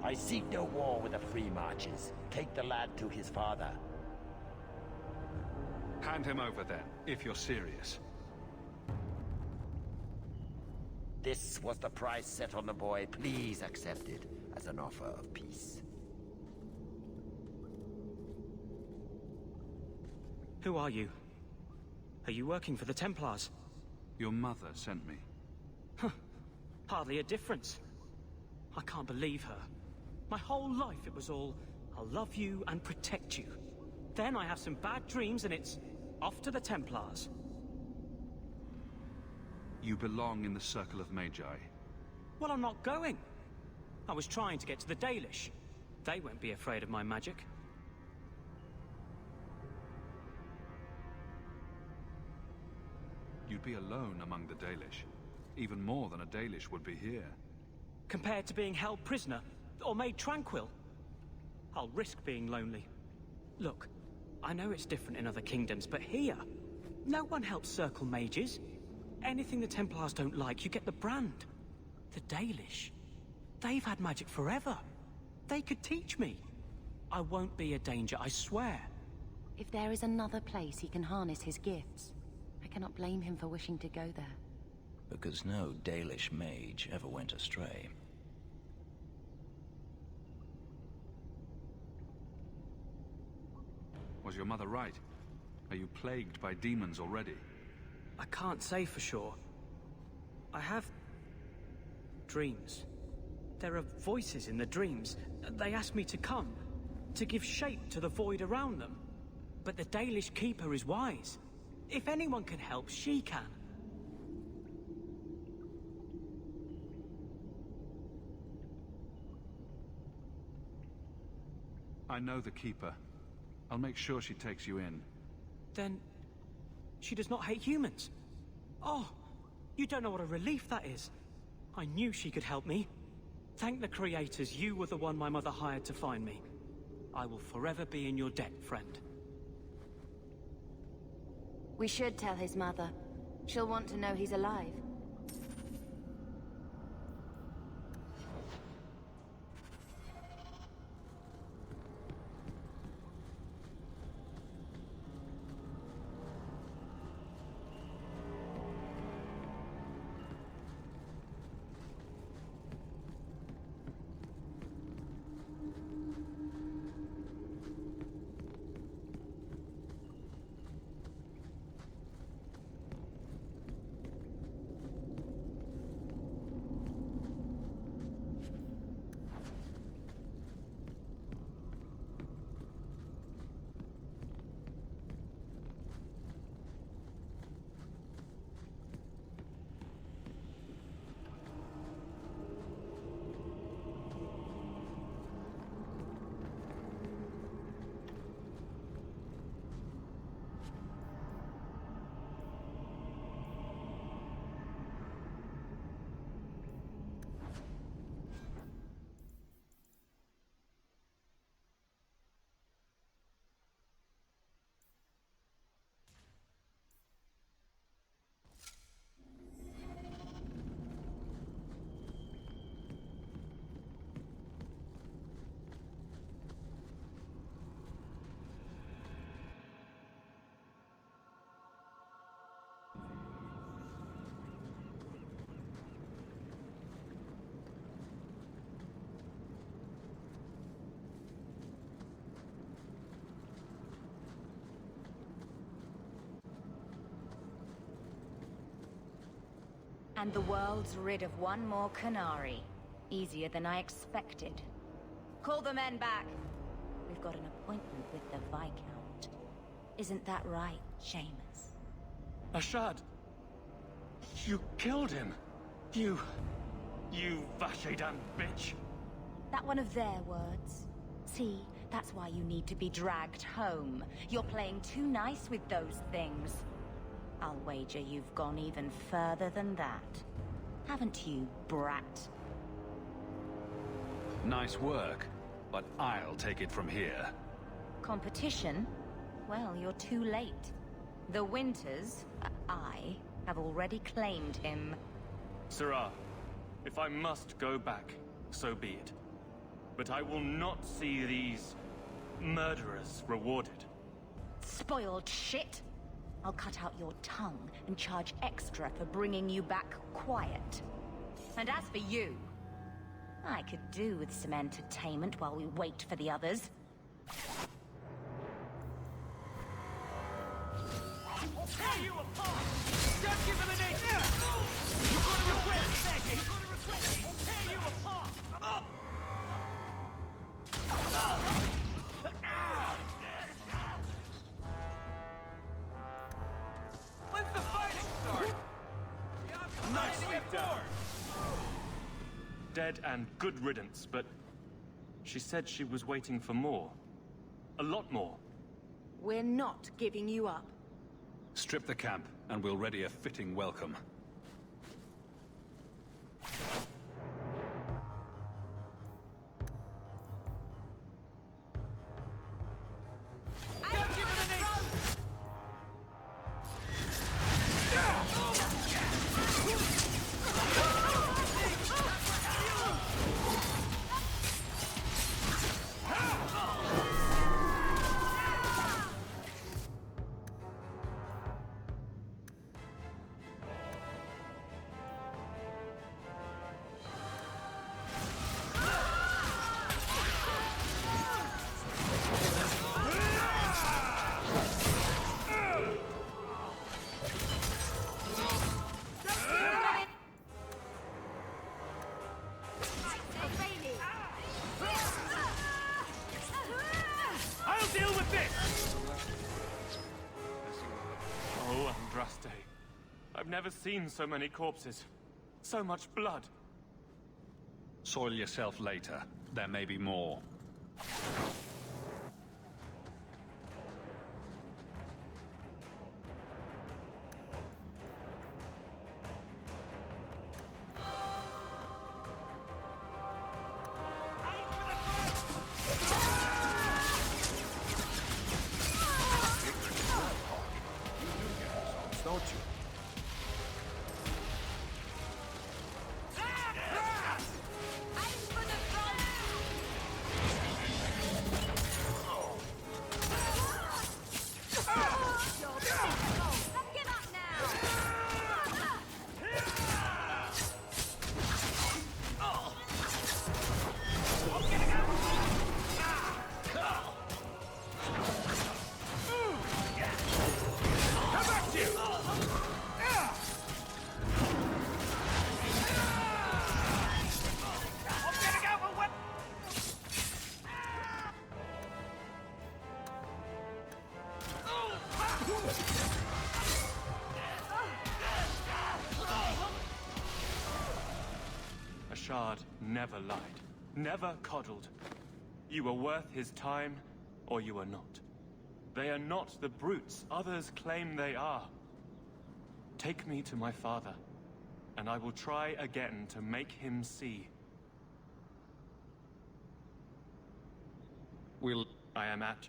I seek no war with the Free Marches. Take the lad to his father. Hand him over then, if you're serious. This was the price set on the boy. Please accept it as an offer of peace. Who are you? Are you working for the Templars? Your mother sent me. Huh. Hardly a difference. I can't believe her. My whole life it was all, I'll love you and protect you. Then I have some bad dreams and it's off to the Templars. You belong in the Circle of Magi. Well, I'm not going. I was trying to get to the Dalish. They won't be afraid of my magic. You'd be alone among the Dalish. Even more than a Dalish would be here. Compared to being held prisoner, or made tranquil, I'll risk being lonely. Look, I know it's different in other kingdoms, but here, no one helps circle mages. Anything the Templars don't like, you get the brand. The Dalish, they've had magic forever. They could teach me. I won't be a danger, I swear. If there is another place he can harness his gifts, I cannot blame him for wishing to go there. Because no Dalish mage ever went astray. Was your mother right? Are you plagued by demons already? I can't say for sure. I have dreams. There are voices in the dreams. They ask me to come, to give shape to the void around them. But the Dalish Keeper is wise. If anyone can help, she can. I know the Keeper. I'll make sure she takes you in. Then she does not hate humans. Oh, you don't know what a relief that is. I knew she could help me. Thank the creators, you were the one my mother hired to find me. I will forever be in your debt, friend. We should tell his mother. She'll want to know he's alive. And the world's rid of one more Qunari. Easier than I expected. Call the men back. We've got an appointment with the Viscount. Isn't that right, Seamus? Ashad! You killed him! You Vashedan bitch! That one of their words. See, that's why you need to be dragged home. You're playing too nice with those things. I'll wager you've gone even further than that. Haven't you, brat? Nice work, but I'll take it from here. Competition? Well, you're too late. The Winters, I, have already claimed him. Sirrah, if I must go back, so be it. But I will not see these murderers rewarded. Spoiled shit! I'll cut out your tongue and charge extra for bringing you back quiet. And as for you, I could do with some entertainment while we wait for the others. Tear you apart! Don't give him an inch! You're gonna regret it, Becky! You're gonna regret it! I'll tear you apart! When's the fighting start? Nicely done! Dead and good riddance, but she said she was waiting for more. A lot more. We're not giving you up. Strip the camp, and we'll ready a fitting welcome. I'll deal with this! Oh, Andraste. I've never seen so many corpses. So much blood. Soil yourself later. There may be more. Don't you? Ashad never lied, never coddled. You were worth his time, or you are not. They are not the brutes others claim they are. Take me to my father, and I will try again to make him see. I am at...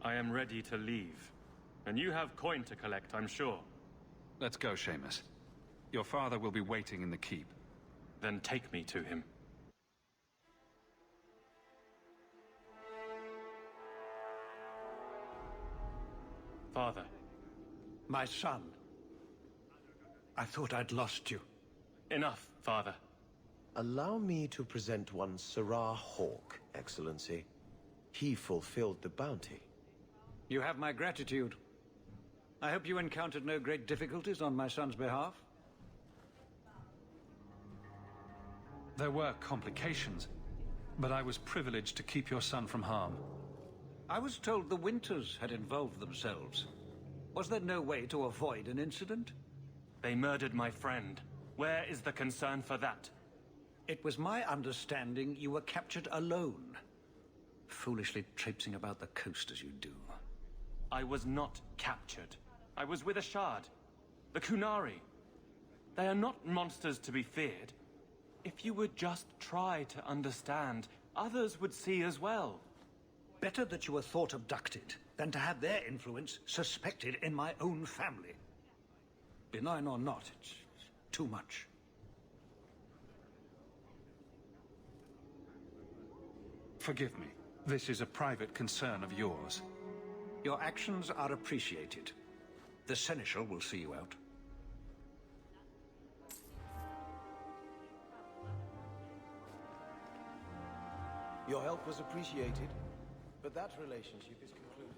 I am ready to leave. And you have coin to collect, I'm sure. Let's go, Seamus. Your father will be waiting in the keep. Then take me to him. Father. My son. I thought I'd lost you. Enough, Father. Allow me to present one Sirrah Hawke, Excellency. He fulfilled the bounty. You have my gratitude. I hope you encountered no great difficulties on my son's behalf. There were complications, but I was privileged to keep your son from harm. I was told the Winters had involved themselves. Was there no way to avoid an incident? They murdered my friend. Where is the concern for that? It was my understanding you were captured alone. Foolishly traipsing about the coast as you do. I was not captured. I was with Ashad. The Kunari. They are not monsters to be feared. If you would just try to understand, others would see as well. Better that you were thought abducted than to have their influence suspected in my own family. Benign or not, it's too much. Forgive me. This is a private concern of yours. Your actions are appreciated. The Seneschal will see you out. Your help was appreciated, but that relationship is concluded.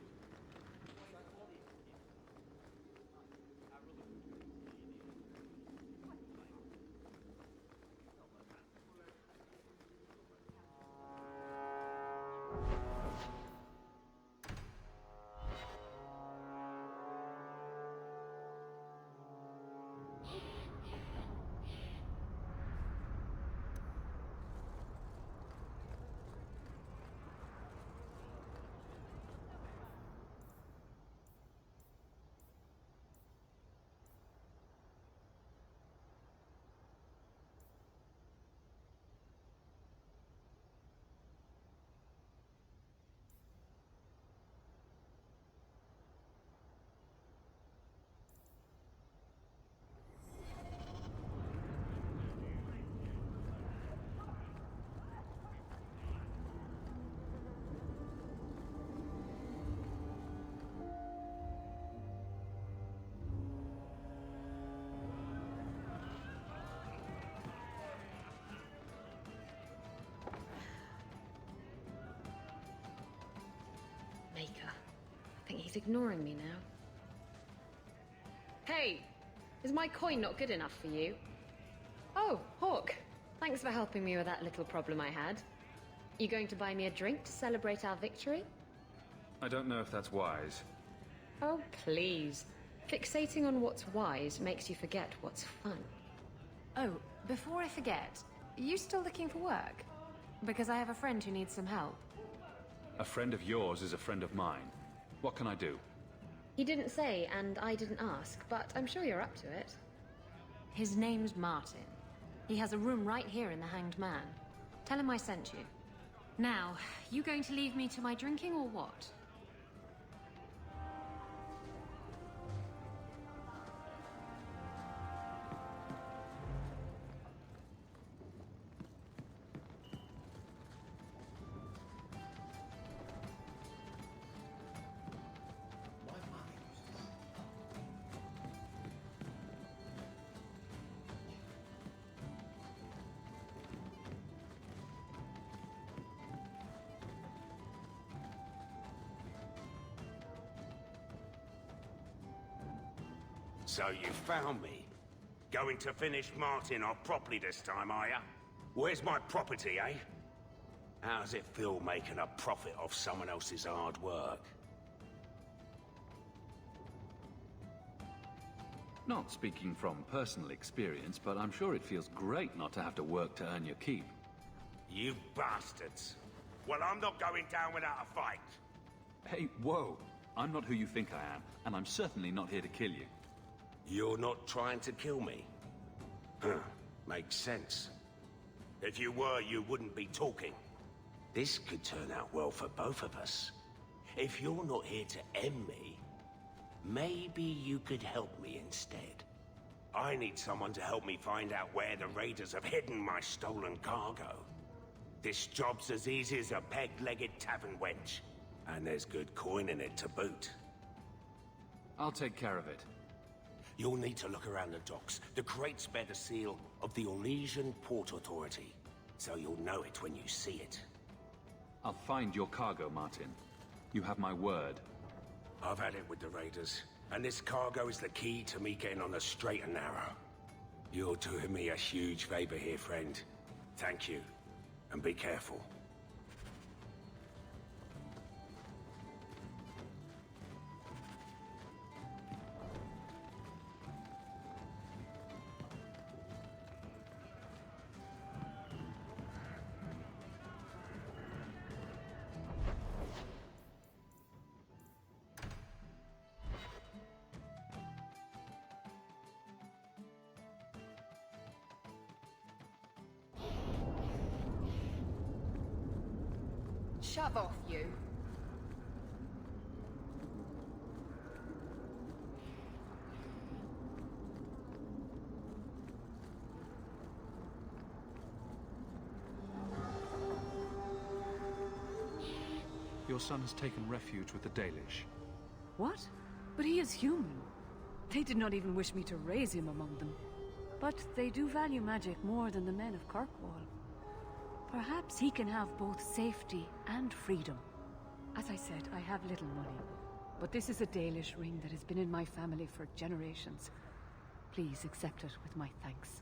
I think he's ignoring me now. Hey! Is my coin not good enough for you? Oh, Hawke. Thanks for helping me with that little problem I had. You going to buy me a drink to celebrate our victory? I don't know if that's wise. Oh, please. Fixating on what's wise makes you forget what's fun. Oh, before I forget, are you still looking for work? Because I have a friend who needs some help. A friend of yours is a friend of mine. What can I do? He didn't say, and I didn't ask, but I'm sure you're up to it. His name's Martin. He has a room right here in the Hanged Man. Tell him I sent you. Now, you going to leave me to my drinking or what? So you found me. Going to finish Martin off properly this time, are ya? Where's my property, eh? How's it feel making a profit off someone else's hard work? Not speaking from personal experience, but I'm sure it feels great not to have to work to earn your keep. You bastards. Well, I'm not going down without a fight. Hey, whoa. I'm not who you think I am, and I'm certainly not here to kill you. You're not trying to kill me? Huh. Makes sense. If you were, you wouldn't be talking. This could turn out well for both of us. If you're not here to end me, maybe you could help me instead. I need someone to help me find out where the raiders have hidden my stolen cargo. This job's as easy as a peg-legged tavern wench. And there's good coin in it to boot. I'll take care of it. You'll need to look around the docks. The crates bear the seal of the Ornesian Port Authority, so you'll know it when you see it. I'll find your cargo, Martin. You have my word. I've had it with the raiders, and this cargo is the key to me getting on the straight and narrow. You're doing me a huge favor here, friend. Thank you, and be careful. Shove off, you. Your son has taken refuge with the Dalish. What? But he is human. They did not even wish me to raise him among them. But they do value magic more than the men of Kirkwall. Perhaps he can have both safety and freedom. As I said, I have little money. But this is a Dalish ring that has been in my family for generations. Please accept it with my thanks.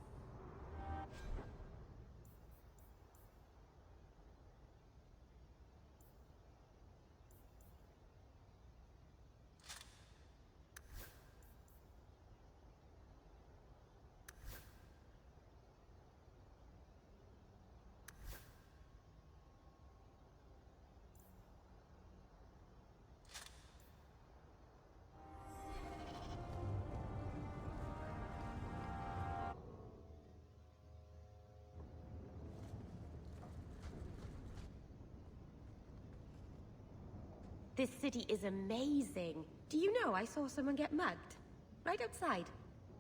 This city is amazing. Do you know I saw someone get mugged? Right outside.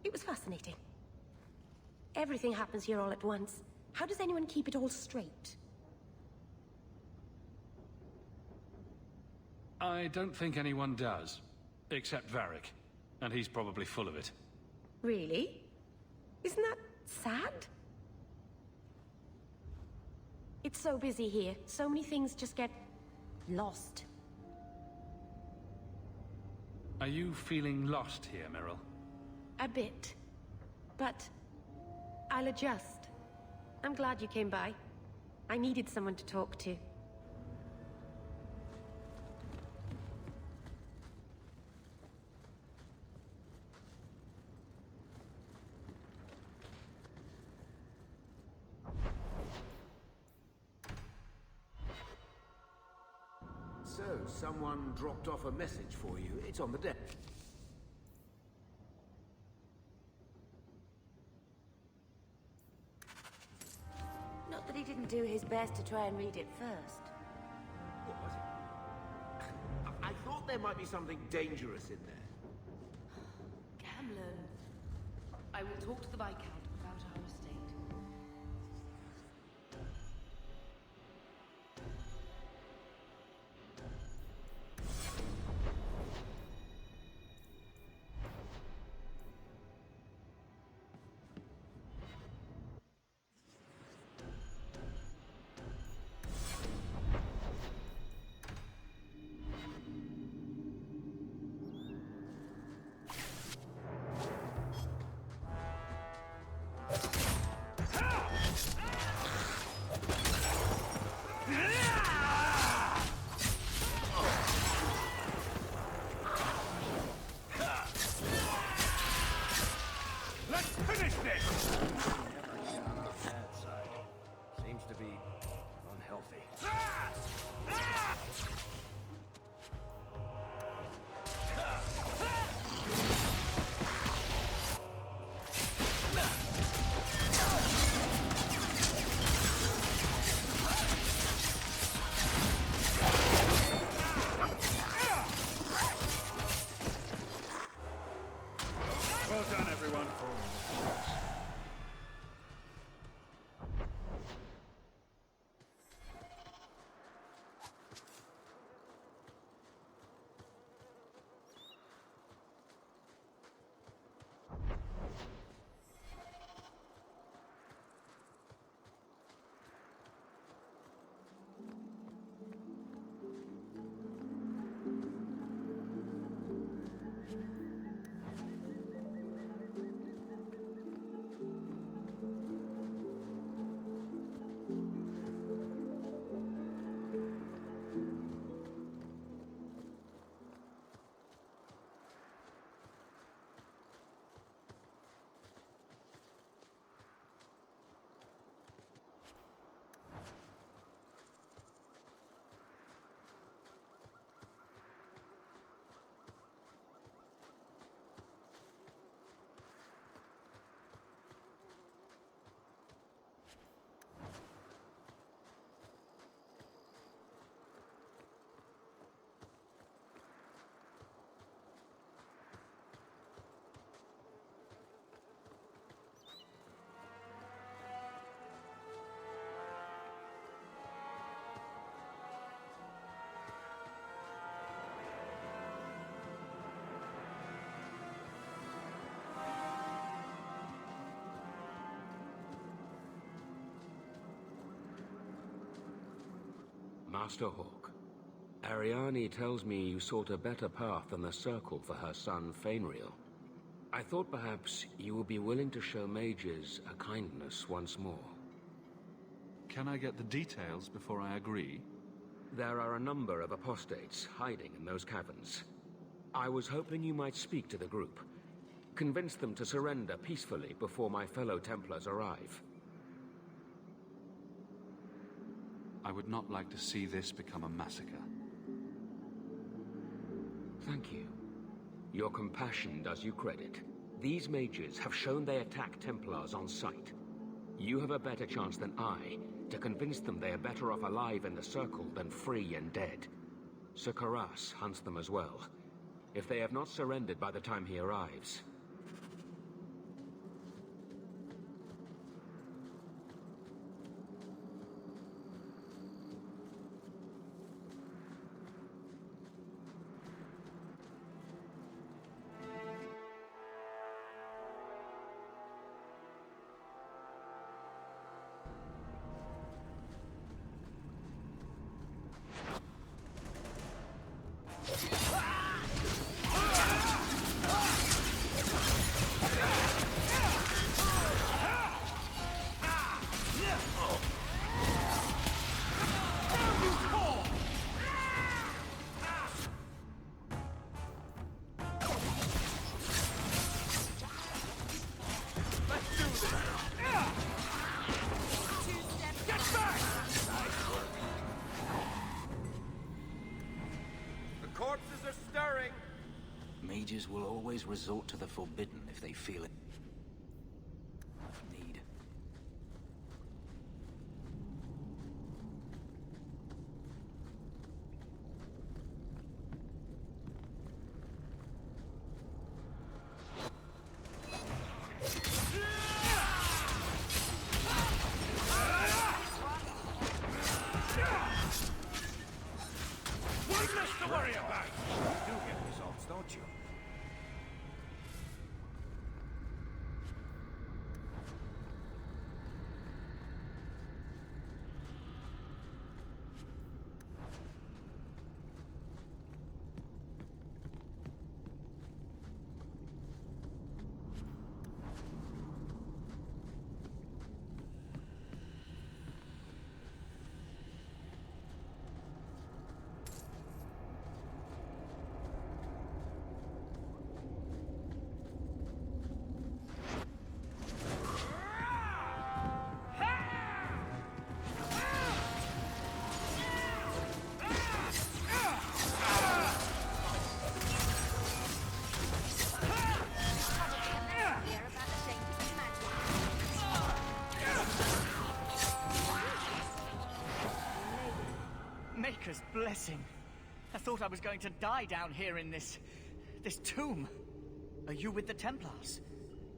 It was fascinating. Everything happens here all at once. How does anyone keep it all straight? I don't think anyone does. Except Varric. And he's probably full of it. Really? Isn't that sad? It's so busy here. So many things just get lost. Are you feeling lost here, Meryl? A bit. But I'll adjust. I'm glad you came by. I needed someone to talk to. So, someone dropped off a message for you. It's on the deck. Not that he didn't do his best to try and read it first. What was it? I thought there might be something dangerous in there. Gamlen. I will talk to the Viscount about our estate. Let's finish this! Bad side. Seems to be unhealthy. fun for all of us. Master Hawk, Ariane tells me you sought a better path than the Circle for her son, Fainriel. I thought perhaps you would be willing to show mages a kindness once more. Can I get the details before I agree? There are a number of apostates hiding in those caverns. I was hoping you might speak to the group. Convince them to surrender peacefully before my fellow Templars arrive. I would not like to see this become a massacre. Thank you. Your compassion does you credit. These mages have shown they attack Templars on sight. You have a better chance than I to convince them they are better off alive in the Circle than free and dead. Sir Karas hunts them as well. If they have not surrendered by the time he arrives, mages will always resort to the forbidden if they feel it. Need. One less to worry about! You do get results, don't you? Maker's blessing. I thought I was going to die down here in this tomb. Are you with the Templars?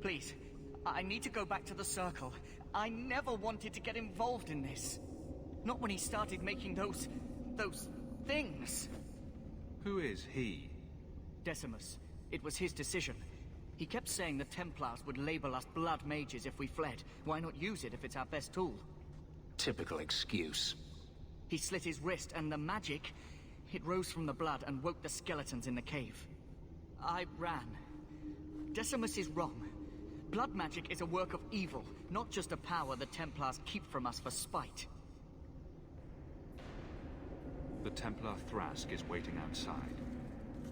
Please, I need to go back to the Circle. I never wanted to get involved in this. Not when he started making those things. Who is he? Decimus. It was his decision. He kept saying the Templars would label us blood mages if we fled. Why not use it if it's our best tool? Typical excuse. He slit his wrist, and the magic, it rose from the blood and woke the skeletons in the cave. I ran. Decimus is wrong. Blood magic is a work of evil, not just a power the Templars keep from us for spite. The Templar Thrask is waiting outside.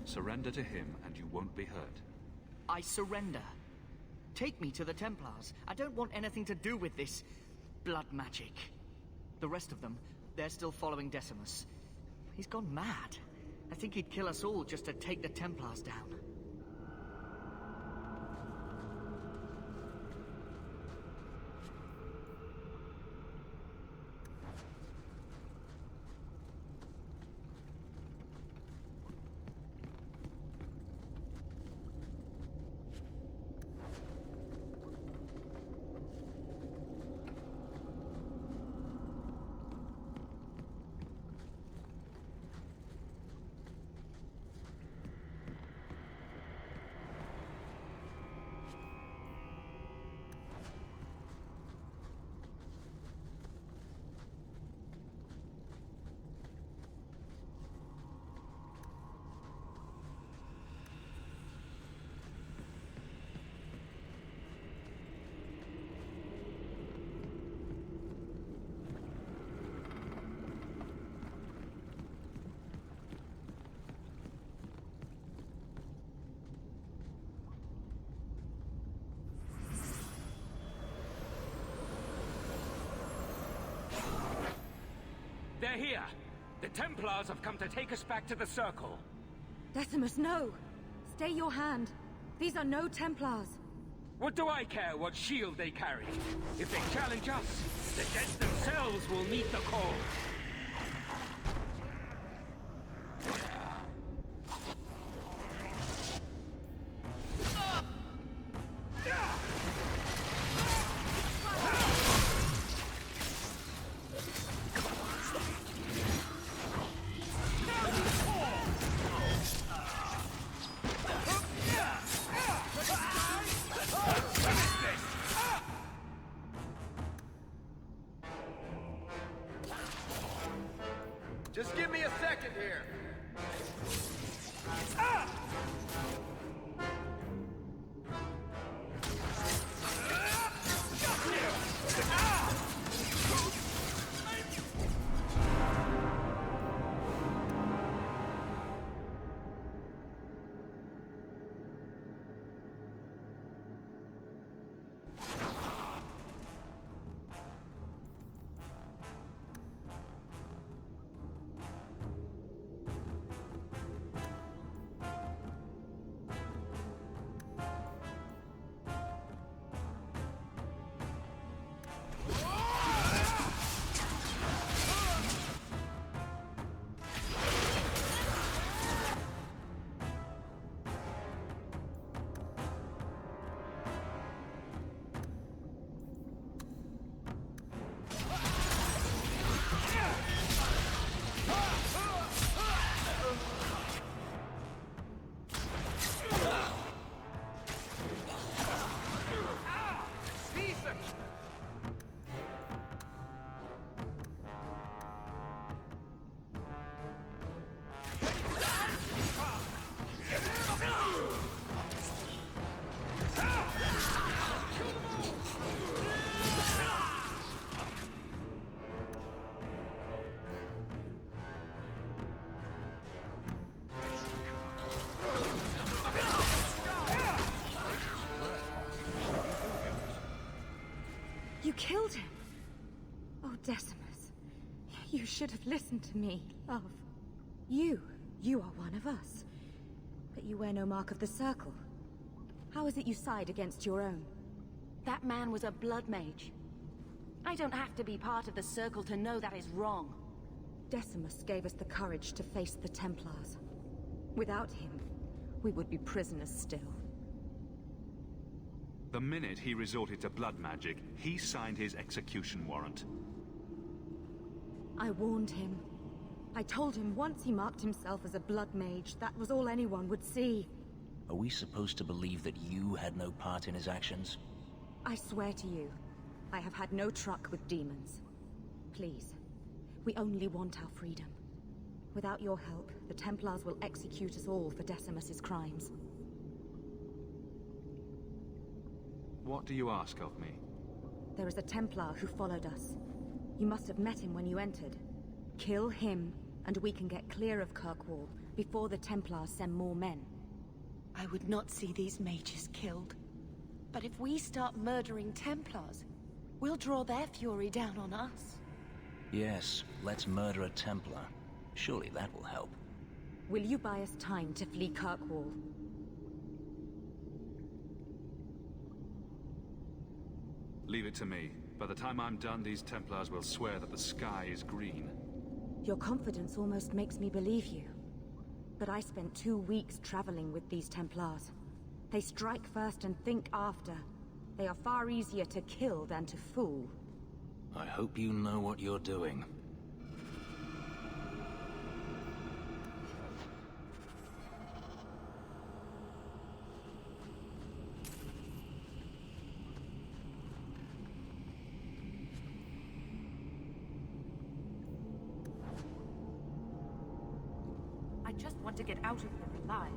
Surrender to him and you won't be hurt. I surrender. Take me to the Templars. I don't want anything to do with this blood magic. The rest of them, they're still following Decimus. He's gone mad. I think he'd kill us all just to take the Templars down. They're here! The Templars have come to take us back to the Circle! Decimus, no! Stay your hand. These are no Templars. What do I care what shield they carry? If they challenge us, the dead themselves will meet the call! Just give me a second here. You killed him! Oh, Decimus. You should have listened to me, love. You are one of us. But you wear no mark of the Circle. How is it you side against your own? That man was a blood mage. I don't have to be part of the Circle to know that is wrong. Decimus gave us the courage to face the Templars. Without him, we would be prisoners still. The minute he resorted to blood magic, he signed his execution warrant. I warned him. I told him once he marked himself as a blood mage, that was all anyone would see. Are we supposed to believe that you had no part in his actions? I swear to you, I have had no truck with demons. Please, we only want our freedom. Without your help, the Templars will execute us all for Decimus's crimes. What do you ask of me? There is a Templar who followed us. You must have met him when you entered. Kill him, and we can get clear of Kirkwall before the Templars send more men. I would not see these mages killed. But if we start murdering Templars, we'll draw their fury down on us. Yes, let's murder a Templar. Surely that will help. Will you buy us time to flee Kirkwall? Leave it to me. By the time I'm done, these Templars will swear that the sky is green. Your confidence almost makes me believe you. But I spent 2 weeks traveling with these Templars. They strike first and think after. They are far easier to kill than to fool. I hope you know what you're doing. I just want to get out of here alive.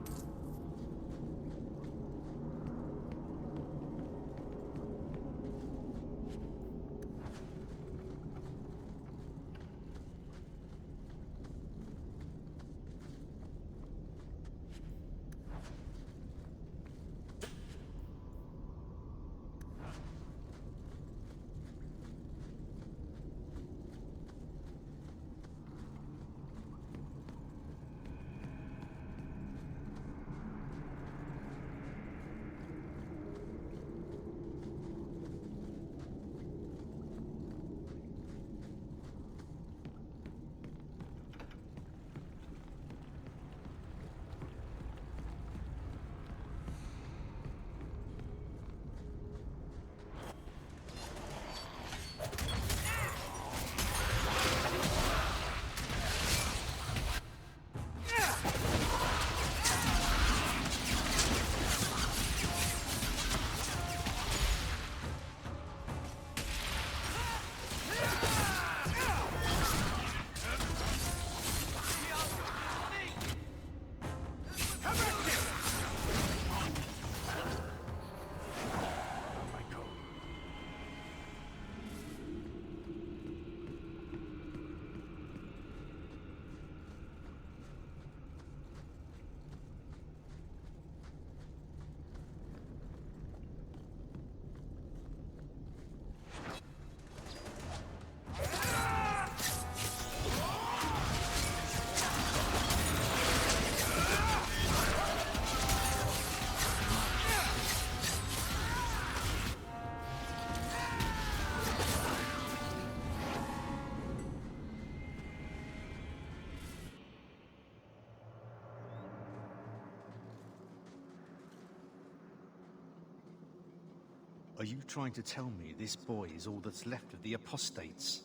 Are you trying to tell me this boy is all that's left of the apostates?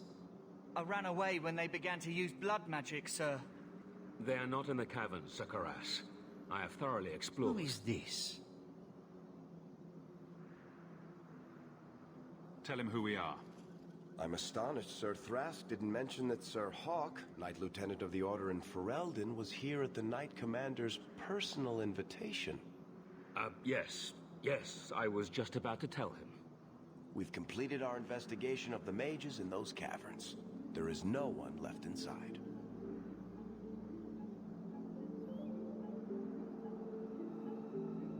I ran away when they began to use blood magic, sir. They are not in the caverns, Sir Karas. I have thoroughly explored. Who is this? Tell him who we are. I'm astonished Sir Thrask didn't mention that Sir Hawke, Knight Lieutenant of the Order in Ferelden, was here at the Knight Commander's personal invitation. Yes. Yes, I was just about to tell him. We've completed our investigation of the mages in those caverns. There is no one left inside.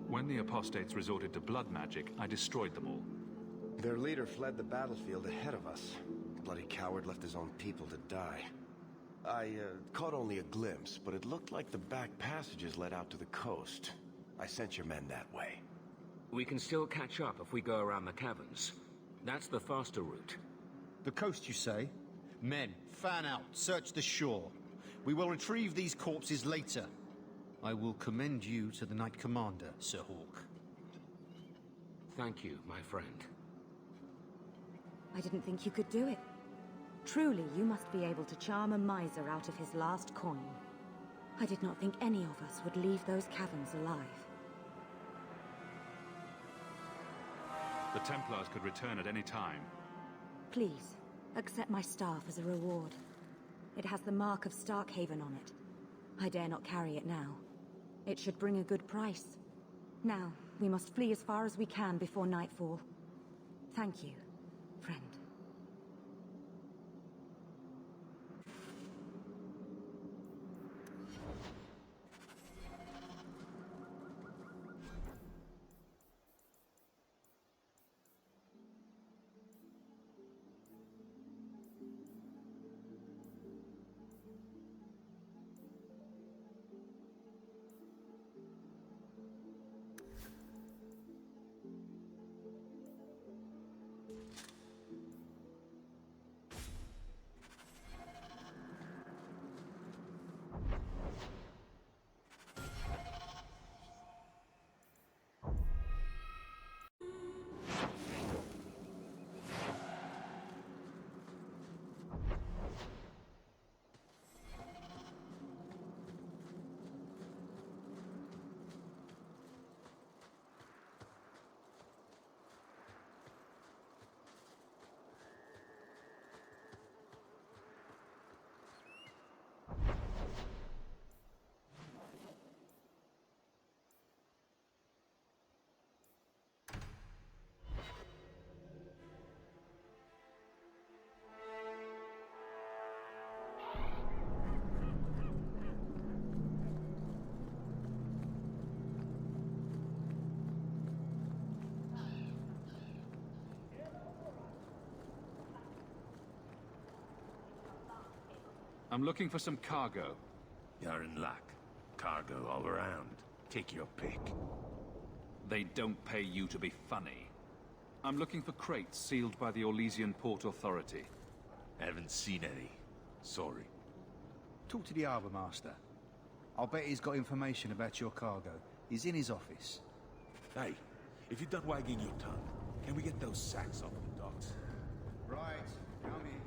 When the apostates resorted to blood magic, I destroyed them all. Their leader fled the battlefield ahead of us. The bloody coward left his own people to die. I caught only a glimpse, but it looked like the back passages led out to the coast. I sent your men that way. We can still catch up if we go around the caverns. That's the faster route. The coast, you say? Men, fan out, search the shore. We will retrieve these corpses later. I will commend you to the Knight Commander, Sir Hawke. Thank you, my friend. I didn't think you could do it. Truly, you must be able to charm a miser out of his last coin. I did not think any of us would leave those caverns alive. The Templars could return at any time. Please, accept my staff as a reward. It has the mark of Starkhaven on it. I dare not carry it now. It should bring a good price. Now, we must flee as far as we can before nightfall. Thank you, friend. I'm looking for some cargo. You're in luck. Cargo all around. Take your pick. They don't pay you to be funny. I'm looking for crates sealed by the Orlesian Port Authority. Haven't seen any. Sorry. Talk to the Harbour Master. I'll bet he's got information about your cargo. He's in his office. Hey, if you're done wagging your tongue, can we get those sacks off the docks? Right, coming.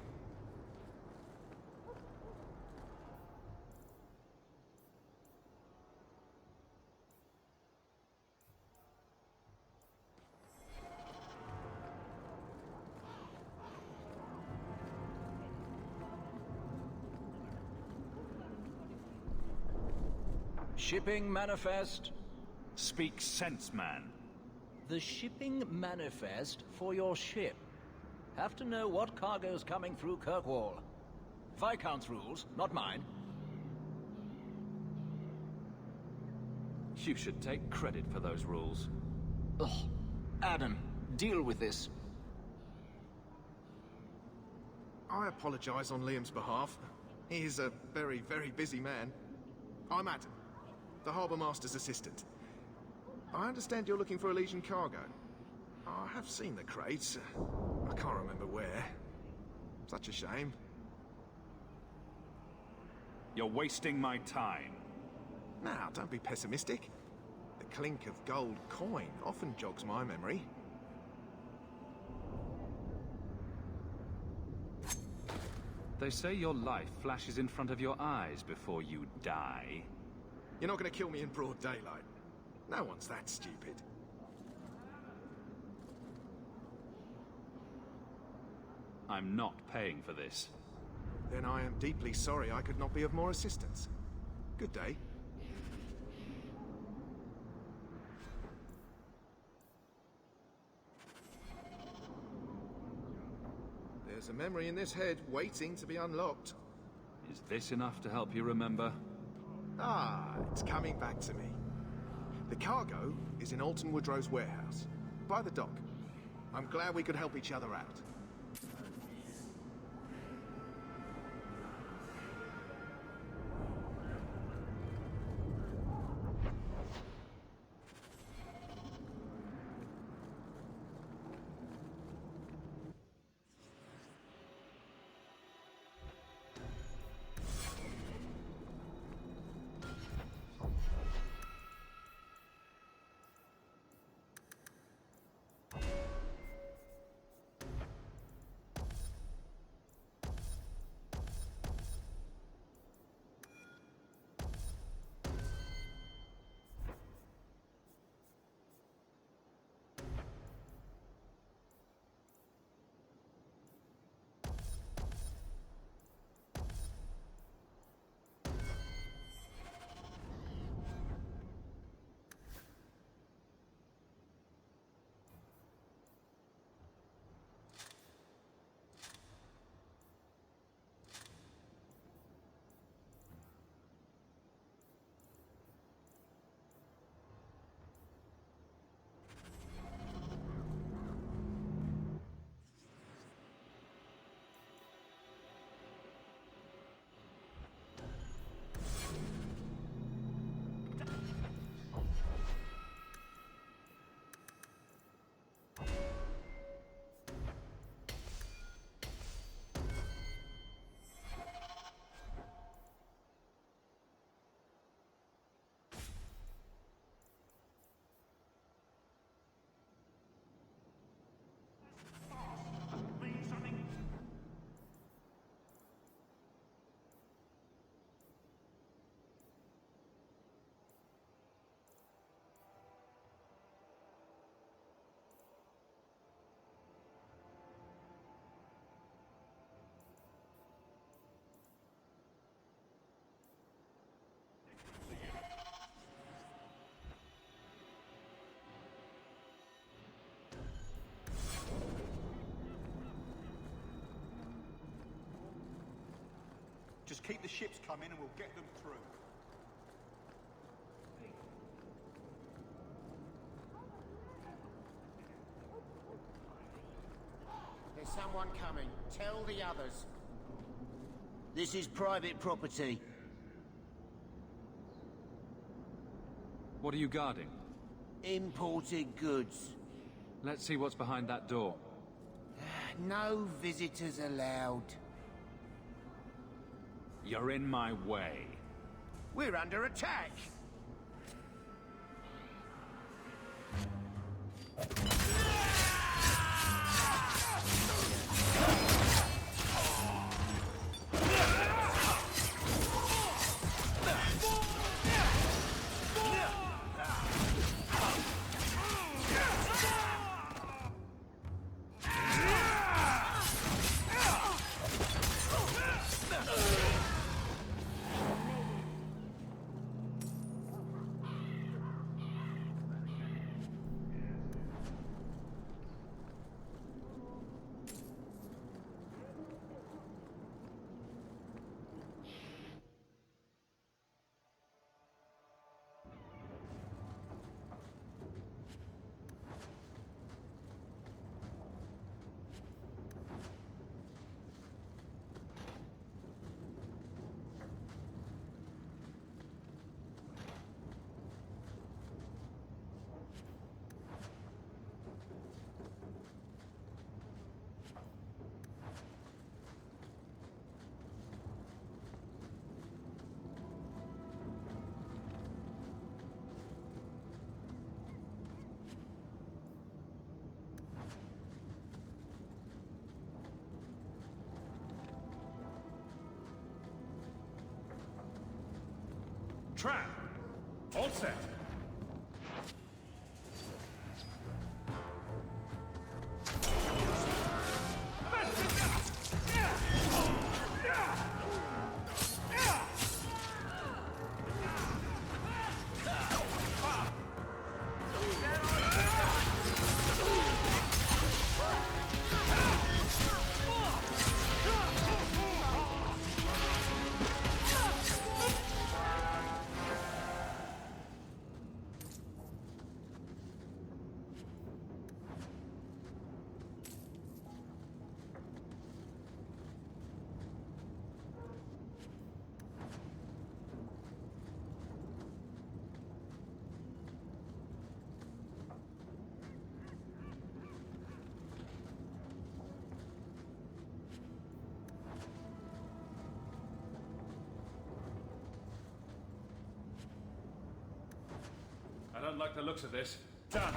Shipping manifest? Speak sense, man. The shipping manifest for your ship. Have to know what cargo's coming through Kirkwall. Viscount's rules, not mine. You should take credit for those rules. Ugh. Adam, deal with this. I apologize on Liam's behalf. He is a very, very busy man. I'm Adam, the Harbour Master's assistant. I understand you're looking for Elysian cargo. I have seen the crates. I can't remember where. Such a shame. You're wasting my time. Now, don't be pessimistic. The clink of gold coin often jogs my memory. They say your life flashes in front of your eyes before you die. You're not going to kill me in broad daylight. No one's that stupid. I'm not paying for this. Then I am deeply sorry I could not be of more assistance. Good day. There's a memory in this head waiting to be unlocked. Is this enough to help you remember? Ah, it's coming back to me. The cargo is in Alton Woodrow's warehouse, by the dock. I'm glad we could help each other out. Just keep the ships coming and we'll get them through. There's someone coming. Tell the others. This is private property. What are you guarding? Imported goods. Let's see what's behind that door. No visitors allowed. You're in my way. We're under attack! Trap! All set! I don't like the looks of this. Done!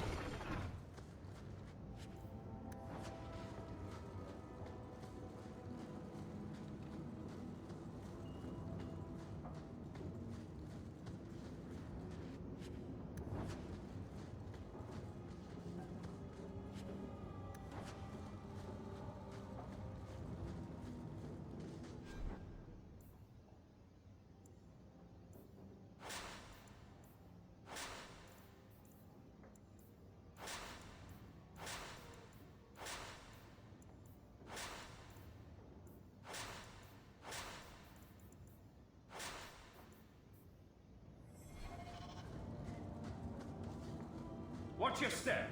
Watch your step!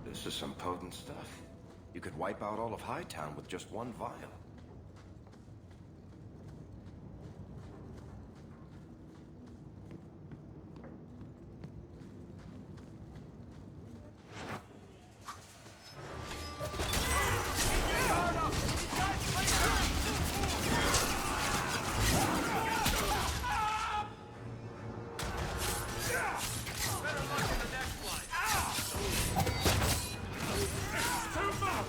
This is some potent stuff. You could wipe out all of Hightown with just one vial. Too much!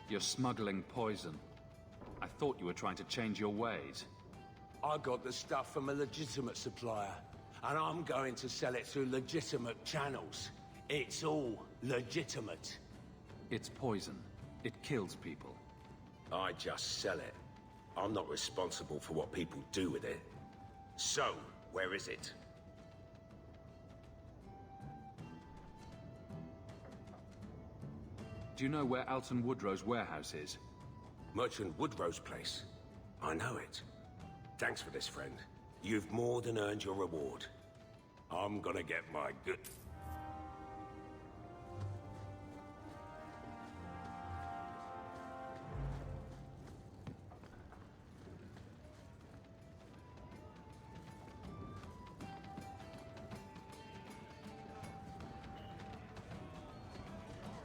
You're smuggling poison. I thought you were trying to change your ways. I got the stuff from a legitimate supplier, and I'm going to sell it through legitimate channels. It's all legitimate. It's poison. It kills people. I just sell it. I'm not responsible for what people do with it. So, where is it? Do you know where Alton Woodrow's warehouse is? Merchant Woodrow's place. I know it. Thanks for this, friend. You've more than earned your reward. I'm gonna get my good...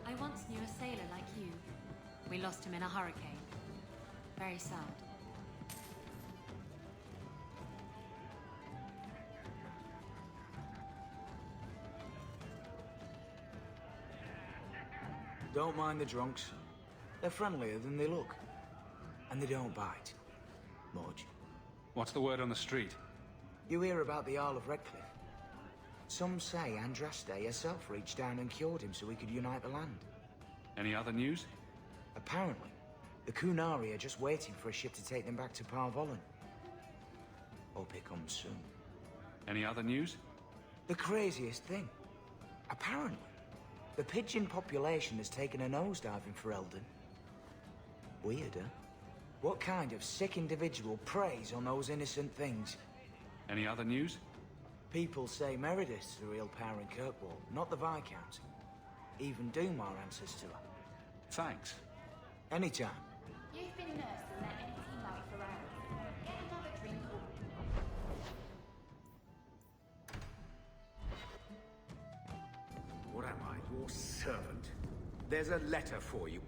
I once knew a sailor like you. We lost him in a hurricane. Very sad. Don't mind the drunks. They're friendlier than they look. And they don't bite. Much. What's the word on the street? You hear about the Isle of Redcliffe? Some say Andraste herself reached down and cured him so he could unite the land. Any other news? Apparently, the Kunari are just waiting for a ship to take them back to Parvolan. Hope it comes soon. Any other news? The craziest thing. Apparently, the pigeon population has taken a nosedive in Ferelden. Weird, huh? What kind of sick individual preys on those innocent things? Any other news? People say Meredith's the real power in Kirkwall, not the Viscount. Even Dumar answers to her. Thanks. Anytime. You've been nursed in that empty life for hours. Get another drink or... What am I, your servant? There's a letter for you.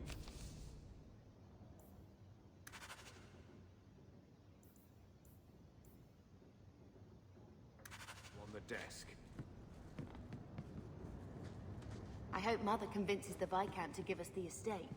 On the desk. I hope Mother convinces the Viscount to give us the estate.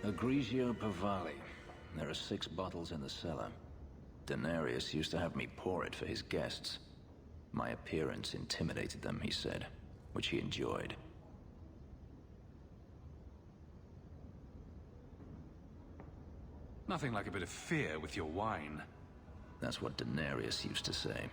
Egregio Pavali. There are 6 bottles in the cellar. Denarius used to have me pour it for his guests. My appearance intimidated them, he said, which he enjoyed. Nothing like a bit of fear with your wine. That's what Denarius used to say.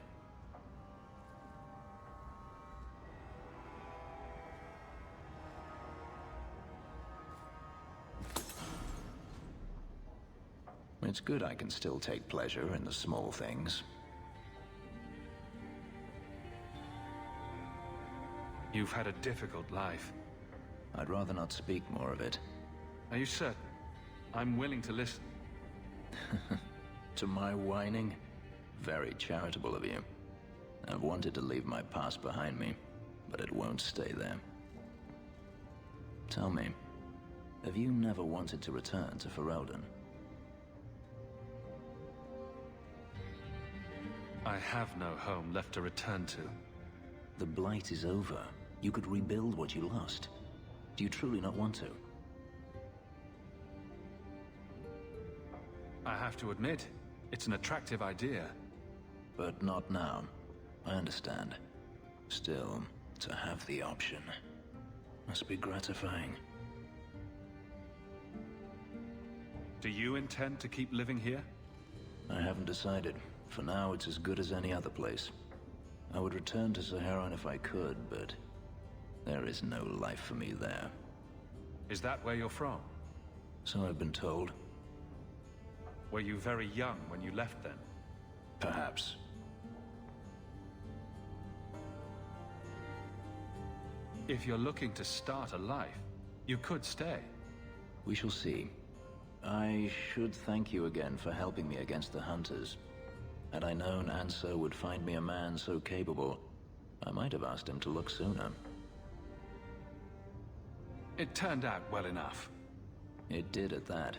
It's good I can still take pleasure in the small things. You've had a difficult life. I'd rather not speak more of it. Are you certain? I'm willing to listen. To my whining? Very charitable of you. I've wanted to leave my past behind me, but it won't stay there. Tell me, have you never wanted to return to Ferelden? I have no home left to return to. The Blight is over. You could rebuild what you lost. Do you truly not want to? I have to admit, It's an attractive idea. But not now. I understand. Still, to have the option must be gratifying. Do you intend to keep living here? I haven't decided. For now, it's as good as any other place. I would return to Saharan if I could, but there is no life for me there. Is that where you're from? So I've been told. Were you very young when you left then? Perhaps. If you're looking to start a life, you could stay. We shall see. I should thank you again for helping me against the Hunters. Had I known Ansel would find me a man so capable, I might have asked him to look sooner. It turned out well enough. It did at that.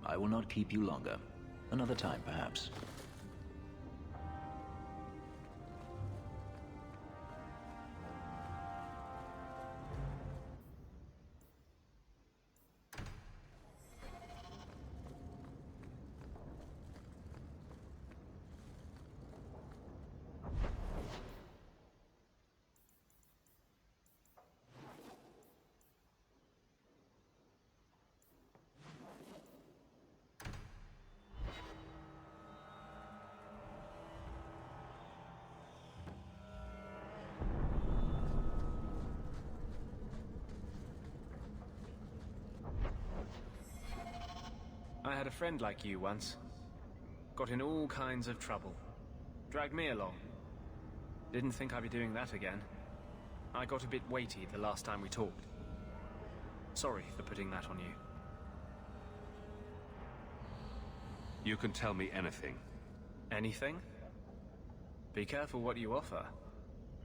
I will not keep you longer. Another time, perhaps. I had a friend like you once. Got in all kinds of trouble. Dragged me along. Didn't think I'd be doing that again. I got a bit weighty the last time we talked. Sorry for putting that on you. You can tell me anything. Anything? Be careful what you offer.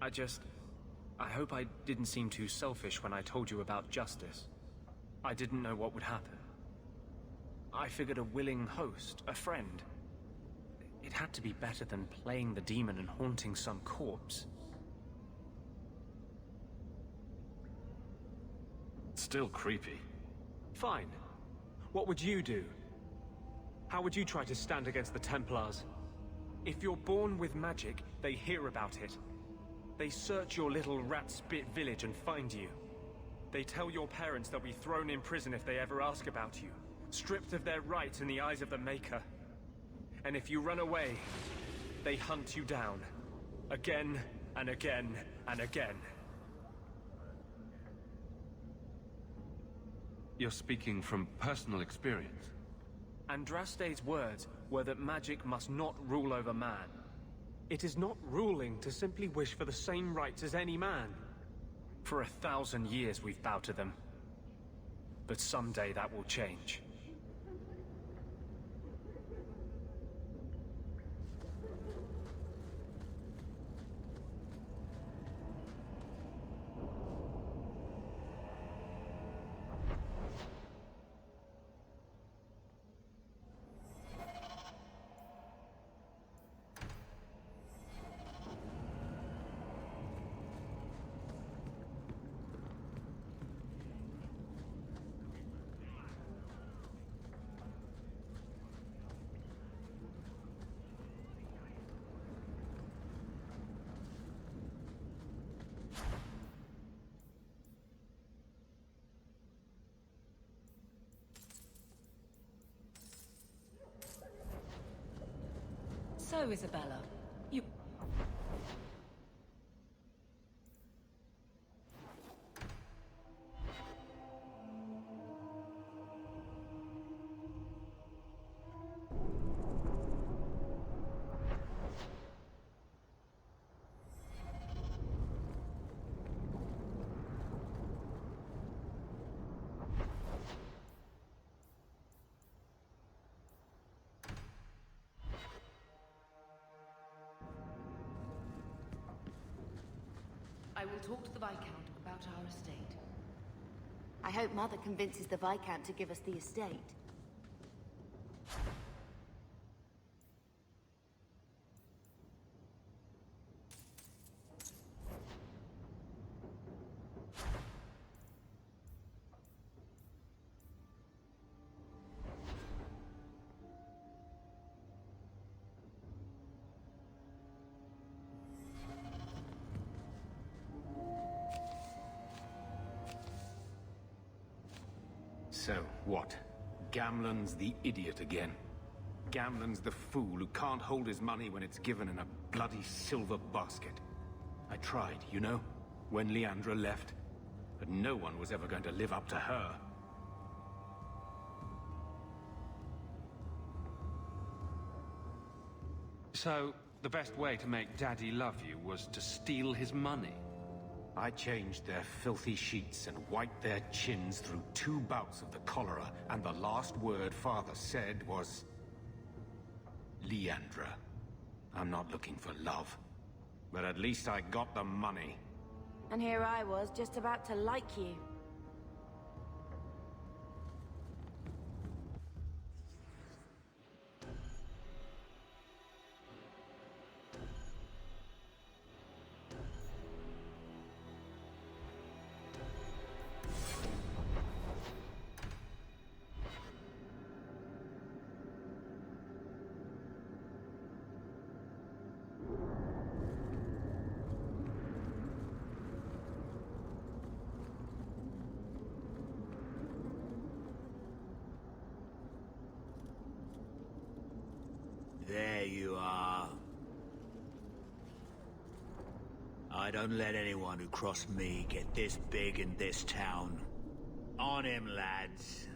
I hope I didn't seem too selfish when I told you about justice. I didn't know what would happen. I figured a willing host, a friend. It had to be better than playing the demon and haunting some corpse. Still creepy. Fine. What would you do? How would you try to stand against the Templars? If you're born with magic, they hear about it. They search your little rat-spit village and find you. They tell your parents they'll be thrown in prison if they ever ask about you, stripped of their rights in the eyes of the Maker. And if you run away, they hunt you down. Again, and again, and again. You're speaking from personal experience. Andraste's words were that magic must not rule over man. It is not ruling to simply wish for the same rights as any man. For 1,000 years we've bowed to them. But someday that will change. So, Isabella, you... I will talk to the Viscount about our estate. I hope Mother convinces the Viscount to give us the estate. So, what? Gamlen's the idiot again. Gamlen's the fool who can't hold his money when it's given in a bloody silver basket. I tried, you know, when Leandra left. But no one was ever going to live up to her. So, the best way to make Daddy love you was to steal his money. I changed their filthy sheets and wiped their chins through 2 bouts of the cholera, and the last word Father said was... Leandra. I'm not looking for love. But at least I got the money. And here I was, just about to like you. There you are. I don't let anyone who cross me get this big in this town. On him, lads.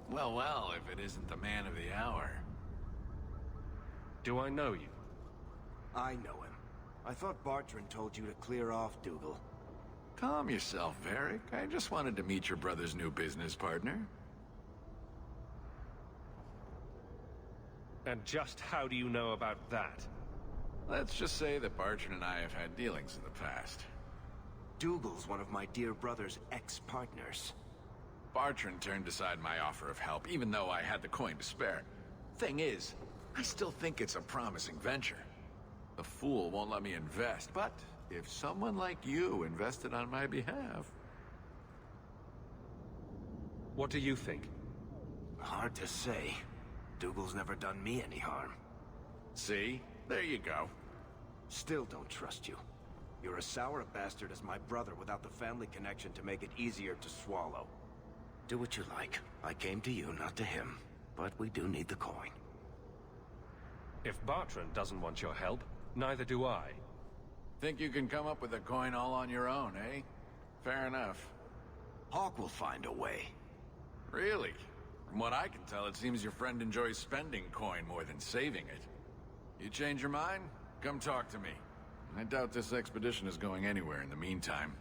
Well, well, if it isn't the man of the hour. Do I know you? I know him. I thought Bartrand told you to clear off, Dougal. Calm yourself, Varric. I just wanted to meet your brother's new business partner. And just how do you know about that? Let's just say that Bartrand and I have had dealings in the past. Dougal's one of my dear brother's ex-partners. Bartrand turned aside my offer of help, even though I had the coin to spare. Thing is, I still think it's a promising venture. The fool won't let me invest, but if someone like you invested on my behalf... What do you think? Hard to say. Dougal's never done me any harm. See? There you go. Still don't trust you. You're as sour a bastard as my brother without the family connection to make it easier to swallow. Do what you like. I came to you, not to him. But we do need the coin. If Bartrand doesn't want your help, neither do I. Think you can come up with a coin all on your own, eh? Fair enough. Hawk will find a way. Really? From what I can tell, it seems your friend enjoys spending coin more than saving it. You change your mind? Come talk to me. I doubt this expedition is going anywhere in the meantime.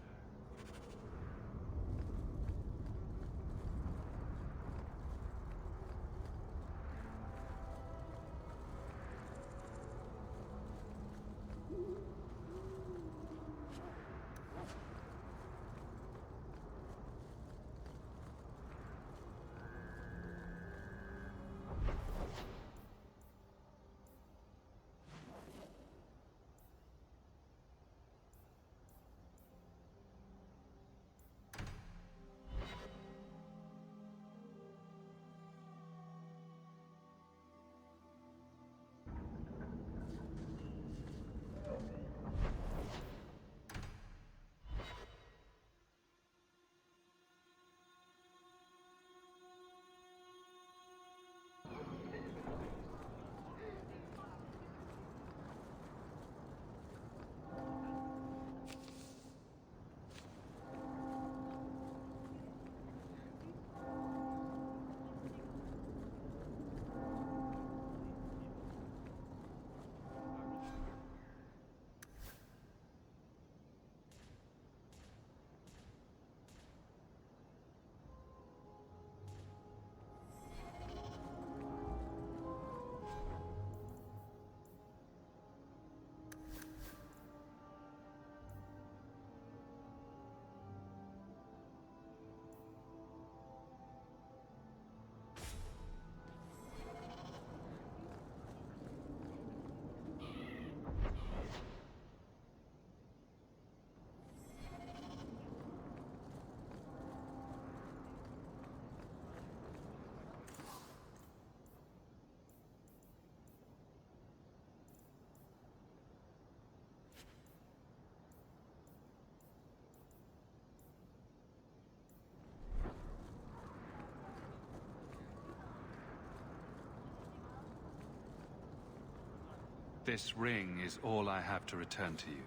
This ring is all I have to return to you.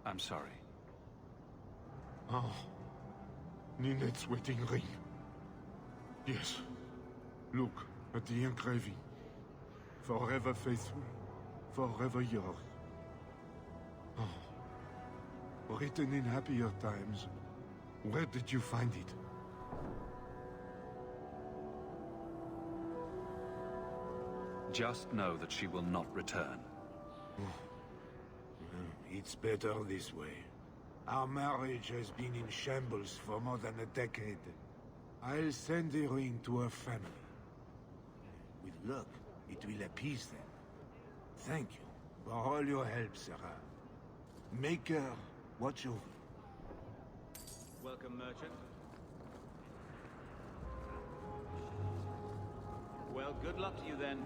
I'm sorry. Oh. Ninette's wedding ring. Yes. Look at the engraving. Forever faithful, forever yours. Oh. Written in happier times. Where did you find it? Just know that she will not return. It's better this way. Our marriage has been in shambles for more than a decade. I'll send the ring to her family. With luck, it will appease them. Thank you for all your help, Sarah. Make her watch over. Welcome, merchant. Well, good luck to you then.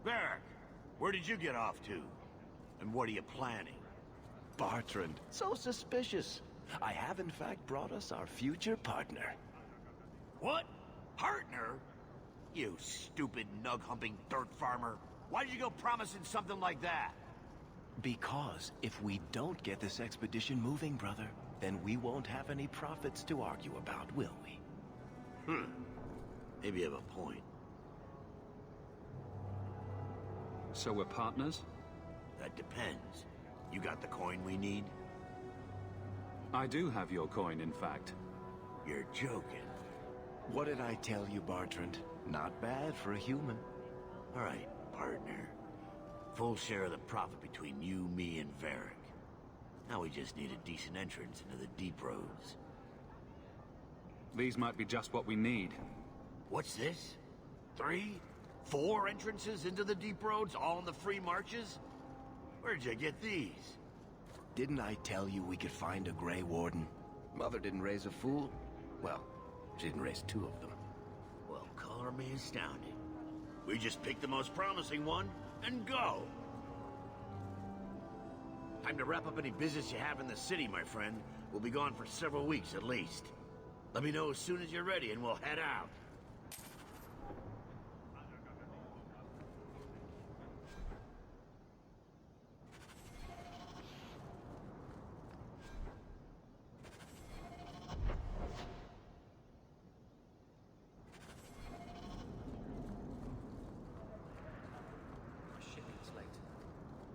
Varric, where did you get off to? And what are you planning? Bartrand, so suspicious. I have in fact brought us our future partner. What? Partner? You stupid nug-humping dirt farmer. Why did you go promising something like that? Because if we don't get this expedition moving, brother, then we won't have any profits to argue about, will we? Maybe you have a point. So we're partners? That depends. You got the coin we need? I do have your coin, in fact. You're joking. What did I tell you, Bartrand? Not bad for a human. All right, partner. Full share of the profit between you, me, and Varric. Now we just need a decent entrance into the deep roads. These might be just what we need. What's this? 3? 4 entrances into the deep roads, all in the free marches? Where'd you get these? Didn't I tell you we could find a Grey Warden? Mother didn't raise a fool. Well, she didn't raise 2 of them. Well, color me astounded. We just pick the most promising one and go. Time to wrap up any business you have in the city, my friend. We'll be gone for several weeks at least. Let me know as soon as you're ready and we'll head out.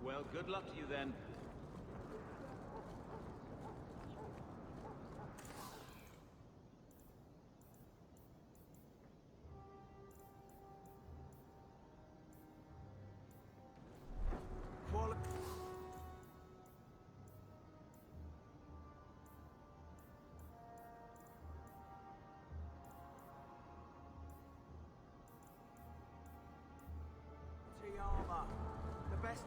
Well, good luck to you then. Triarma, the best.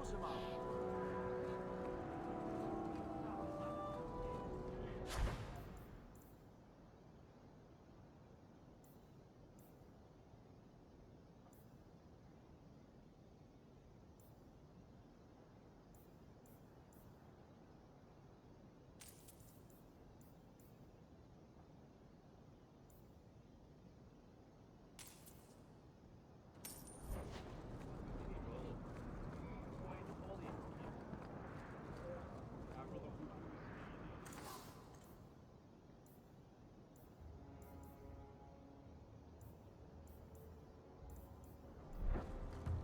Close them up.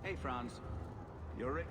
Hey, Franz. Yorick?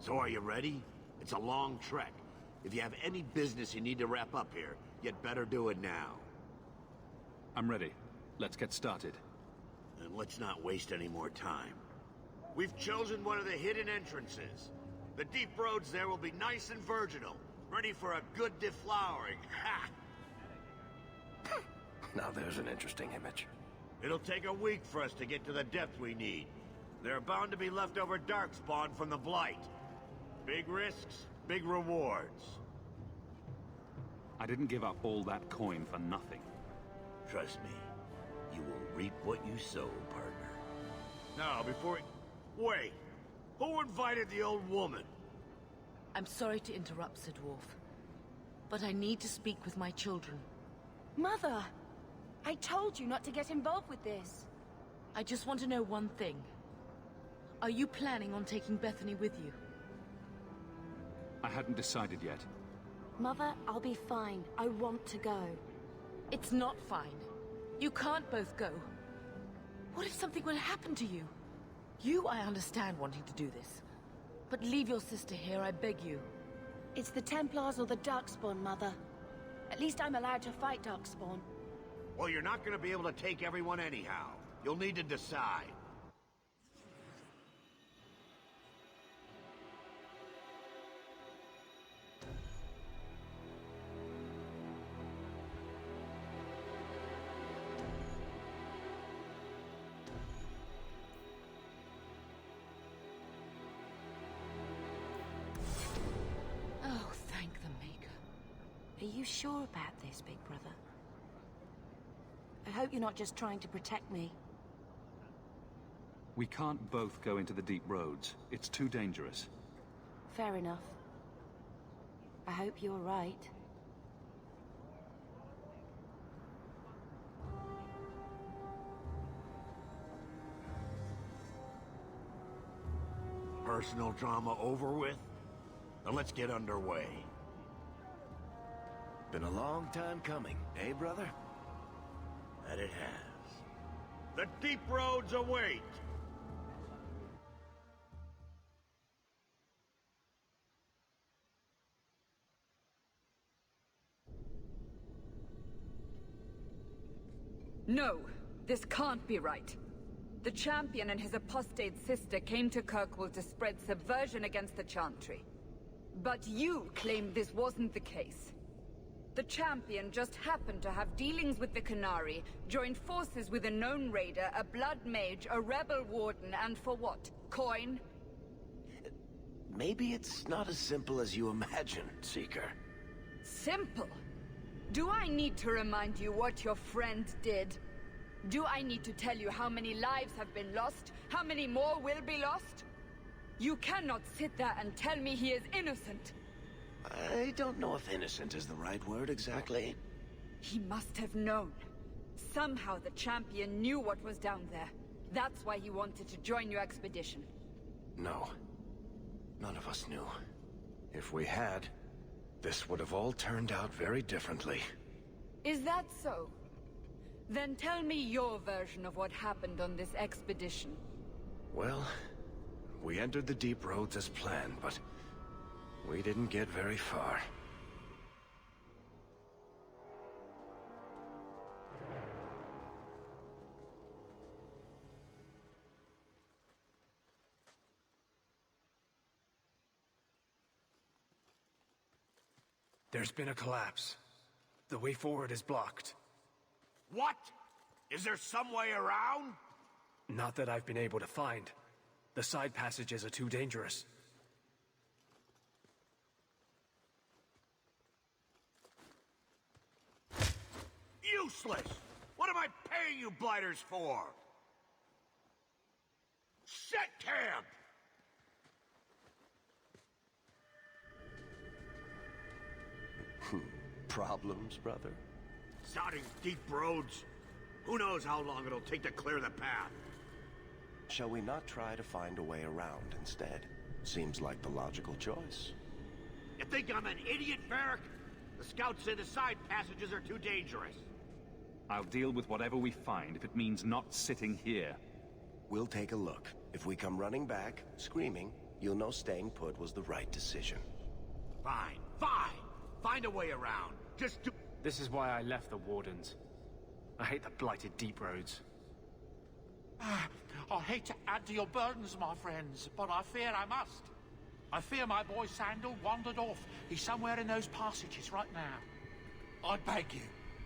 So are you ready? It's a long trek. If you have any business you need to wrap up here, you'd better do it now. I'm ready. Let's get started. And let's not waste any more time. We've chosen one of the hidden entrances. The deep roads there will be nice and virginal, ready for a good deflowering. Ha! Now there's an interesting image. It'll take a week for us to get to the depth we need. There are bound to be leftover darkspawn from the Blight. Big risks, big rewards. I didn't give up all that coin for nothing. Trust me, you will reap what you sow, partner. Now, before wait, who invited the old woman? I'm sorry to interrupt, Sir Dwarf, but I need to speak with my children. Mother! I told you not to get involved with this. I just want to know one thing. Are you planning on taking Bethany with you? I hadn't decided yet. Mother, I'll be fine. I want to go. It's not fine. You can't both go. What if something will happen to you? You, I understand wanting to do this. But leave your sister here, I beg you. It's the Templars or the Darkspawn, Mother. At least I'm allowed to fight Darkspawn. Well, you're not gonna be able to take everyone anyhow. You'll need to decide. Oh, thank the Maker. Are you sure about this, Big Brother? I hope you're not just trying to protect me. We can't both go into the deep roads. It's too dangerous. Fair enough. I hope you're right. Personal drama over with? Then let's get underway. Been a long time coming, eh, brother? That it has. The deep roads await! No, this can't be right. The Champion and his apostate sister came to Kirkwall to spread subversion against the Chantry. But you claim this wasn't the case. The Champion just happened to have dealings with the Qunari, joined forces with a known raider, a blood mage, a rebel warden, and for what? Coin? Maybe it's not as simple as you imagine, Seeker. Simple. Do I need to remind you what your friend did? Do I need to tell you how many lives have been lost? How many more will be lost? You cannot sit there and tell me he is innocent. I don't know if innocent is the right word exactly. He must have known. Somehow the champion knew what was down there. That's why he wanted to join your expedition. No. None of us knew. If we had, this would have all turned out very differently. Is that so? Then tell me your version of what happened on this expedition. Well, we entered the Deep Roads as planned, but we didn't get very far. There's been a collapse. The way forward is blocked. What? Is there some way around? Not that I've been able to find. The side passages are too dangerous. Useless! What am I paying you blighters for? Set camp! Problems, brother? Sounding deep roads. Who knows how long it'll take to clear the path? Shall we not try to find a way around instead? Seems like the logical choice. You think I'm an idiot, Varric? The scouts say the side passages are too dangerous. I'll deal with whatever we find if it means not sitting here. We'll take a look. If we come running back, screaming, you'll know staying put was the right decision. Fine, fine! Find a way around. Just do... This is why I left the Wardens. I hate the blighted Deep Roads. I hate to add to your burdens, my friends, but I fear I must. I fear my boy Sandal wandered off. He's somewhere in those passages right now. I beg you,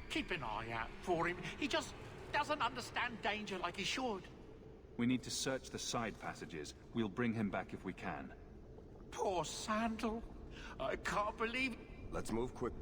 keep an eye out for him. He just doesn't understand danger like he should. We need to search the side passages. We'll bring him back if we can. Poor Sandal. I can't believe... Let's move quick.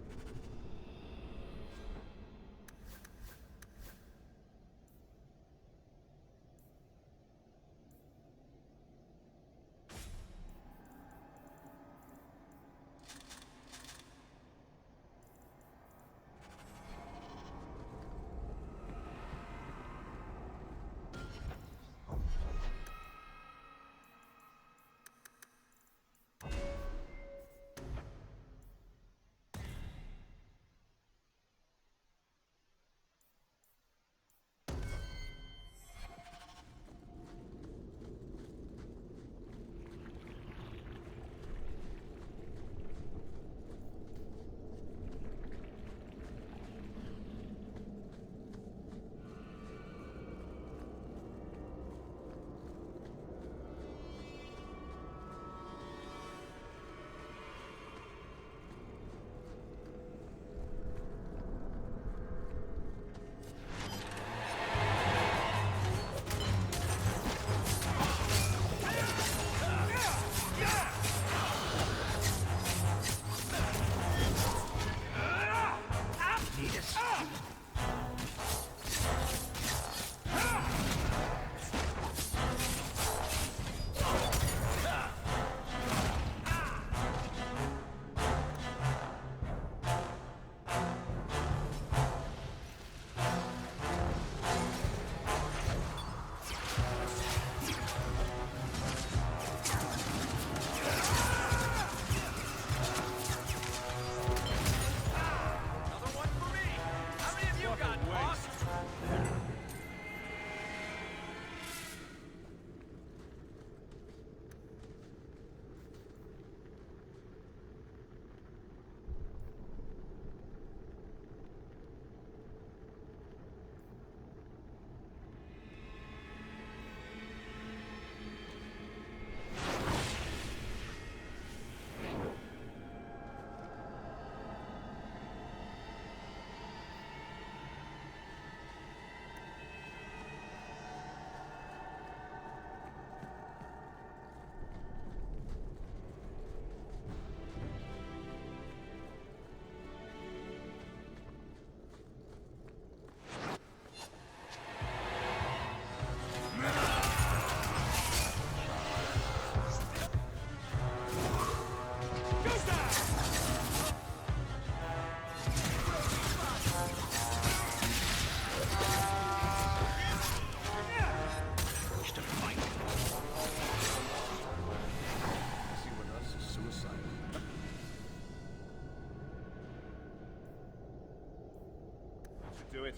should do it.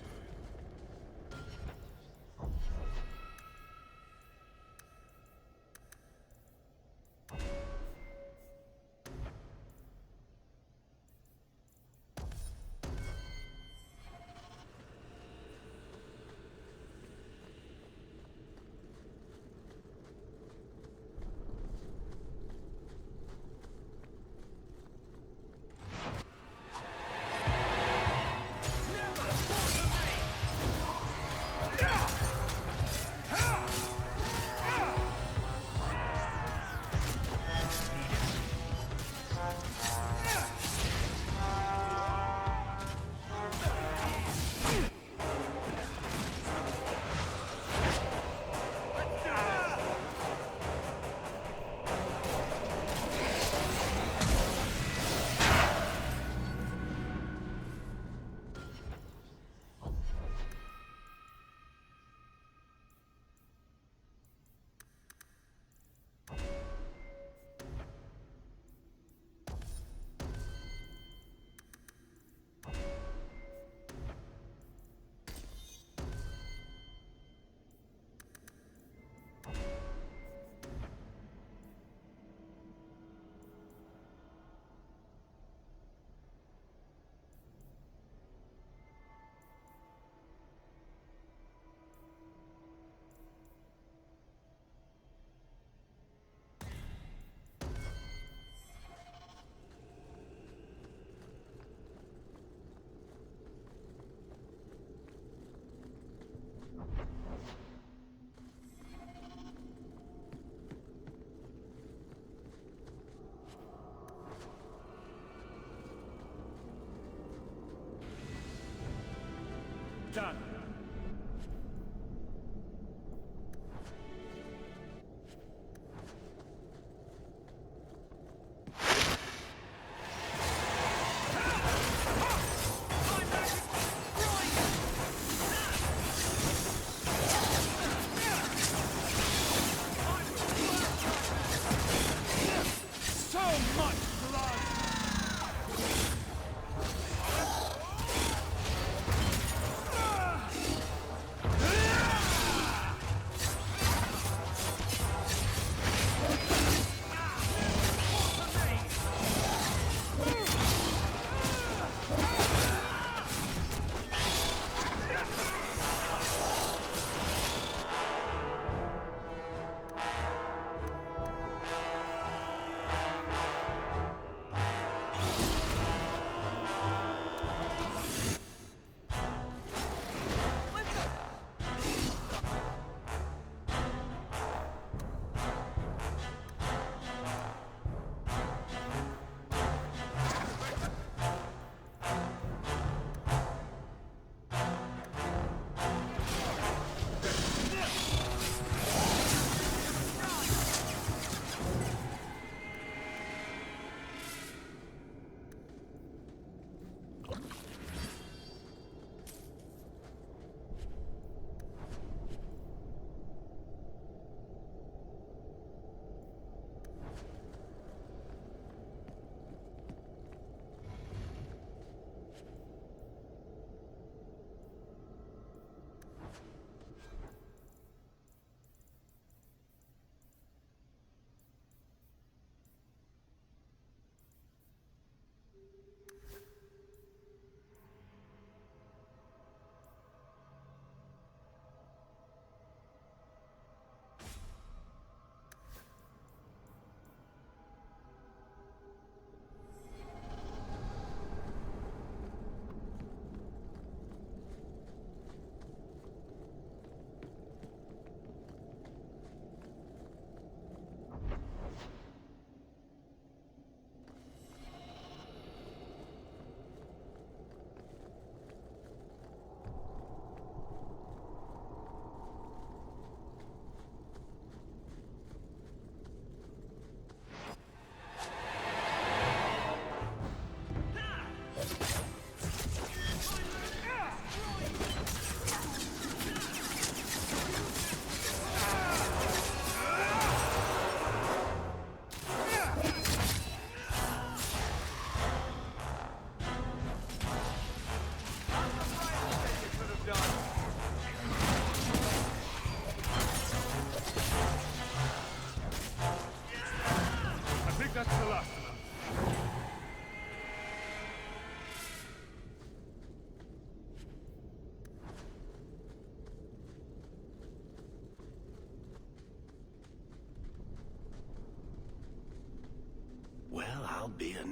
Done.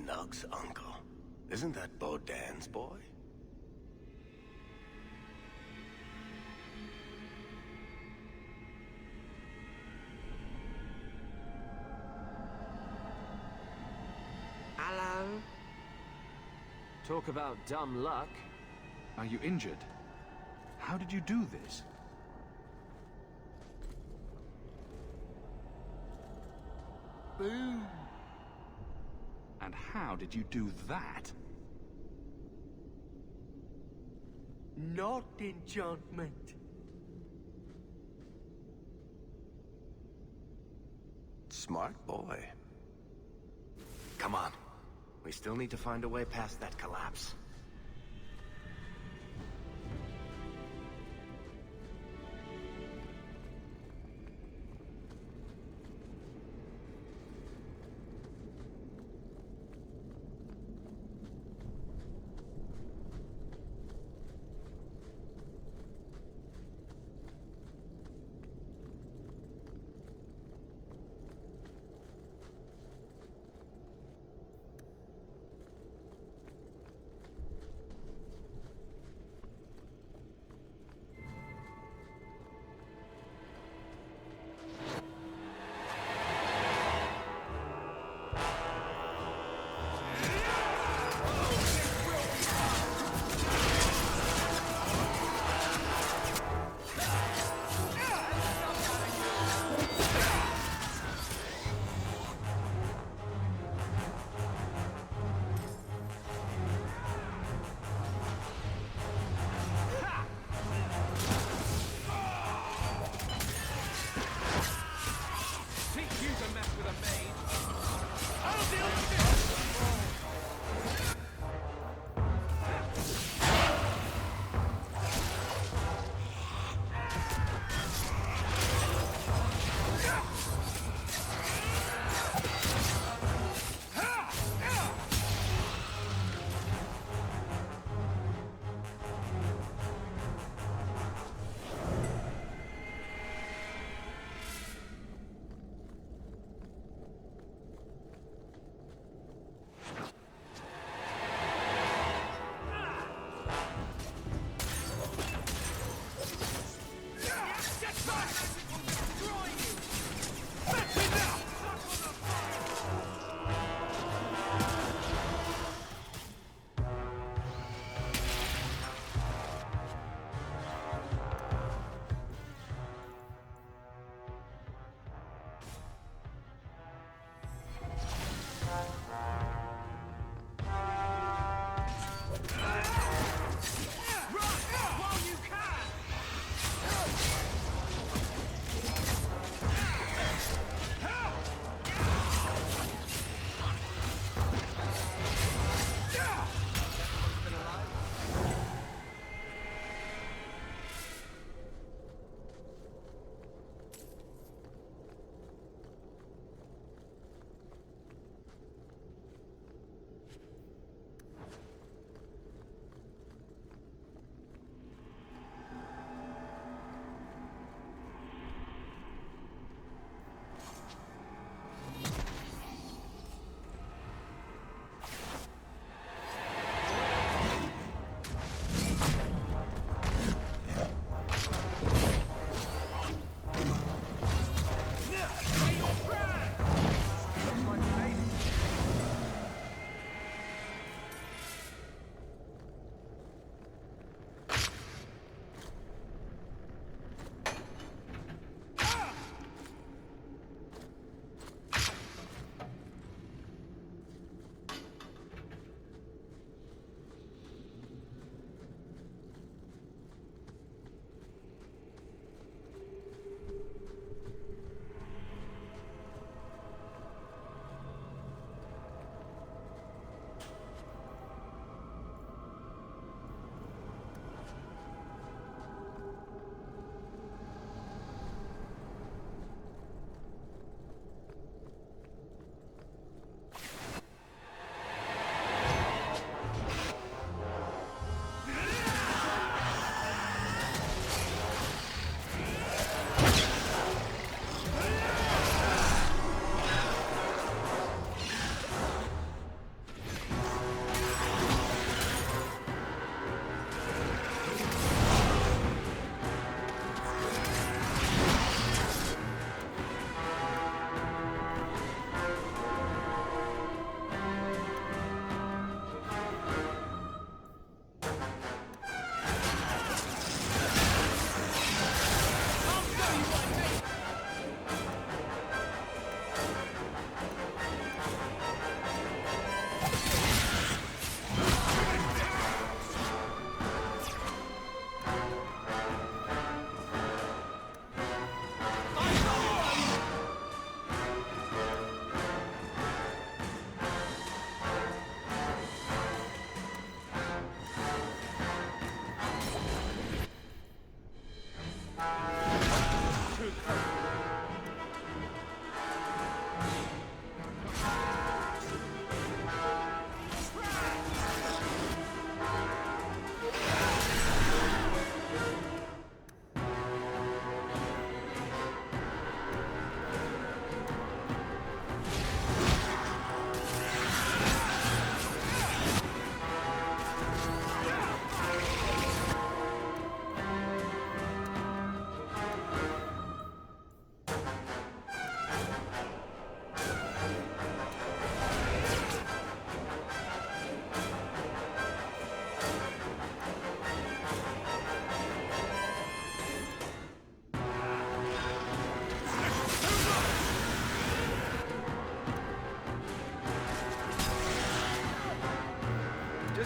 Nug's uncle. Isn't that Bodan's boy? Hello? Talk about dumb luck. Are you injured? How did you do this? Boom. And how did you do that? Not enchantment. Smart boy. Come on. We still need to find a way past that collapse.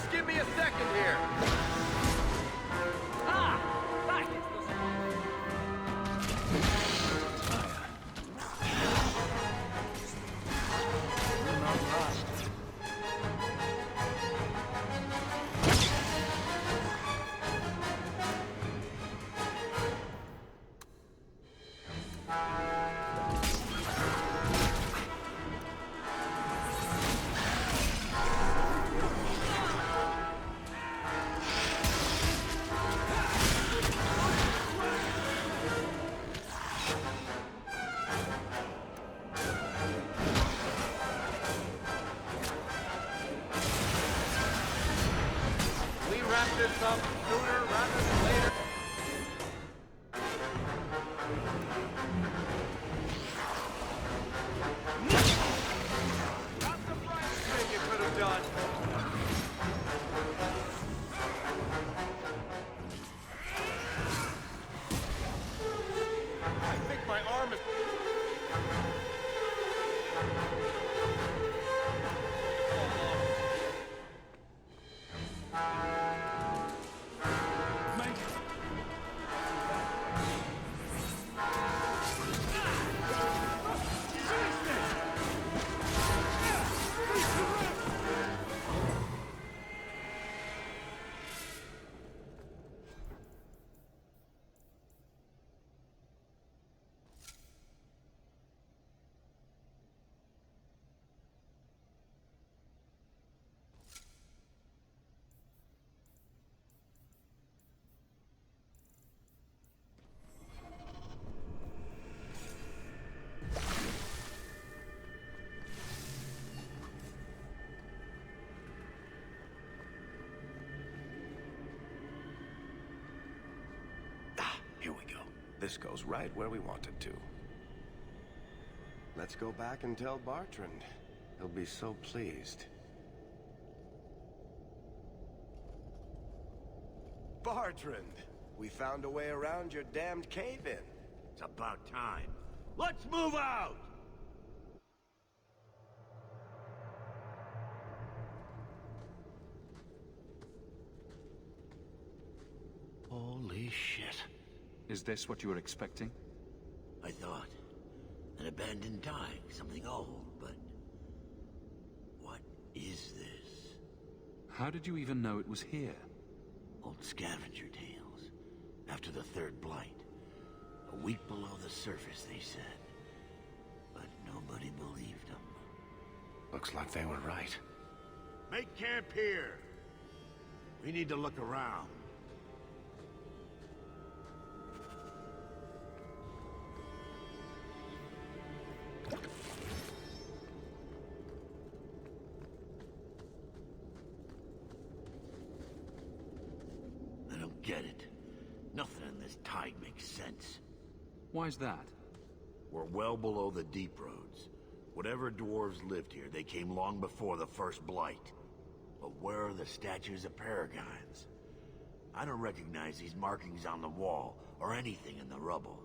Just give me a second here. This up sooner rather than later. Not the brightest thing you could have done. I think my arm is... Here we go. This goes right where we want it to. Let's go back and tell Bartrand. He'll be so pleased. Bartrand! We found a way around your damned cave-in. It's about time. Let's move out! Holy shit. Is this what you were expecting? I thought. An abandoned dike, something old, but... what is this? How did you even know it was here? Old scavenger tales. After the third blight. A week below the surface, they said. But nobody believed them. Looks like they were right. Make camp here! We need to look around. I don't get it. Nothing in this tide makes sense. Why's that? We're well below the deep roads. Whatever dwarves lived here, they came long before the first blight. But where are the statues of paragons? I don't recognize these markings on the wall, or anything in the rubble.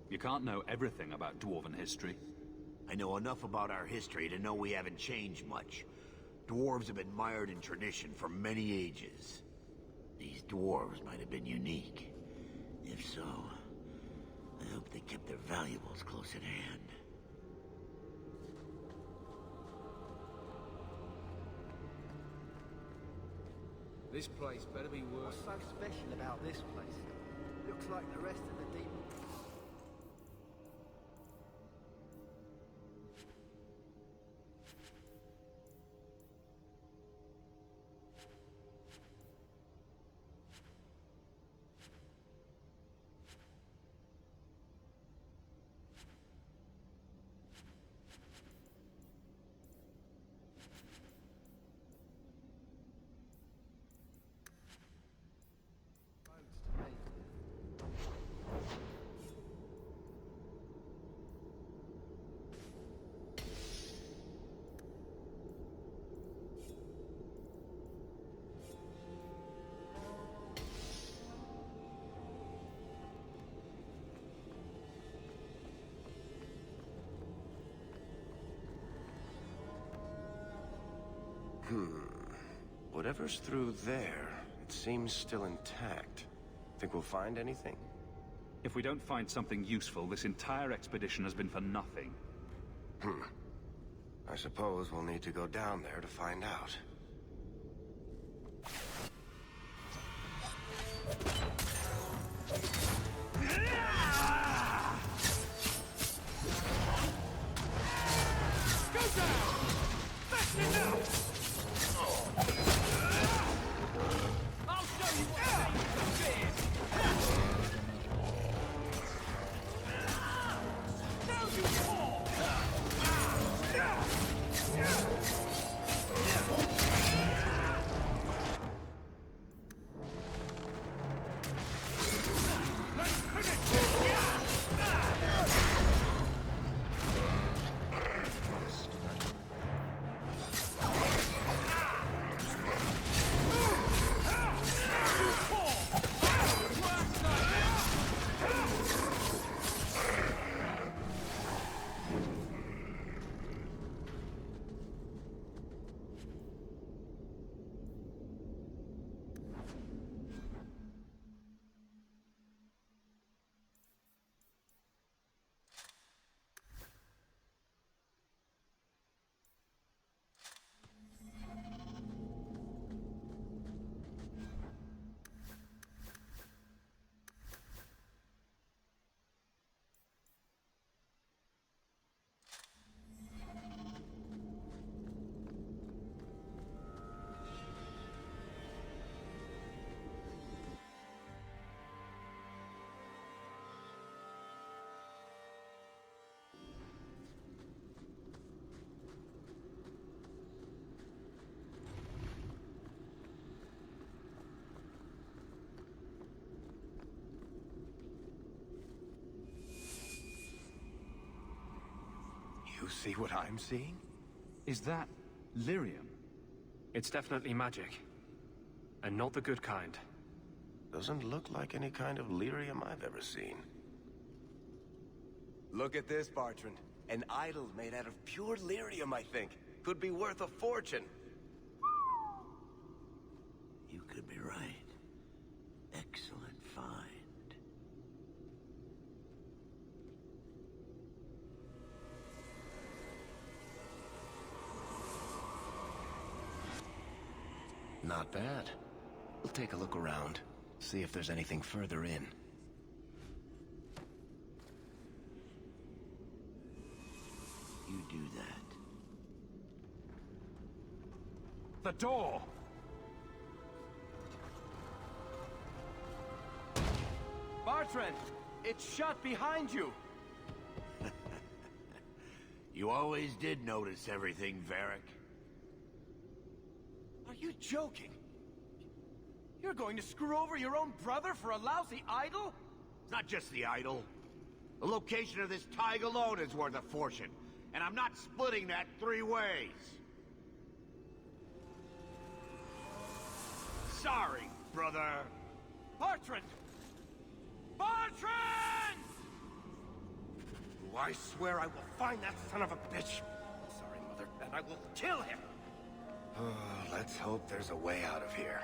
You can't know everything about dwarven history. I know enough about our history to know we haven't changed much. Dwarves have been mired in tradition for many ages. These dwarves might have been unique. If so, I hope they kept their valuables close at hand. This place better be worth... What's so special about this place? Looks like the rest of the deep... Whatever's through there, it seems still intact. Think we'll find anything? If we don't find something useful, this entire expedition has been for nothing. I suppose we'll need to go down there to find out. Go down! That's enough! I'll show you what fear! Now you fall! You see what I'm seeing? Is that lyrium? It's definitely magic. And not the good kind. Doesn't look like any kind of lyrium I've ever seen. Look at this, Bartrand. An idol made out of pure lyrium, I think. Could be worth a fortune. You could be right. Excellent find. Not bad. We'll take a look around. See if there's anything further in. You do that. The door! Bartrand! It's shut behind you! You always did notice everything, Varric. Are you joking? You're going to screw over your own brother for a lousy idol? It's not just the idol. The location of this taiga alone is worth a fortune, and I'm not splitting that 3 ways. Sorry, brother. Bartrand! Bartrand! Oh, I swear I will find that son of a bitch. Sorry, Mother, and I will kill him. Let's hope there's a way out of here.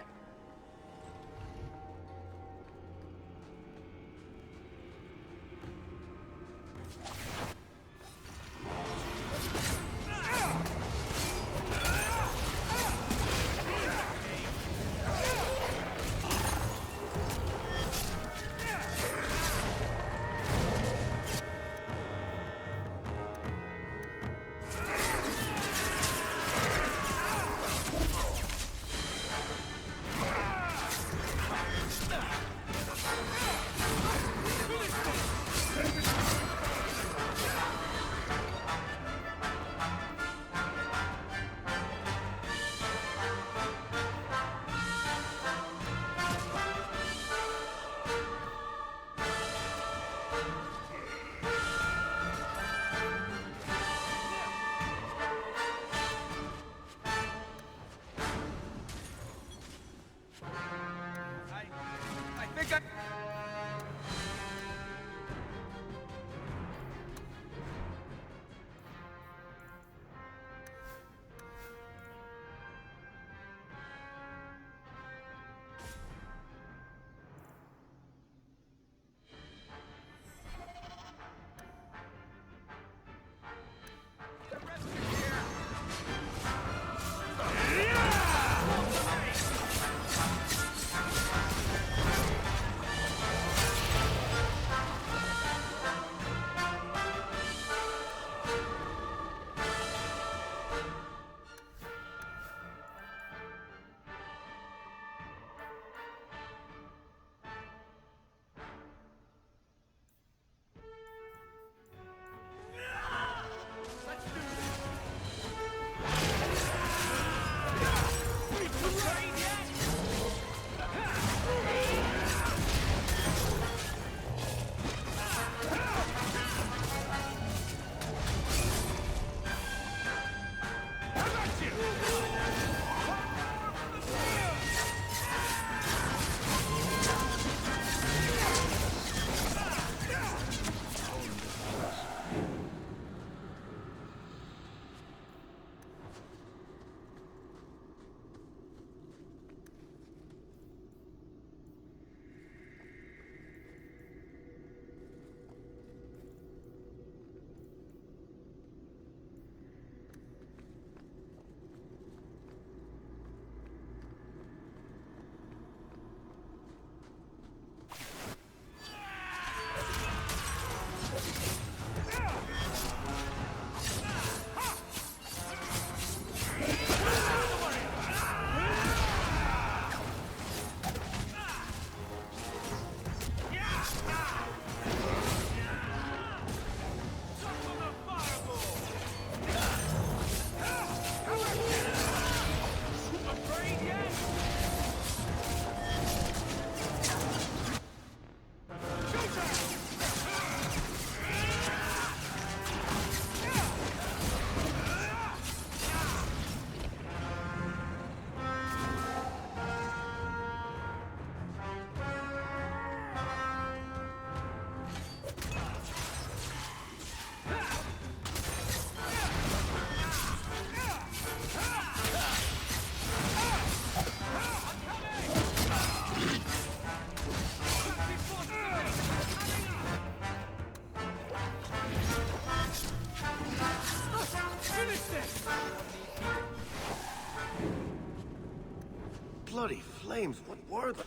bloody flames, what were they?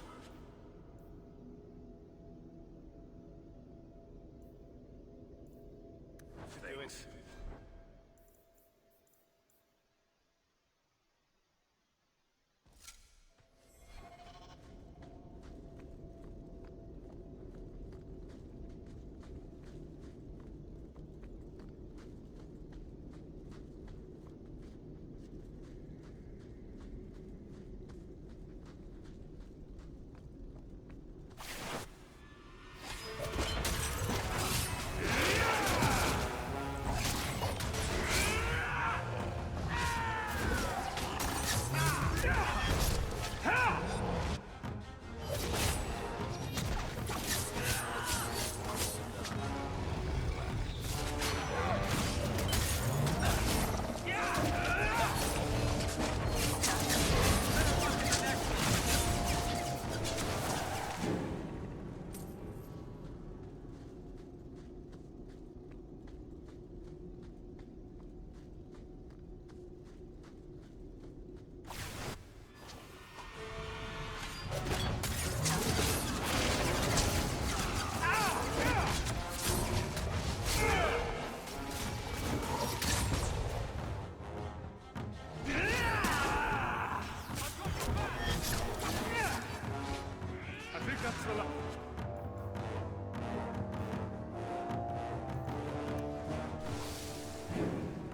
Thanks.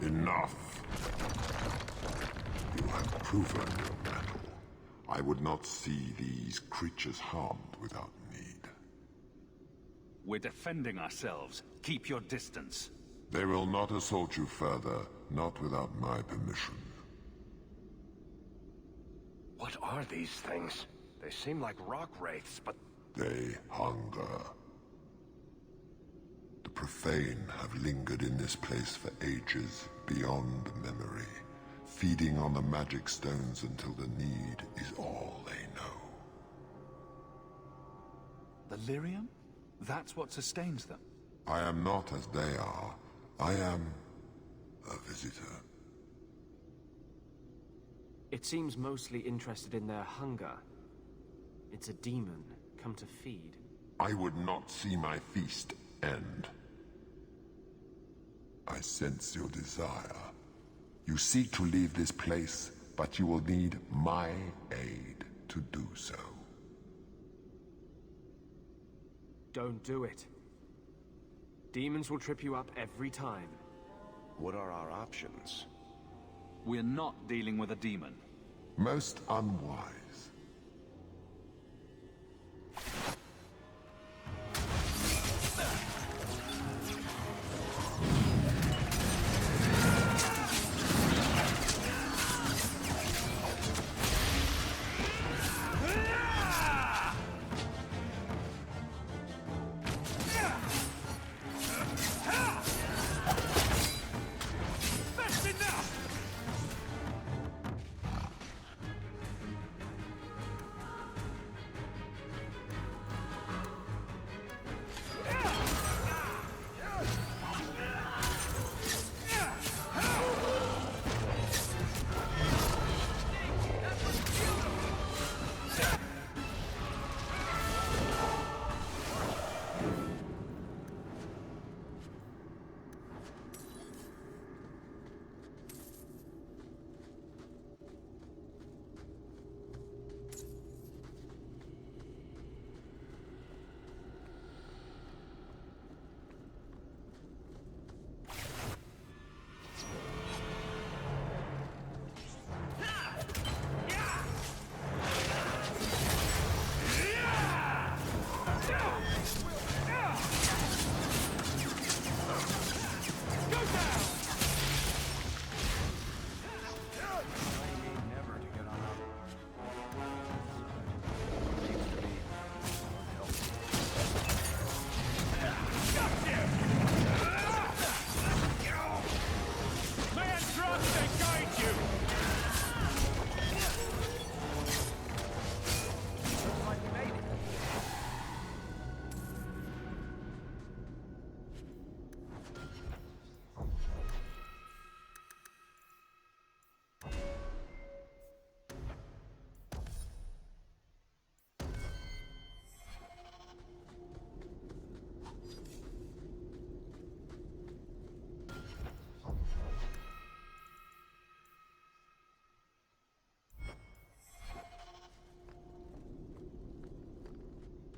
Enough. You have proven your mettle. I would not see these creatures harmed without need. We're defending ourselves. Keep your distance. They will not assault you further, not without my permission. What are these things? They seem like rock wraiths, but... They hunger. The profane have lingered in this place for ages, beyond memory, feeding on the magic stones until the need is all they know. The lyrium? That's what sustains them. I am not as they are. I am a visitor. It seems mostly interested in their hunger. It's a demon, come to feed. I would not see my feast end. I sense your desire. You seek to leave this place, but you will need my aid to do so. Don't do it. Demons will trip you up every time. What are our options? We're not dealing with a demon. Most unwise.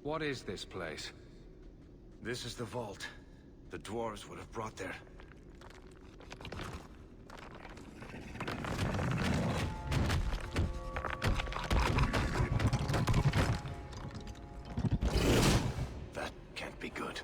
What is this place? This is the vault. The dwarves would have brought their... That can't be good.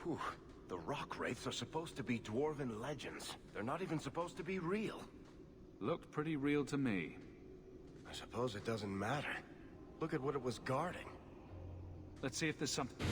Whew. The rock wraiths are supposed to be dwarven legends. They're not even supposed to be real. Looked pretty real to me. I suppose it doesn't matter. Look at what it was guarding. Let's see if there's something...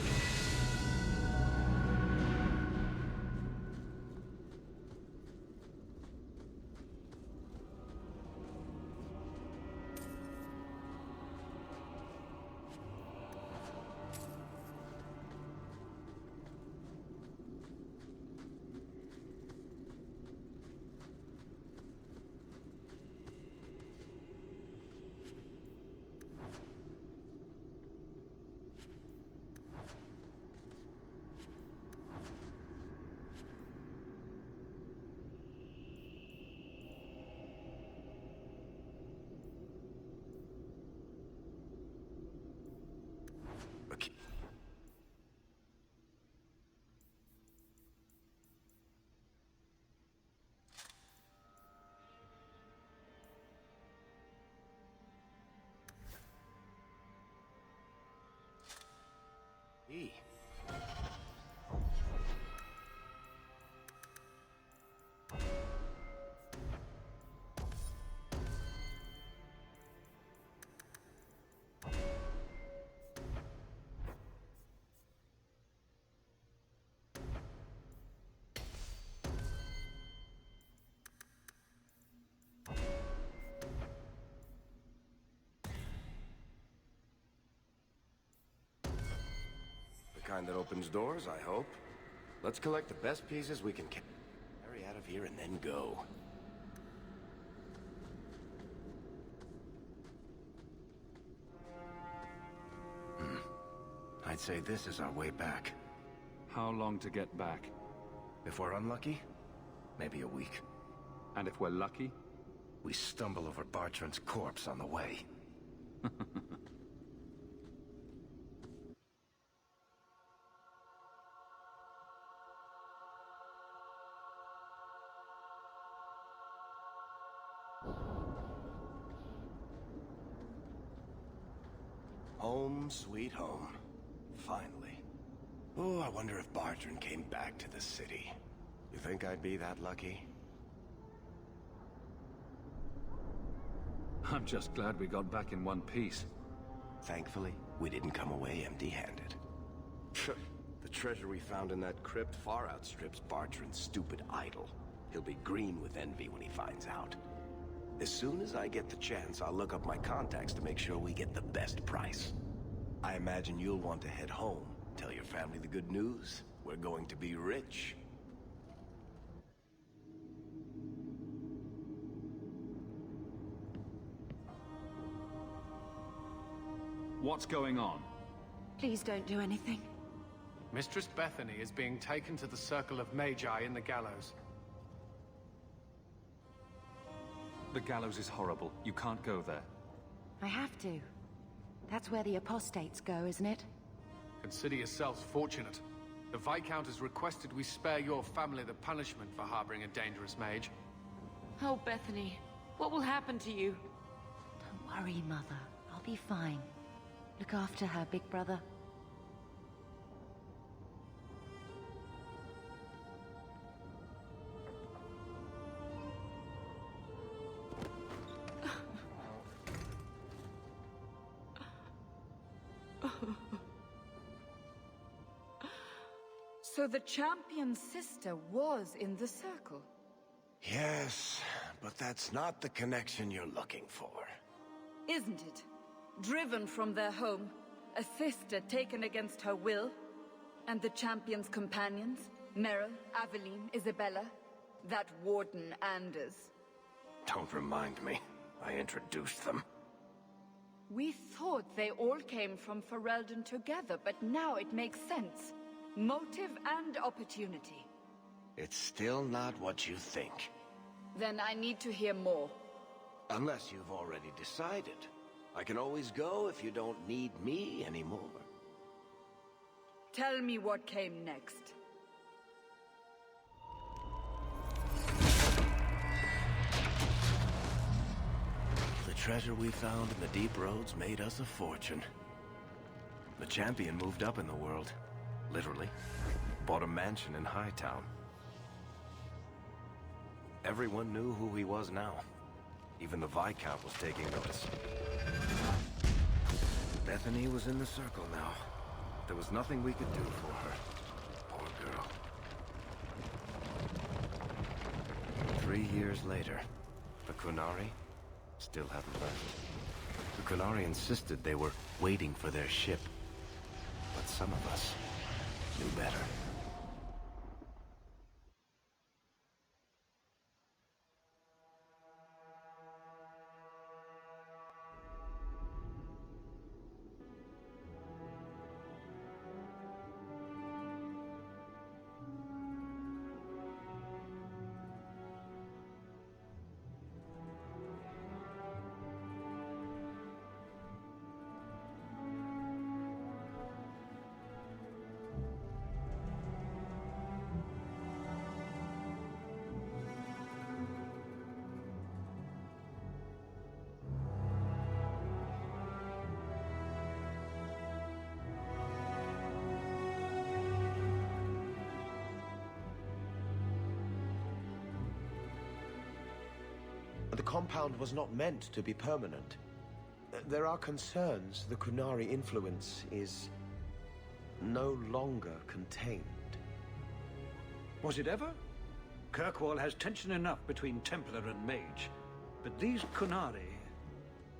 key. The kind that opens doors, I hope. Let's collect the best pieces we can carry out of here and then go. I'd say this is our way back. How long to get back? If we're unlucky, maybe a week. And if we're lucky? We stumble over Bartrand's corpse on the way. Home, sweet home. Finally. Oh, I wonder if Bartrand came back to the city. You think I'd be that lucky? I'm just glad we got back in one piece. Thankfully, we didn't come away empty-handed. The treasure we found in that crypt far outstrips Bartrand's stupid idol. He'll be green with envy when he finds out. As soon as I get the chance, I'll look up my contacts to make sure we get the best price. I imagine you'll want to head home. Tell your family the good news. We're going to be rich. What's going on? Please don't do anything. Mistress Bethany is being taken to the Circle of Magi in the Gallows. The Gallows is horrible. You can't go there. I have to. That's where the apostates go, isn't it? Consider yourselves fortunate. The Viscount has requested we spare your family the punishment for harboring a dangerous mage. Oh, Bethany, what will happen to you? Don't worry, Mother. I'll be fine. Look after her, big brother. So the champion's sister was in the circle? Yes, but that's not the connection you're looking for. Isn't it? Driven from their home, a sister taken against her will, and the champion's companions, Merrill, Aveline, Isabella, that warden Anders. Don't remind me. I introduced them. We thought they all came from Ferelden together, but now it makes sense. Motive and opportunity. It's still not what you think. Then I need to hear more. Unless you've already decided. I can always go if you don't need me anymore. Tell me what came next. The treasure we found in the deep roads made us a fortune. The champion moved up in the world. Literally. Bought a mansion in Hightown. Everyone knew who he was now. Even the Viscount was taking notice. Bethany was in the circle now. There was nothing we could do for her. Poor girl. 3 years later, the Qunari still haven't left. The Qunari insisted they were waiting for their ship. But some of us knew better. The compound was not meant to be permanent. There are concerns the Qunari influence is no longer contained. Was it ever? Kirkwall has tension enough between Templar and Mage. But these Qunari,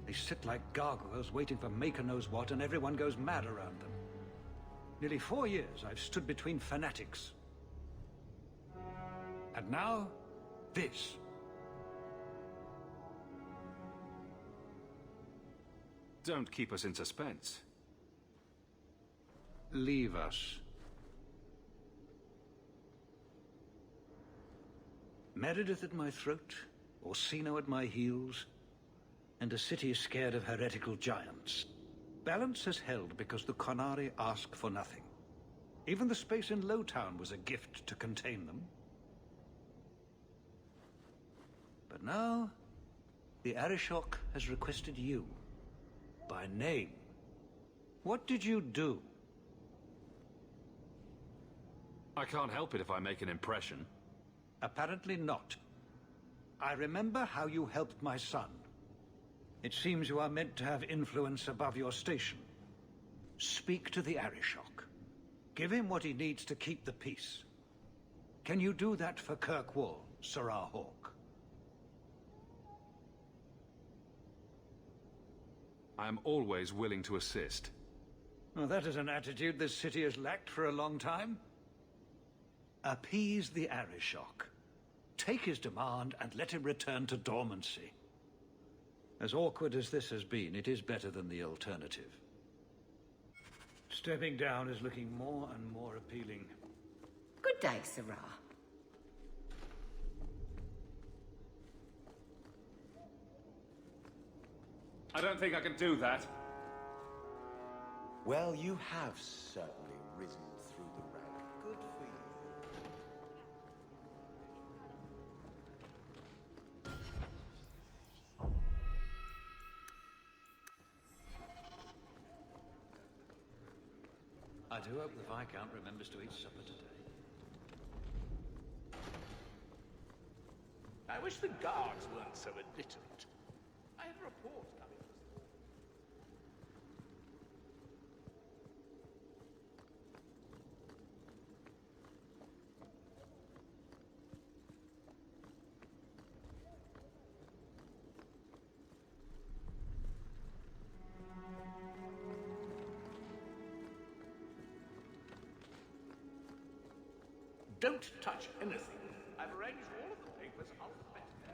they sit like gargoyles waiting for Maker knows what, and everyone goes mad around them. Nearly 4 years I've stood between fanatics. And now, this. Don't keep us in suspense. Leave us. Meredith at my throat, Orsino at my heels, and a city scared of heretical giants. Balance has held because the Qunari ask for nothing. Even the space in Lowtown was a gift to contain them. But now, the Arishok has requested you. By name. What did you do? I can't help it if I make an impression. Apparently not. I remember how you helped my son. It seems you are meant to have influence above your station. Speak to the Arishok. Give him what he needs to keep the peace. Can you do that for Kirkwall, Serah Hawke? I'm always willing to assist. Well, that is an attitude this city has lacked for a long time. Appease the Arishok. Take his demand and let him return to dormancy. As awkward as this has been, it is better than the alternative. Stepping down is looking more and more appealing. Good day, Serah. I don't think I can do that. Well, you have certainly risen through the ranks. Good for you. I do hope the Viscount remembers to eat supper today. I wish the guards weren't so illiterate. I had a report coming. Don't touch anything. I've arranged all of the papers alphabetically.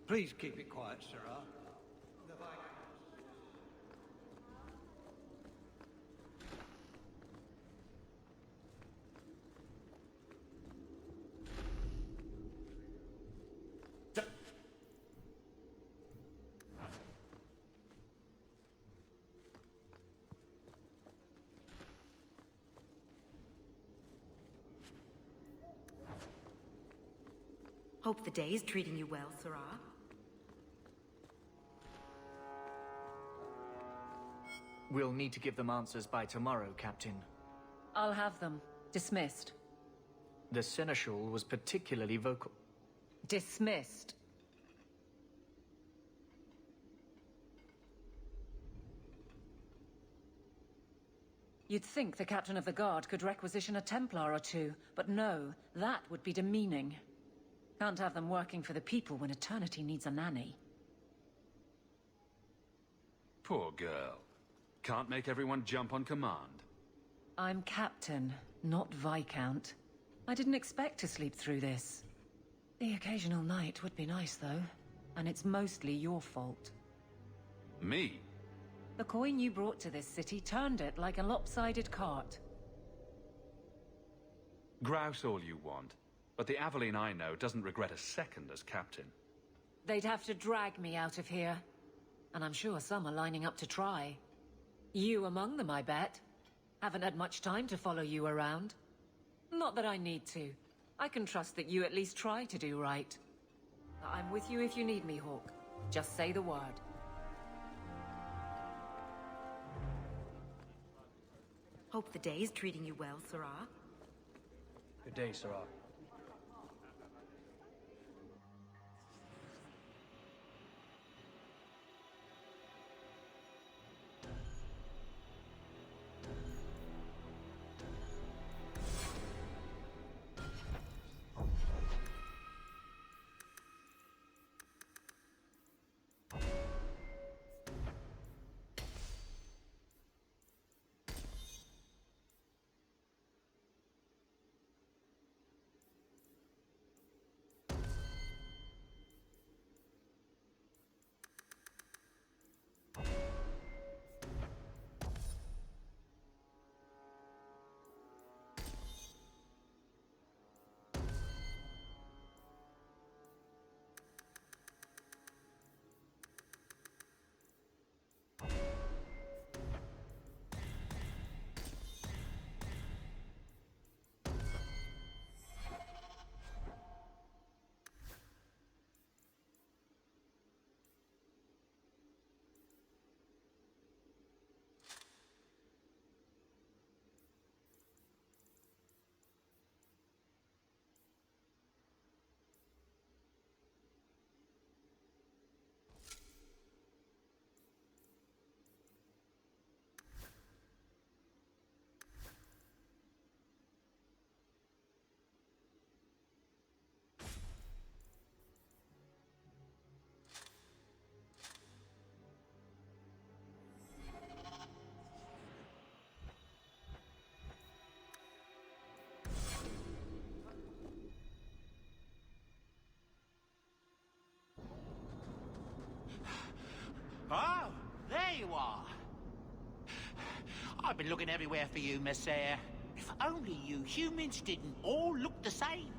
Please keep it quiet, Serah. The Viscount. Hope the day is treating you well, Serah. We'll need to give them answers by tomorrow, Captain. I'll have them. Dismissed. The Seneschal was particularly vocal. Dismissed. You'd think the Captain of the Guard could requisition a Templar or two, but no, that would be demeaning. Can't have them working for the people when eternity needs a nanny. Poor girl. Can't make everyone jump on command. I'm Captain, not Viscount. I didn't expect to sleep through this. The occasional night would be nice, though. And it's mostly your fault. Me? The coin you brought to this city turned it like a lopsided cart. Grouse all you want. But the Aveline I know doesn't regret a second as captain. They'd have to drag me out of here. And I'm sure some are lining up to try. You among them, I bet. Haven't had much time to follow you around. Not that I need to. I can trust that you at least try to do right. I'm with you if you need me, Hawke. Just say the word. Hope the day is treating you well, Serah. Good day, Serah. I've been looking everywhere for you, Messere. If only you humans didn't all look the same.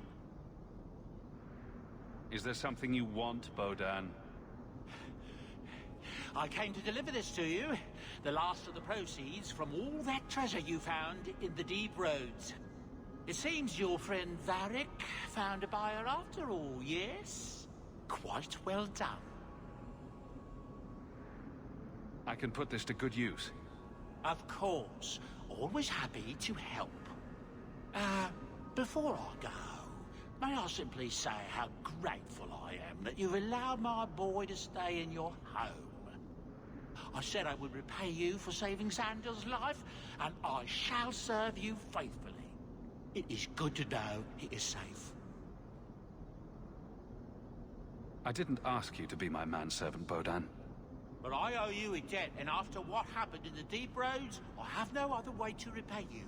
Is there something you want, Bodan? I came to deliver this to you. The last of the proceeds from all that treasure you found in the deep roads. It seems your friend Varric found a buyer after all, yes? Quite well done. I can put this to good use. Of course. Always happy to help. Before I go, may I simply say how grateful I am that you've allowed my boy to stay in your home. I said I would repay you for saving Sandal's life, and I shall serve you faithfully. It is good to know he is safe. I didn't ask you to be my manservant, Bodan. But I owe you a debt, and after what happened in the deep roads, I have no other way to repay you.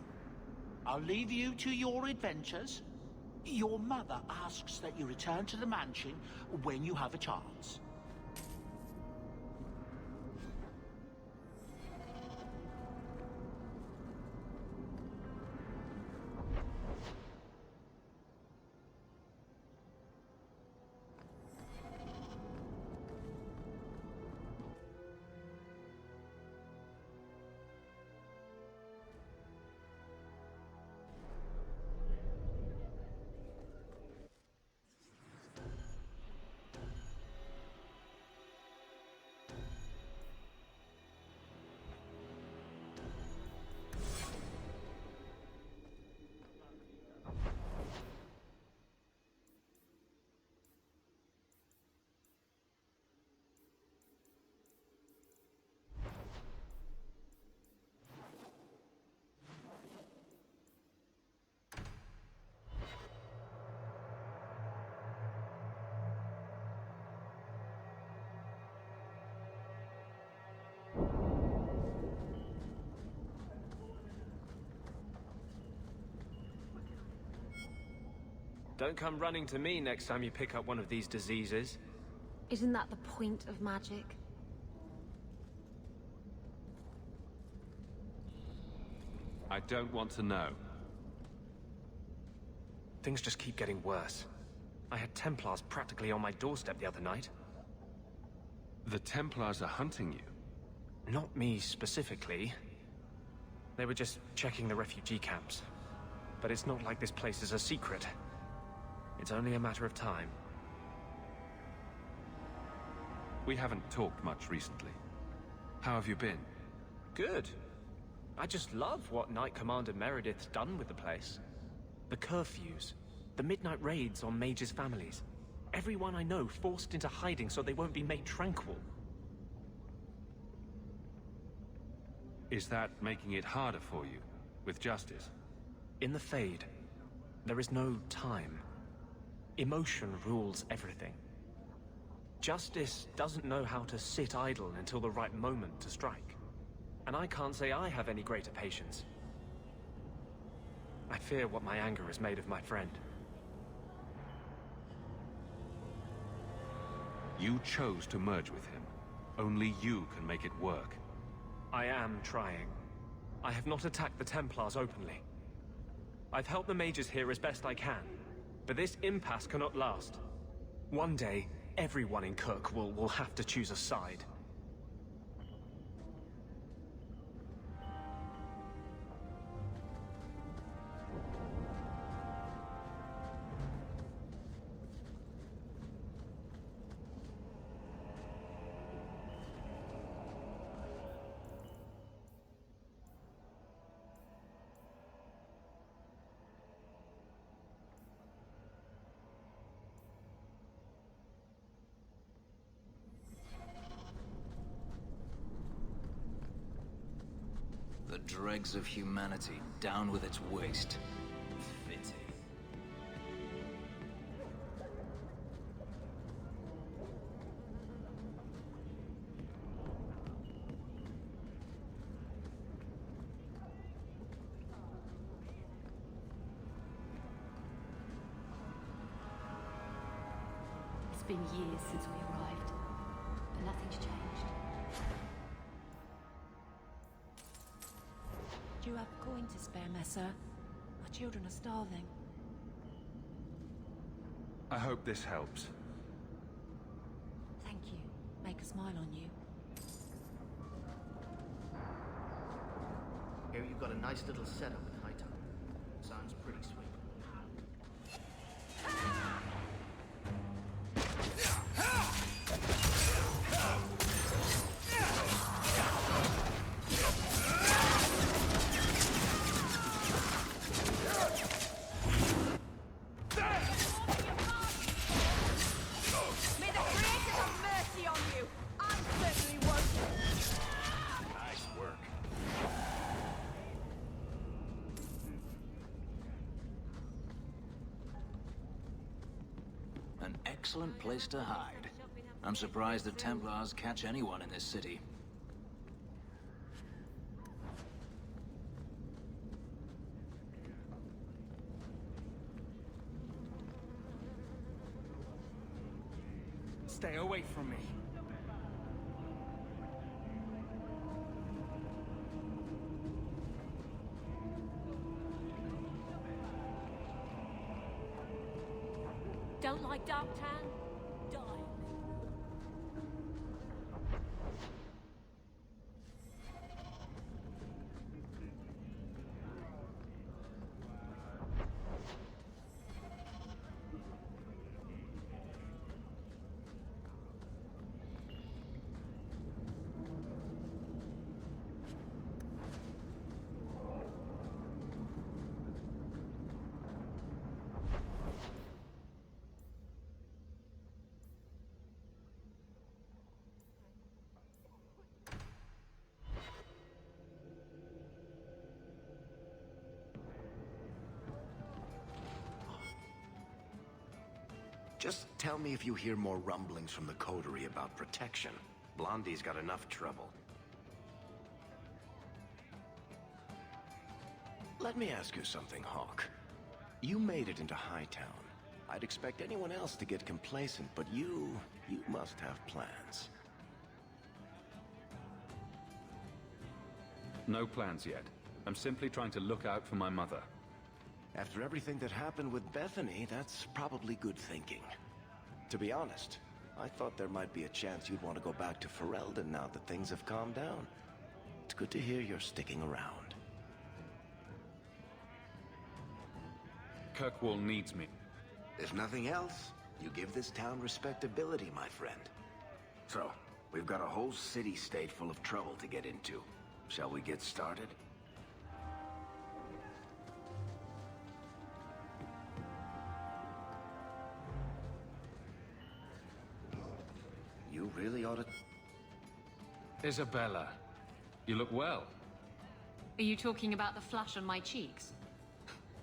I'll leave you to your adventures. Your mother asks that you return to the mansion when you have a chance. Don't come running to me next time you pick up one of these diseases. Isn't that the point of magic? I don't want to know. Things just keep getting worse. I had Templars practically on my doorstep the other night. The Templars are hunting you? Not me specifically. They were just checking the refugee camps. But it's not like this place is a secret. It's only a matter of time. We haven't talked much recently. How have you been? Good. I just love what Knight Commander Meredith's done with the place. The curfews, the midnight raids on mages' families. Everyone I know forced into hiding so they won't be made tranquil. Is that making it harder for you, with justice? In the Fade, there is no time. Emotion rules everything. Justice doesn't know how to sit idle until the right moment to strike. And I can't say I have any greater patience. I fear what my anger has made of my friend. You chose to merge with him. Only you can make it work. I am trying. I have not attacked the Templars openly. I've helped the mages here as best I can. But this impasse cannot last. One day, everyone in Kirk will have to choose a side. The dregs of humanity down with its waste. Fitty. It's been years since we arrived, but nothing's changed. you have a coin to spare, Messer? Our children are starving. I hope this helps. Thank you. Make a smile on you. Here you've got a nice little setup in Hightown. Sounds pretty sweet. May the creators have mercy on you! I certainly won't! Nice work. An excellent place to hide. I'm surprised the Templars catch anyone in this city. Stay away from me. Don't like Darktown? Die. Just tell me if you hear more rumblings from the coterie about protection. Blondie's got enough trouble. Let me ask you something, Hawk. You made it into Hightown. I'd expect anyone else to get complacent, but you must have plans. No plans yet. I'm simply trying to look out for my mother. After everything that happened with Bethany, that's probably good thinking. To be honest, I thought there might be a chance you'd want to go back to Ferelden now that things have calmed down. It's good to hear you're sticking around. Kirkwall needs me. If nothing else, you give this town respectability, my friend. So, we've got a whole city-state full of trouble to get into. Shall we get started? You really ought to... Isabella, you look well. Are you talking about the flush on my cheeks?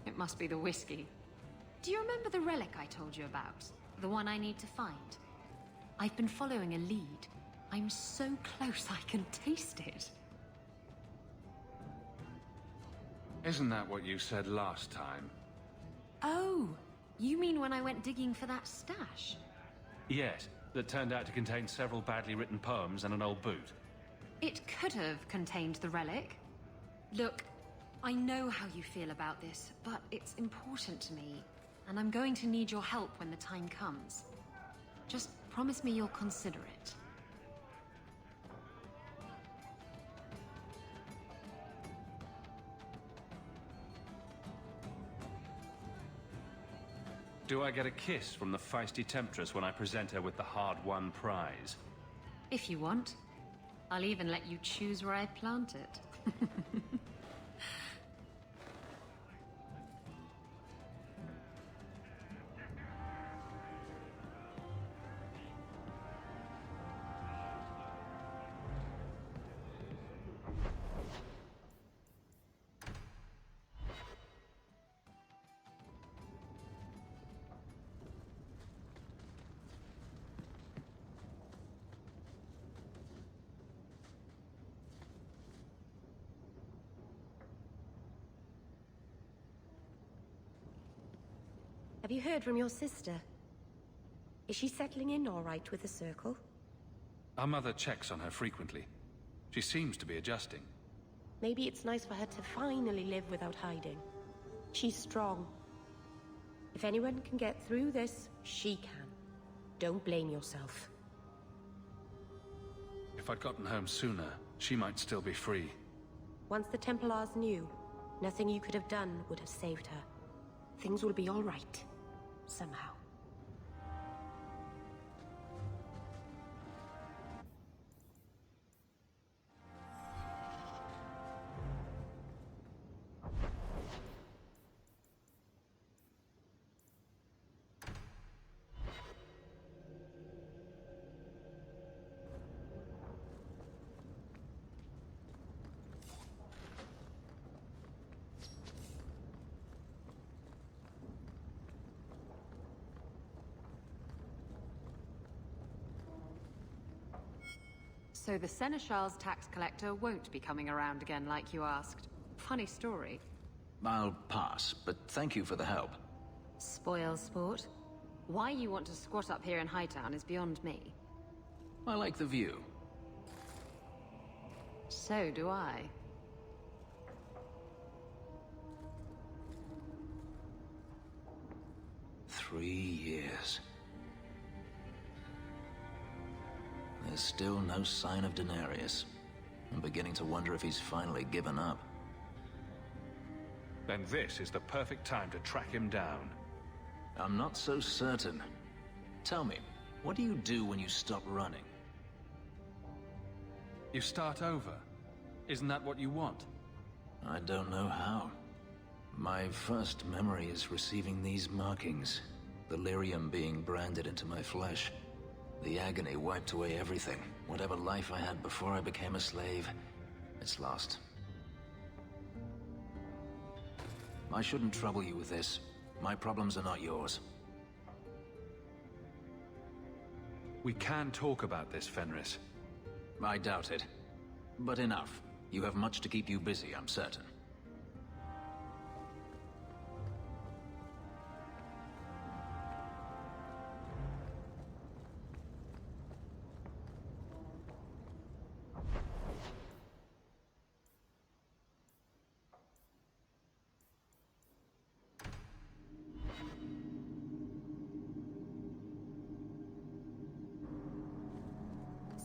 It must be the whiskey. Do you remember the relic I told you about? The one I need to find? I've been following a lead. I'm so close I can taste it. Isn't that what you said last time? Oh, you mean when I went digging for that stash? Yes, that turned out to contain several badly written poems and an old boot. It could have contained the relic. Look, I know how you feel about this, but it's important to me, and I'm going to need your help when the time comes. Just promise me you'll consider it. Do I get a kiss from the feisty temptress when I present her with the hard-won prize? If you want. I'll even let you choose where I plant it. Have you heard from your sister? Is she settling in all right with the Circle? Our mother checks on her frequently. She seems to be adjusting. Maybe it's nice for her to finally live without hiding. She's strong. If anyone can get through this, she can. Don't blame yourself. If I'd gotten home sooner, she might still be free. Once the Templars knew, nothing you could have done would have saved her. Things will be all right. Somehow. So the Seneschal's tax collector won't be coming around again like you asked. Funny story. I'll pass, but thank you for the help. Spoil sport. Why you want to squat up here in Hightown is beyond me. I like the view. So do I. Three years. There's still no sign of Daenerys. I'm beginning to wonder if he's finally given up. Then this is the perfect time to track him down. I'm not so certain. Tell me, what do you do when you stop running? You start over. Isn't that what you want? I don't know how. My first memory is receiving these markings. The lyrium being branded into my flesh. The agony wiped away everything. Whatever life I had before I became a slave, it's lost. I shouldn't trouble you with this. My problems are not yours. We can talk about this, Fenris. I doubt it. But enough. You have much to keep you busy, I'm certain.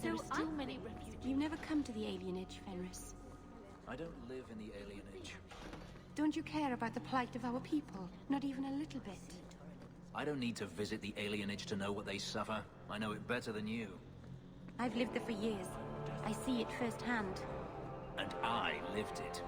There are still many refugees. You've never come to the alienage, Fenris. I don't live in the alienage. Don't you care about the plight of our people? Not even a little bit. I don't need to visit the alienage to know what they suffer. I know it better than you. I've lived there for years. I see it firsthand. And I lived it.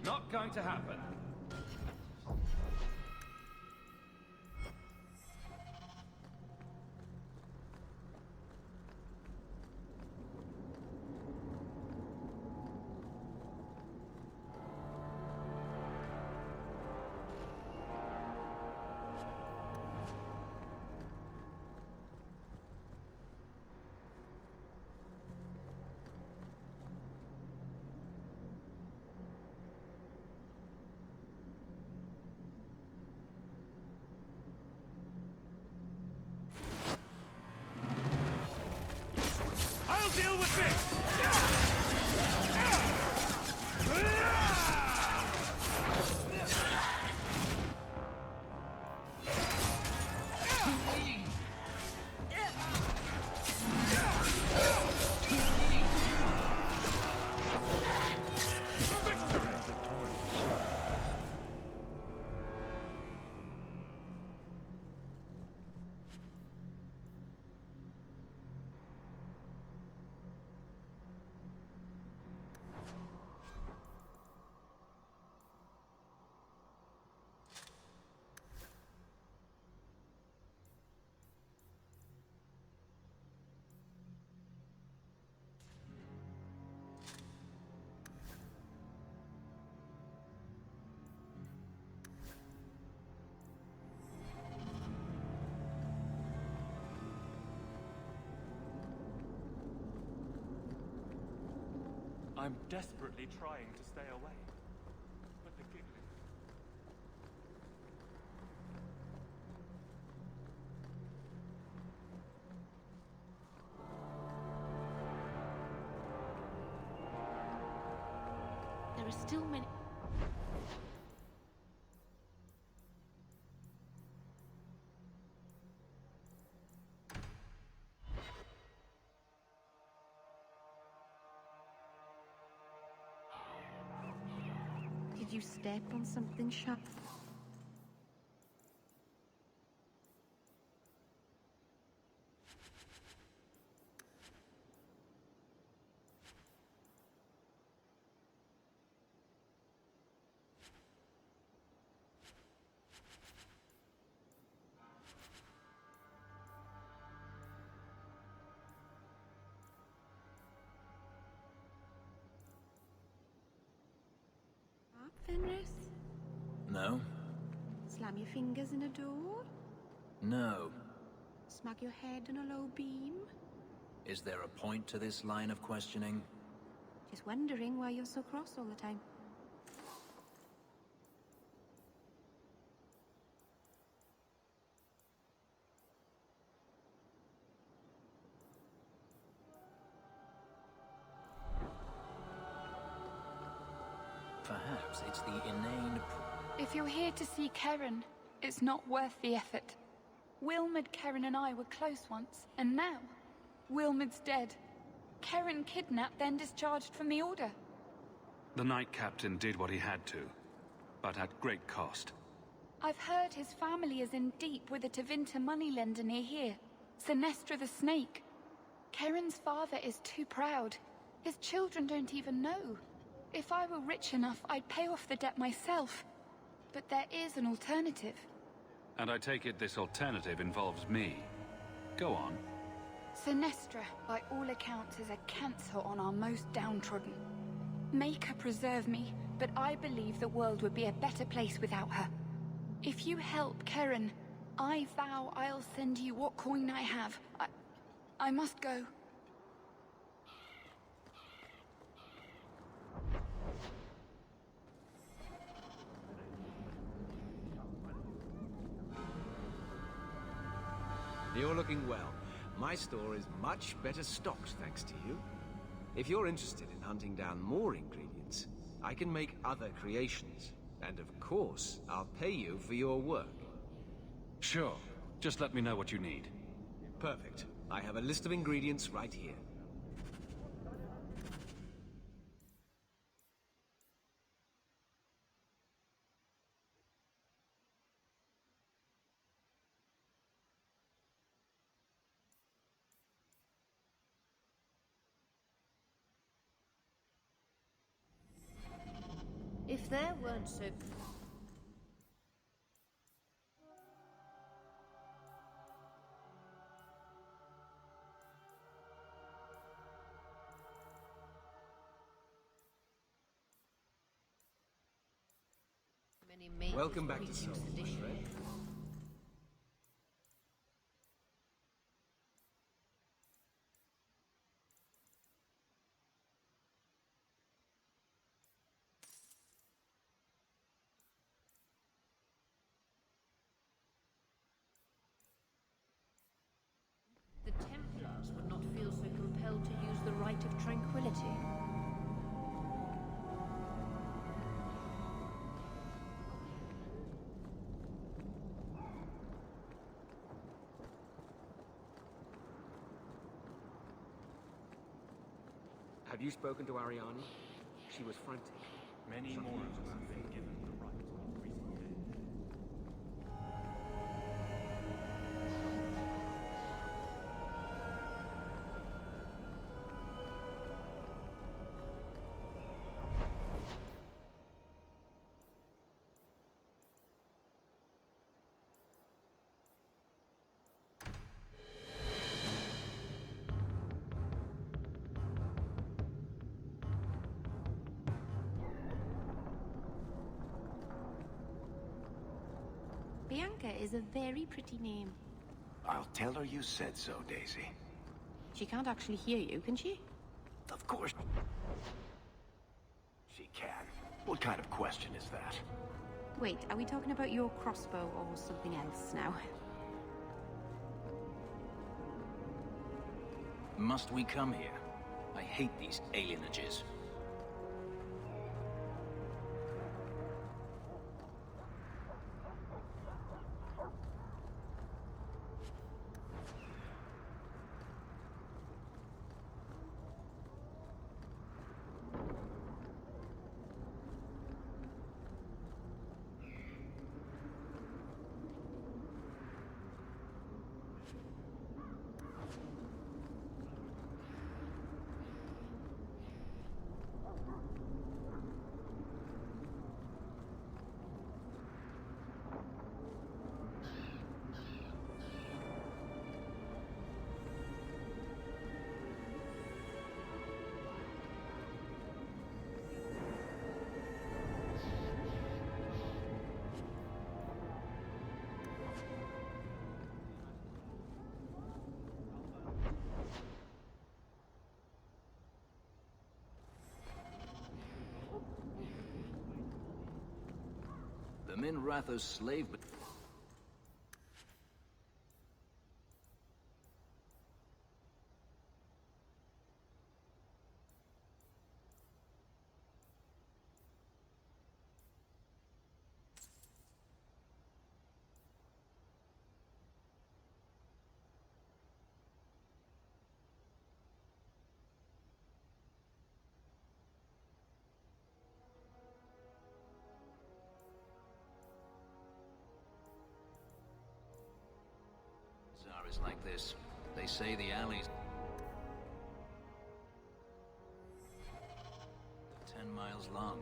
Not going to happen. I'll deal with this! I'm desperately trying to stay away, but the giggling... There are still many... Did you step on something sharp? Fenris? No? Slam your fingers in a door? No. Smack your head on a low beam? Is there a point to this line of questioning? Just wondering why you're so cross all the time. Perhaps it's the inane... If you're here to see Keren, it's not worth the effort. Wilmod, Keren and I were close once, and now, Wilmod's dead. Keren kidnapped, then discharged from the Order. The Knight Captain did what he had to, but at great cost. I've heard his family is in deep with a Tevinter moneylender near here, Sinestra the Snake. Keren's father is too proud. His children don't even know. If I were rich enough, I'd pay off the debt myself. But there is an alternative. And I take it this alternative involves me. Go on. Sinestra, by all accounts, is a cancer on our most downtrodden. Make her preserve me, but I believe the world would be a better place without her. If you help Keren, I vow I'll send you what coin I have. I must go. You're looking well. My store is much better stocked thanks to you. If you're interested in hunting down more ingredients, I can make other creations. And of course, I'll pay you for your work. Sure. Just let me know what you need. Perfect. I have a list of ingredients right here. If there weren't so... Welcome back to Soul, my friend. The Templars would not feel so compelled to use the Rite of Tranquility. Have you spoken to Ariani? She was frantic. Many more of us have been given the right of recent days. Bianca is a very pretty name. I'll tell her you said so, Daisy. She can't actually hear you, can she? Of course. She can. What kind of question is that? Wait, are we talking about your crossbow or something else now? Must we come here? I hate these alienages. Min Ratho's slave, but... Is like this. They say the alleys 10 miles long.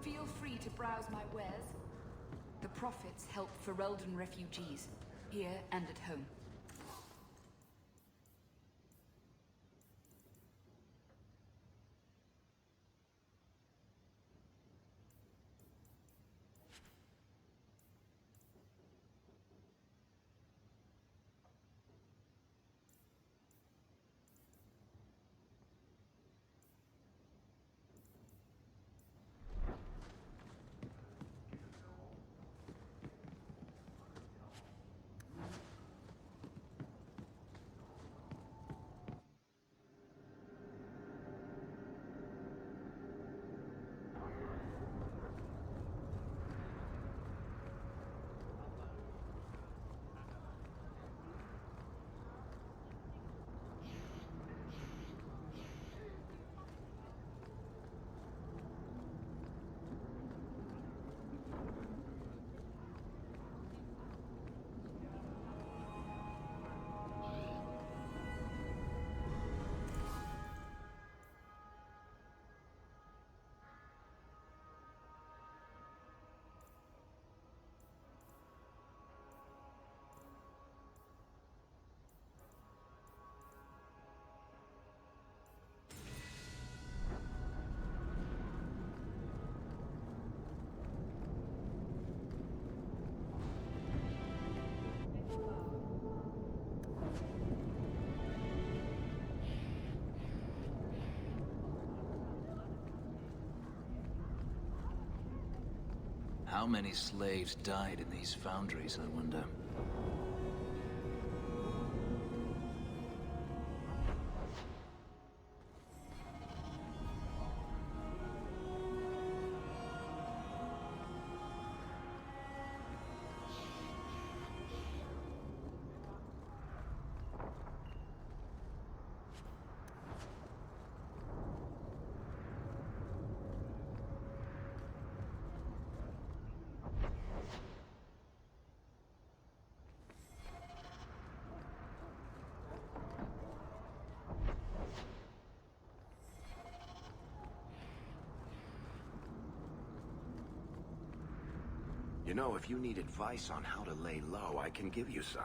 Feel free to browse my wares. The Prophets help Ferelden refugees, here and at home. How many slaves died in these foundries, I wonder? You know, if you need advice on how to lay low, I can give you some.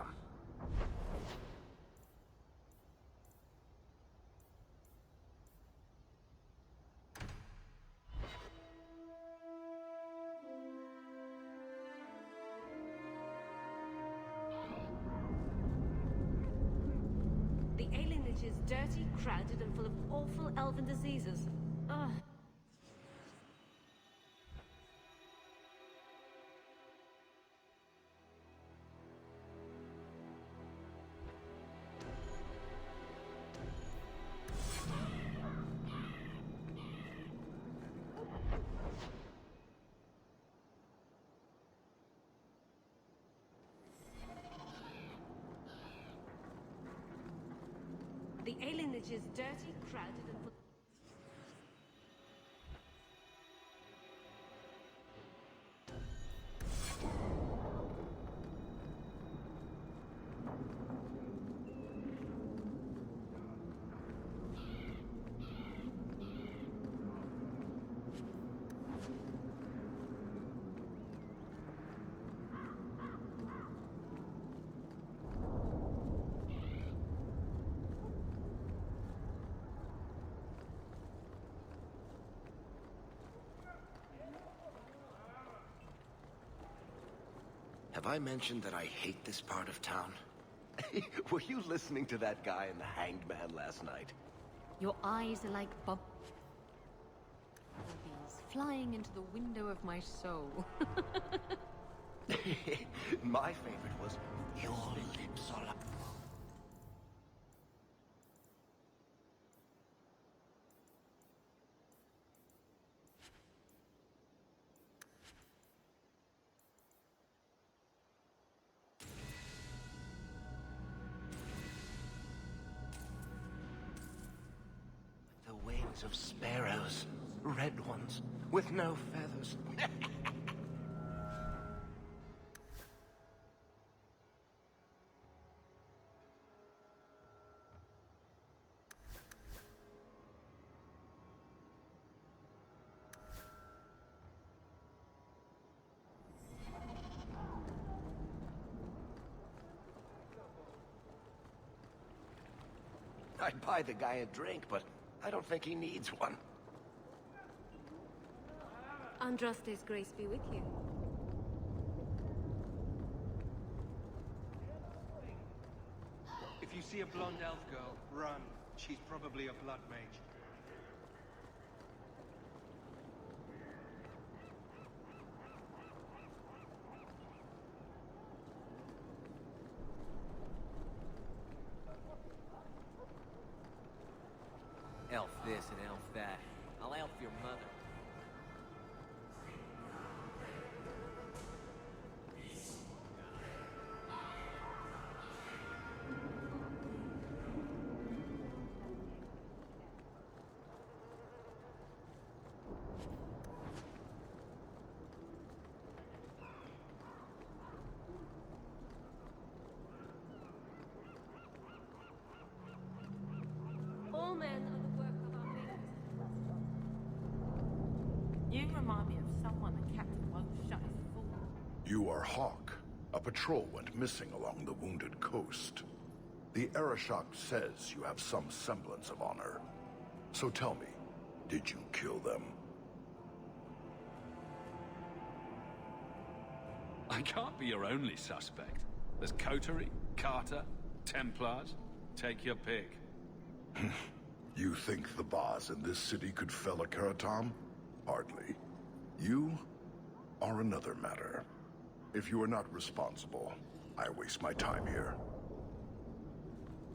The alienage is dirty, crowded, and full of awful elven diseases. Ugh. The alienage is dirty, crowded, and full... Have I mentioned that I hate this part of town? Were you listening to that guy in the Hanged Man last night? Your eyes are like bumblebees flying into the window of my soul. My favorite was, your lips are like... The wings of sparrows, red ones, with no feathers. I'd buy the guy a drink, but I don't think he needs one. Andraste's grace be with you. If you see a blonde elf girl, run. She's probably a blood mage. Elf this and elf that. I'll elf your mother. All men are the work of our makers. You remind me of someone that Captain Woke shot his fool. You are Hawk. A patrol went missing along the Wounded Coast. The Arishok says you have some semblance of honor. So tell me, did you kill them? I can't be your only suspect. There's Coterie, Carter, Templars. Take your pick. You think the Baz in this city could fell a Karatam? Hardly. You are another matter. If you are not responsible, I waste my time here.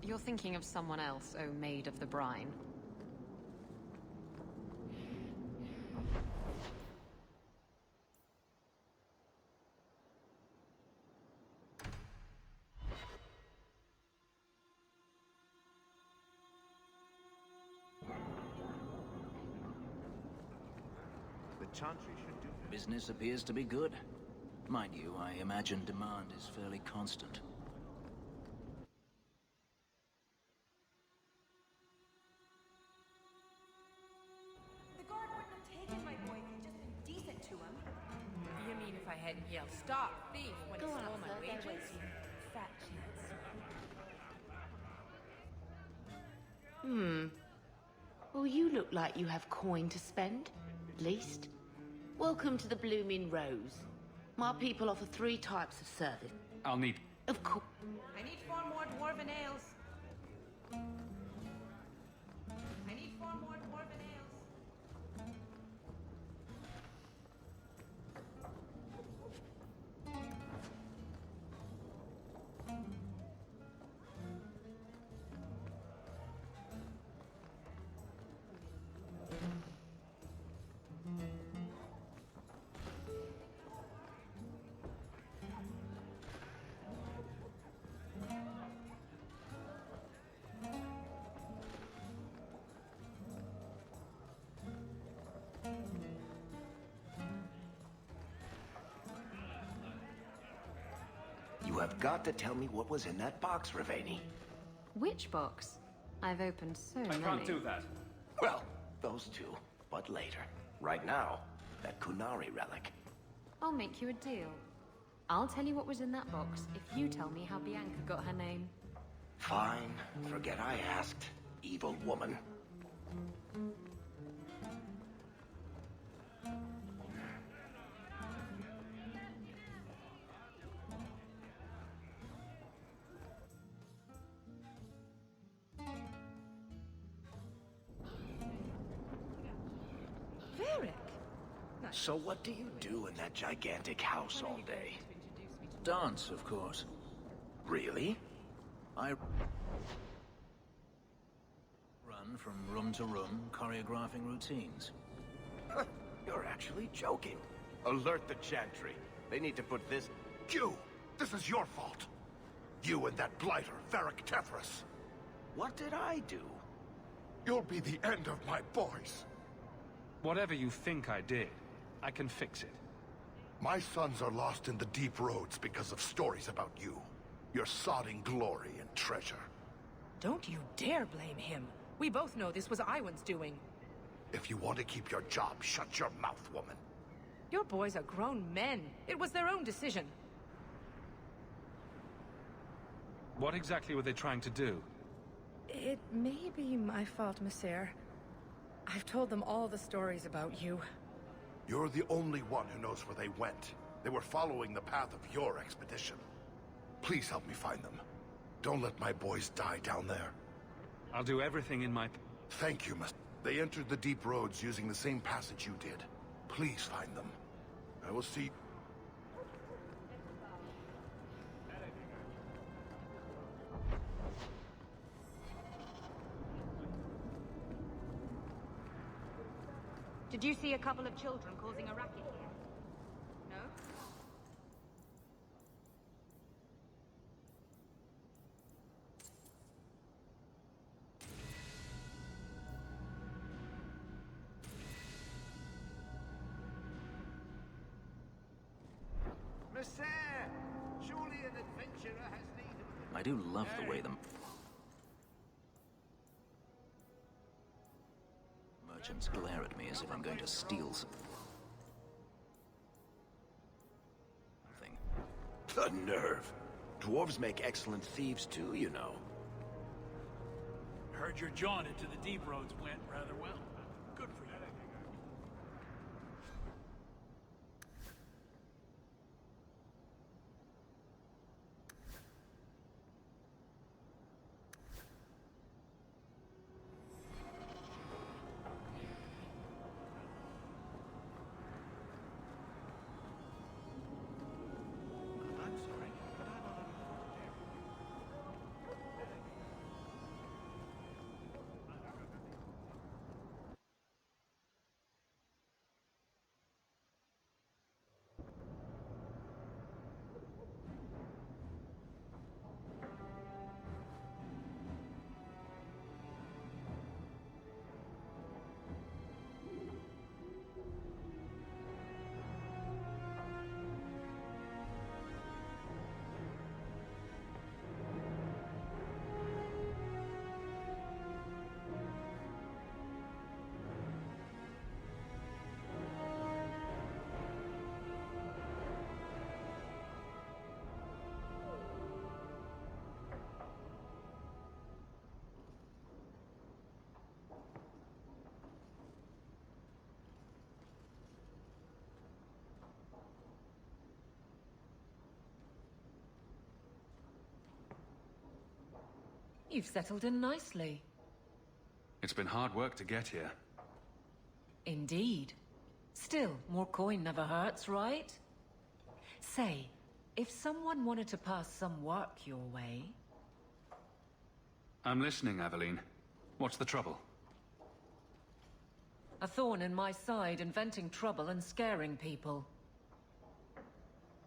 You're thinking of someone else, O Maid of the Brine. Chantry should do. Business appears to be good. Mind you, I imagine demand is fairly constant. The guard wouldn't have taken my boy if he'd just been decent to him. You mean if I hadn't yelled, "Stop, thief," when he Go on, stole my officer, they're wages? Fat Hmm. Well, you look like you have coin to spend, at least. Welcome to the Blooming Rose. My people offer 3 types of service. I'll need... Of course. I need 4 more dwarven ales. I need 4 more dwarven ales. You have got to tell me what was in that box, Ravani. Which box? I've opened so many. I can't do that. Well, those 2, but later. Right now, that Kunari relic. I'll make you a deal. I'll tell you what was in that box if you tell me how Bianca got her name. Fine. Forget I asked. Evil woman. So what do you do in that gigantic house all day? Dance, of course. Really? I run from room to room, choreographing routines. You're actually joking. Alert the Chantry. They need to put this... You! This is your fault! You and that blighter, Varric Tethras. What did I do? You'll be the end of my boys. Whatever you think I did, I can fix it. My sons are lost in the deep roads because of stories about you. Your sodding glory and treasure. Don't you dare blame him. We both know this was Iwan's doing. If you want to keep your job, shut your mouth, woman. Your boys are grown men. It was their own decision. What exactly were they trying to do? It may be my fault, Monsieur. I've told them all the stories about you. You're the only one who knows where they went. They were following the path of your expedition. Please help me find them. Don't let my boys die down there. I'll do everything in my... Thank you, Miss. They entered the deep roads using the same passage you did. Please find them. I will see... Did you see a couple of children causing a racket here? No? Monsieur! Surely an adventurer has need of... I do love the way the merchants glare at me as if I'm going to steal something. The nerve! Dwarves make excellent thieves too, you know. Heard your jaunt into the deep roads went rather well. Good for you. You've settled in nicely. It's been hard work to get here. Indeed. Still, more coin never hurts, right? Say, if someone wanted to pass some work your way... I'm listening, Aveline. What's the trouble? A thorn in my side, inventing trouble and scaring people.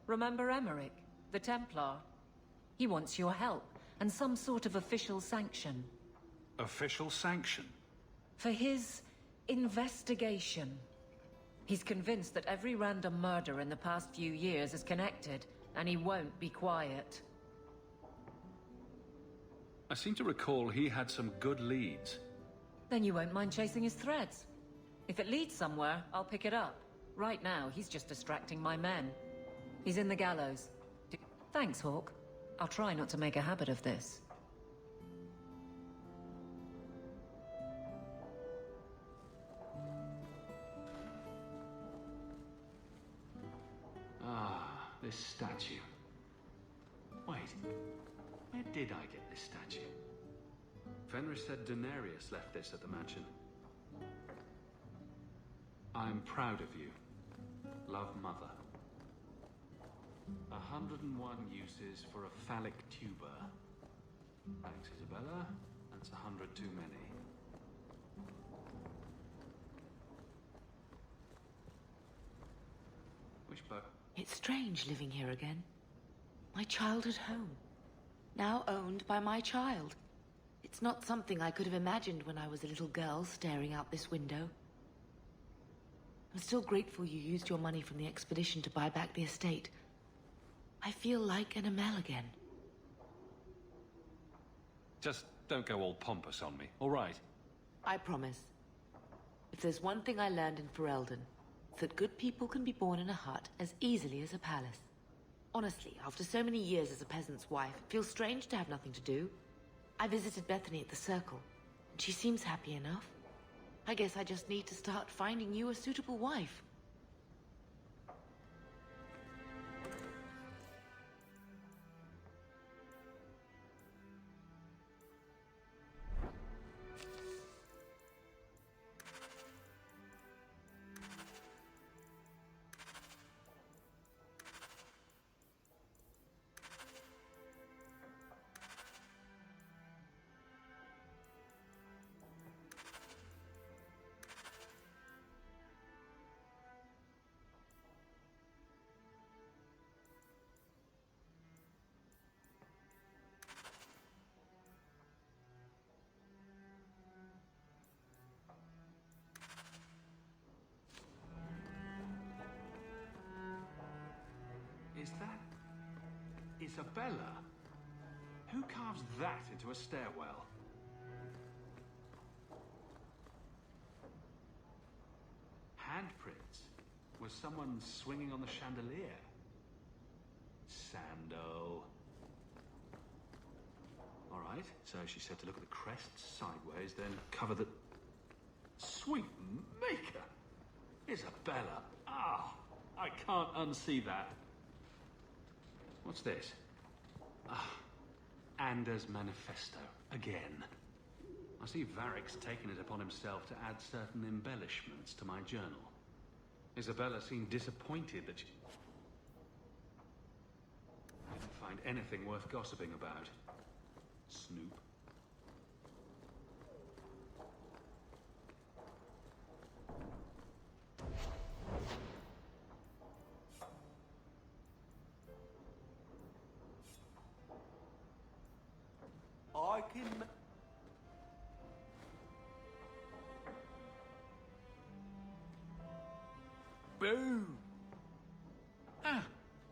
Remember Emmerich, the Templar? He wants your help, and some sort of official sanction. Official sanction? For his investigation. He's convinced that every random murder in the past few years is connected, and he won't be quiet. I seem to recall he had some good leads. Then you won't mind chasing his threads. If it leads somewhere, I'll pick it up. Right now, he's just distracting my men. He's in the gallows. Thanks, Hawke. I'll try not to make a habit of this. Ah, this statue. Wait, where did I get this statue? Fenris said Daenerys left this at the mansion. I'm proud of you. Love, Mother. 101 uses for a phallic tuber. Thanks, Isabella. That's 100 too many. Which boat? It's strange living here again. My childhood home. Now owned by my child. It's not something I could have imagined when I was a little girl staring out this window. I'm still grateful you used your money from the expedition to buy back the estate. I feel like an Amel again. Just don't go all pompous on me, all right? I promise. If there's one thing I learned in Ferelden, it's that good people can be born in a hut as easily as a palace. Honestly, after so many years as a peasant's wife, it feels strange to have nothing to do. I visited Bethany at the Circle, and she seems happy enough. I guess I just need to start finding you a suitable wife. Is that Isabella? Who carves that into a stairwell? Handprints? Was someone swinging on the chandelier? Sando. All right, so she said to look at the crest sideways, then cover the... Sweet maker! Isabella! Ah, I can't unsee that. What's this? Ah, Anders' manifesto. Again. I see Varric's taken it upon himself to add certain embellishments to my journal. Isabella seemed disappointed that she... I didn't find anything worth gossiping about. Snoop. I can... Boom! Ah,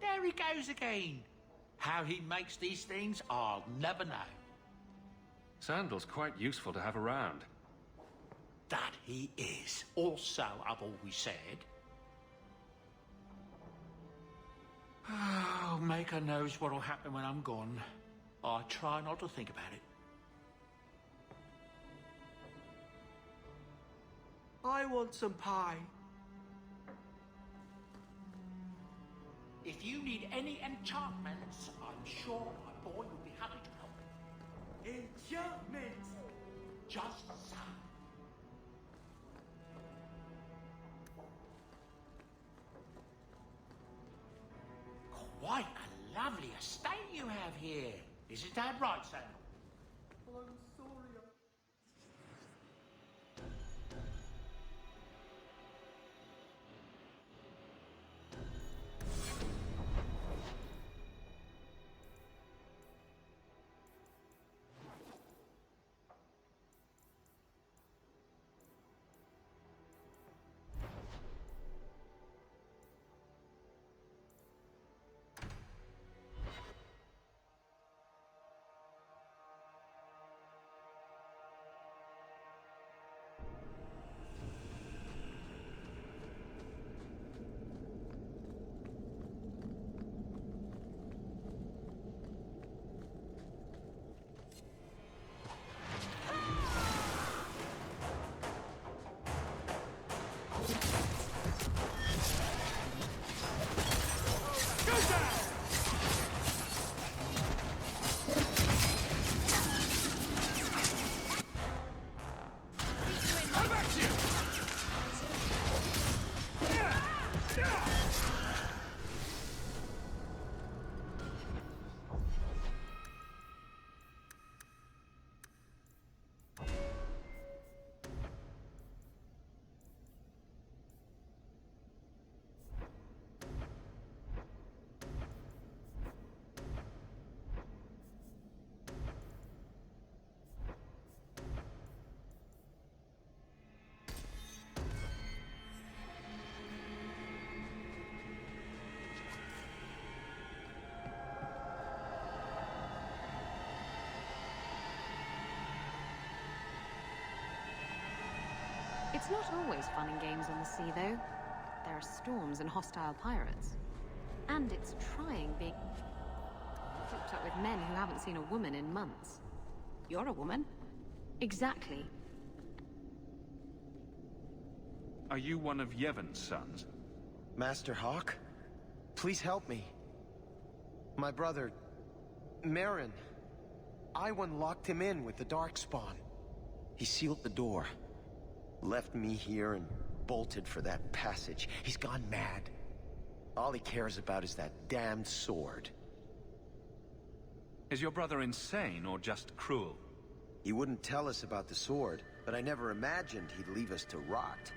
there he goes again. How he makes these things, I'll never know. Sandal's quite useful to have around. That he is. Also, I've always said. Oh, Maker knows what'll happen when I'm gone. I try not to think about it. I want some pie. If you need any enchantments, I'm sure my boy will be happy to help. Enchantments! Just so. Quite a lovely estate you have here. Isn't that right, Sandal? I'm sorry. It's not always fun and games on the sea, though. There are storms and hostile pirates. And it's trying being hooked up with men who haven't seen a woman in months. You're a woman. Exactly. Are you one of Yevon's sons? Master Hawk? Please help me. My brother, Merrin. Iwan locked him in with the Darkspawn. He sealed the door, left me here and bolted for that passage. He's gone mad. All he cares about is that damned sword. Is your brother insane or just cruel? He wouldn't tell us about the sword, but I never imagined he'd leave us to rot.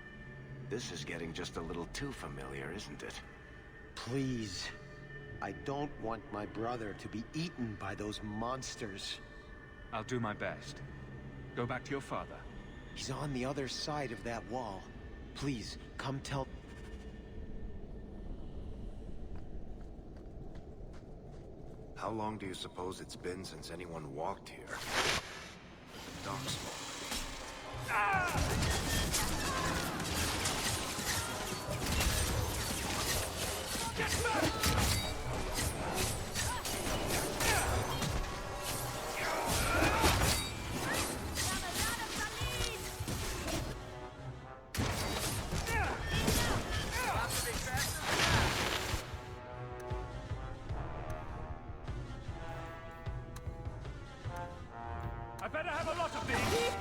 This is getting just a little too familiar, isn't it? Please. I don't want my brother to be eaten by those monsters. I'll do my best. Go back to your father. He's on the other side of that wall. Please, come tell... How long do you suppose it's been since anyone walked here? Darkspawn. Get back! I better have a lot of these!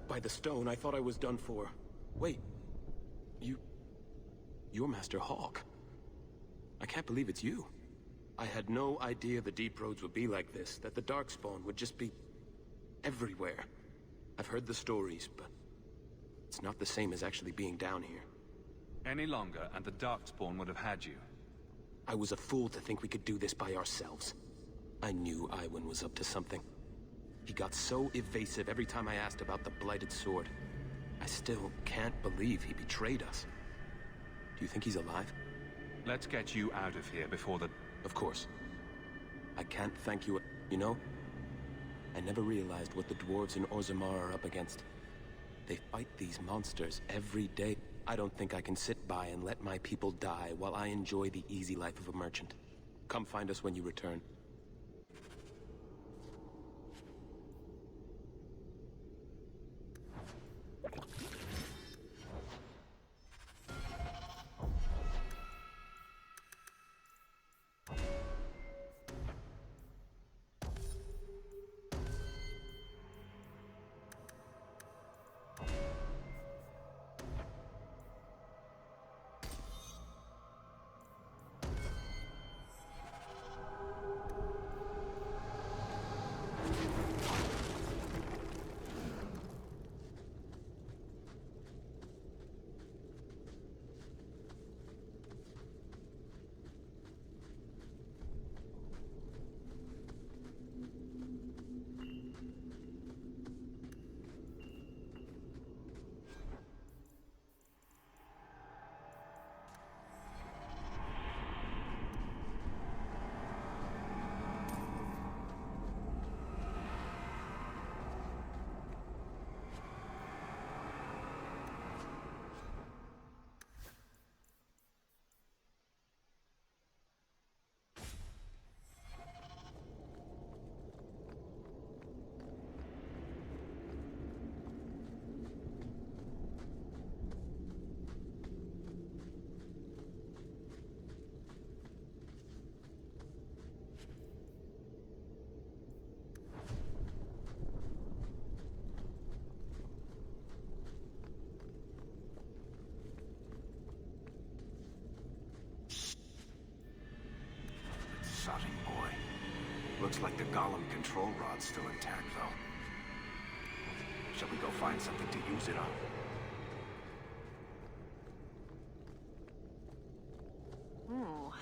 By the stone, I thought I was done for. Wait. You're Master Hawk. I can't believe it's you. I had no idea the Deep Roads would be like this, that the Darkspawn would just be... everywhere. I've heard the stories, but... it's not the same as actually being down here. Any longer, and the Darkspawn would have had you. I was a fool to think we could do this by ourselves. I knew Iwan was up to something. He got so evasive every time I asked about the Blighted Sword. I still can't believe he betrayed us. Do you think he's alive? Let's get you out of here before the... Of course. I can't thank you. You know, I never realized what the dwarves in Orzammar are up against. They fight these monsters every day. I don't think I can sit by and let my people die while I enjoy the easy life of a merchant. Come find us when you return. Sodding boy. Looks like the Golem control rod's still intact, though. Shall we go find something to use it on? Ooh.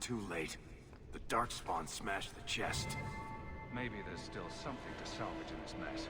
too late. The Darkspawn smashed the chest. Maybe there's still something to salvage in this mess.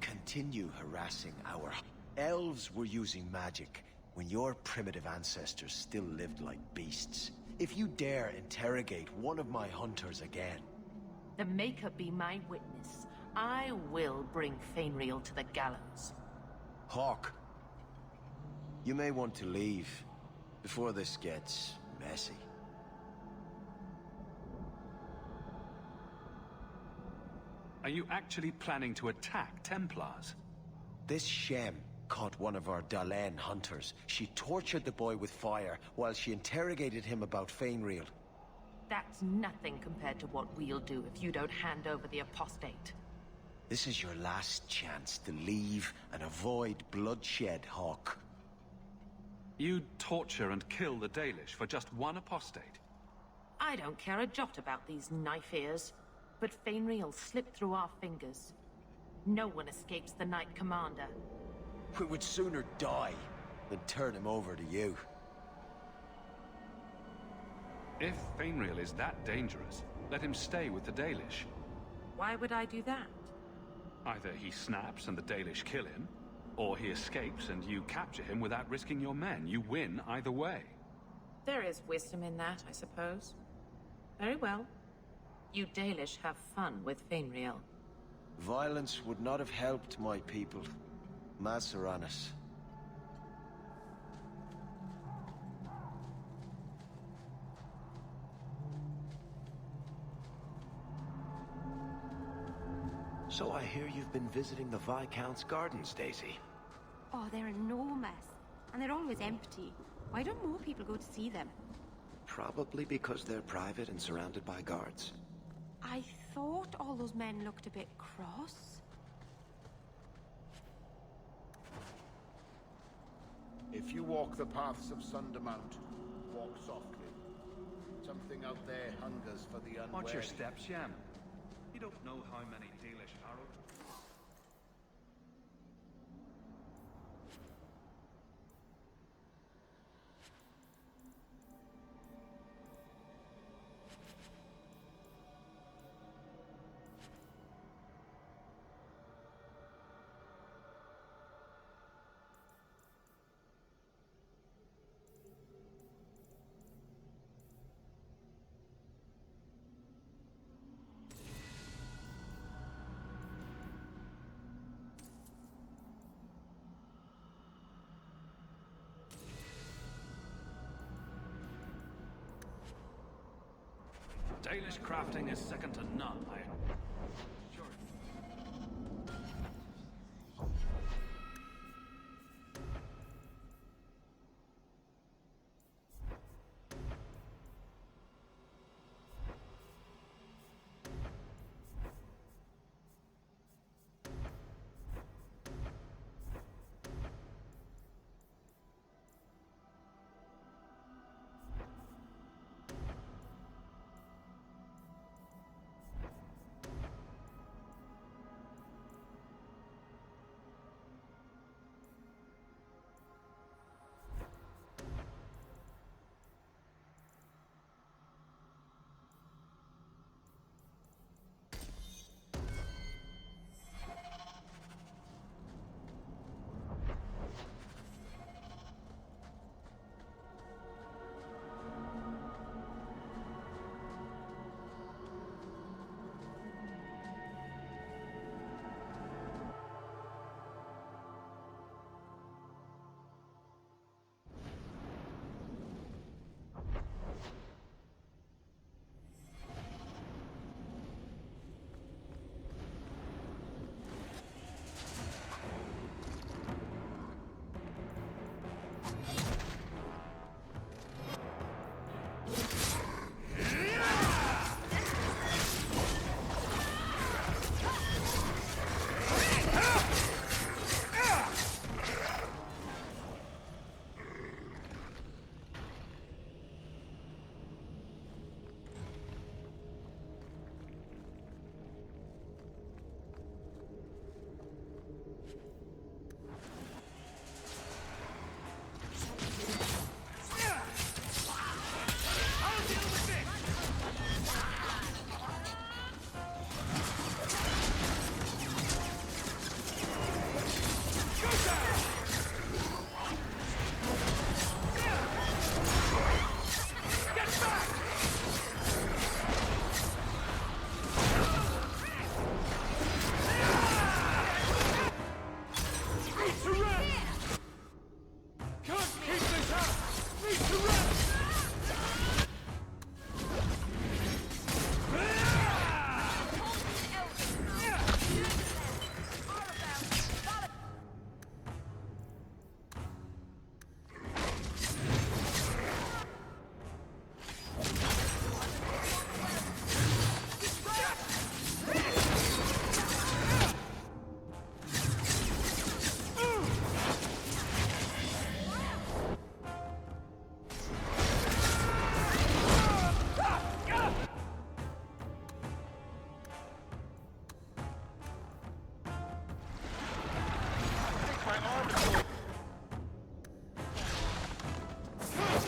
Continue harassing our... Elves were using magic when your primitive ancestors still lived like beasts. If you dare interrogate one of my hunters again... The Maker be my witness. I will bring Fainriel to the gallows. Hawk, you may want to leave before this gets messy. Are you actually planning to attack Templars? This Shem caught one of our Dalen hunters. She tortured the boy with fire while she interrogated him about Fainriel. That's nothing compared to what we'll do if you don't hand over the apostate. This is your last chance to leave and avoid bloodshed, Hawk. You'd torture and kill the Dalish for just one apostate? I don't care a jot about these knife ears, but Fainriel slipped through our fingers. No one escapes the Knight Commander. We would sooner die than turn him over to you. If Fainriel is that dangerous, let him stay with the Dalish. Why would I do that? Either he snaps and the Dalish kill him, or he escapes and you capture him without risking your men. You win either way. There is wisdom in that, I suppose. Very well. You Dalish have fun with Fainriel. Violence would not have helped my people. Maseranis. So I hear you've been visiting the Viscount's gardens, Daisy. Oh, they're enormous. And they're always empty. Why don't more people go to see them? Probably because they're private and surrounded by guards. I thought all those men looked a bit cross. If you walk the paths of Sundermount, walk softly. Something out there hungers for the unwary. Watch your steps, Shem. You don't know how many Dalish arrows... Dalish crafting is second to none.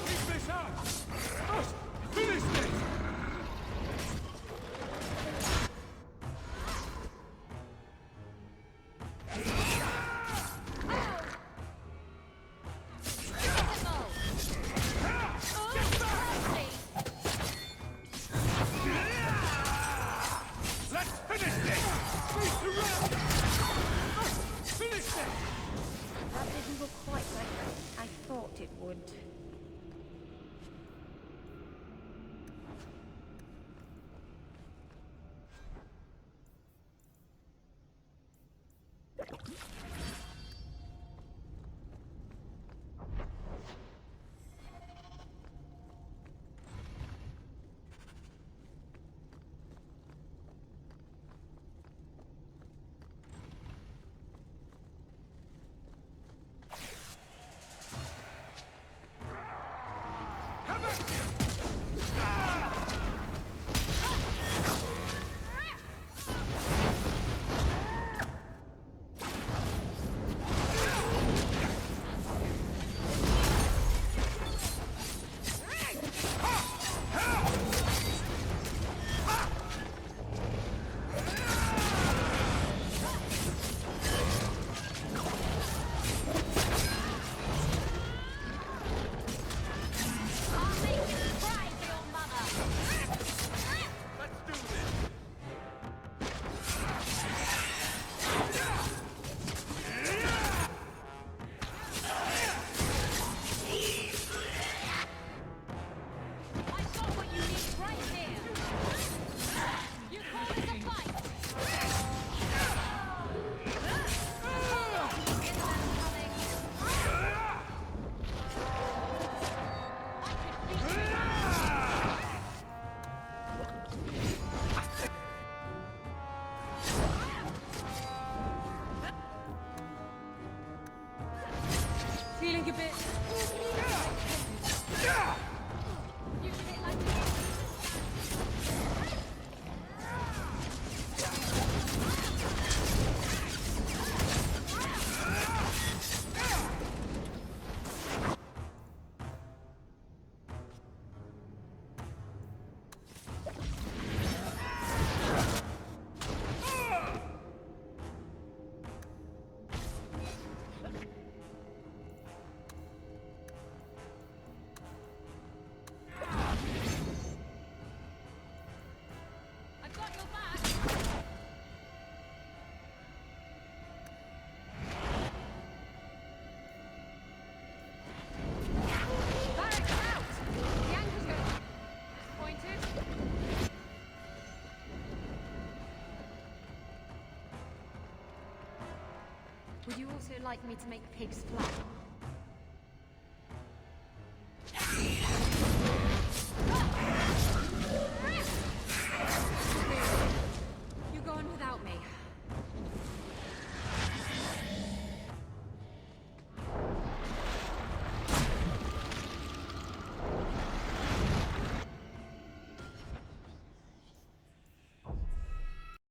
Keep this up! Just finish this! Let's finish this! Squeeze around! Finish this! That didn't look quite like I thought it would. Feeling a bit... Would you also like me to make pigs fly?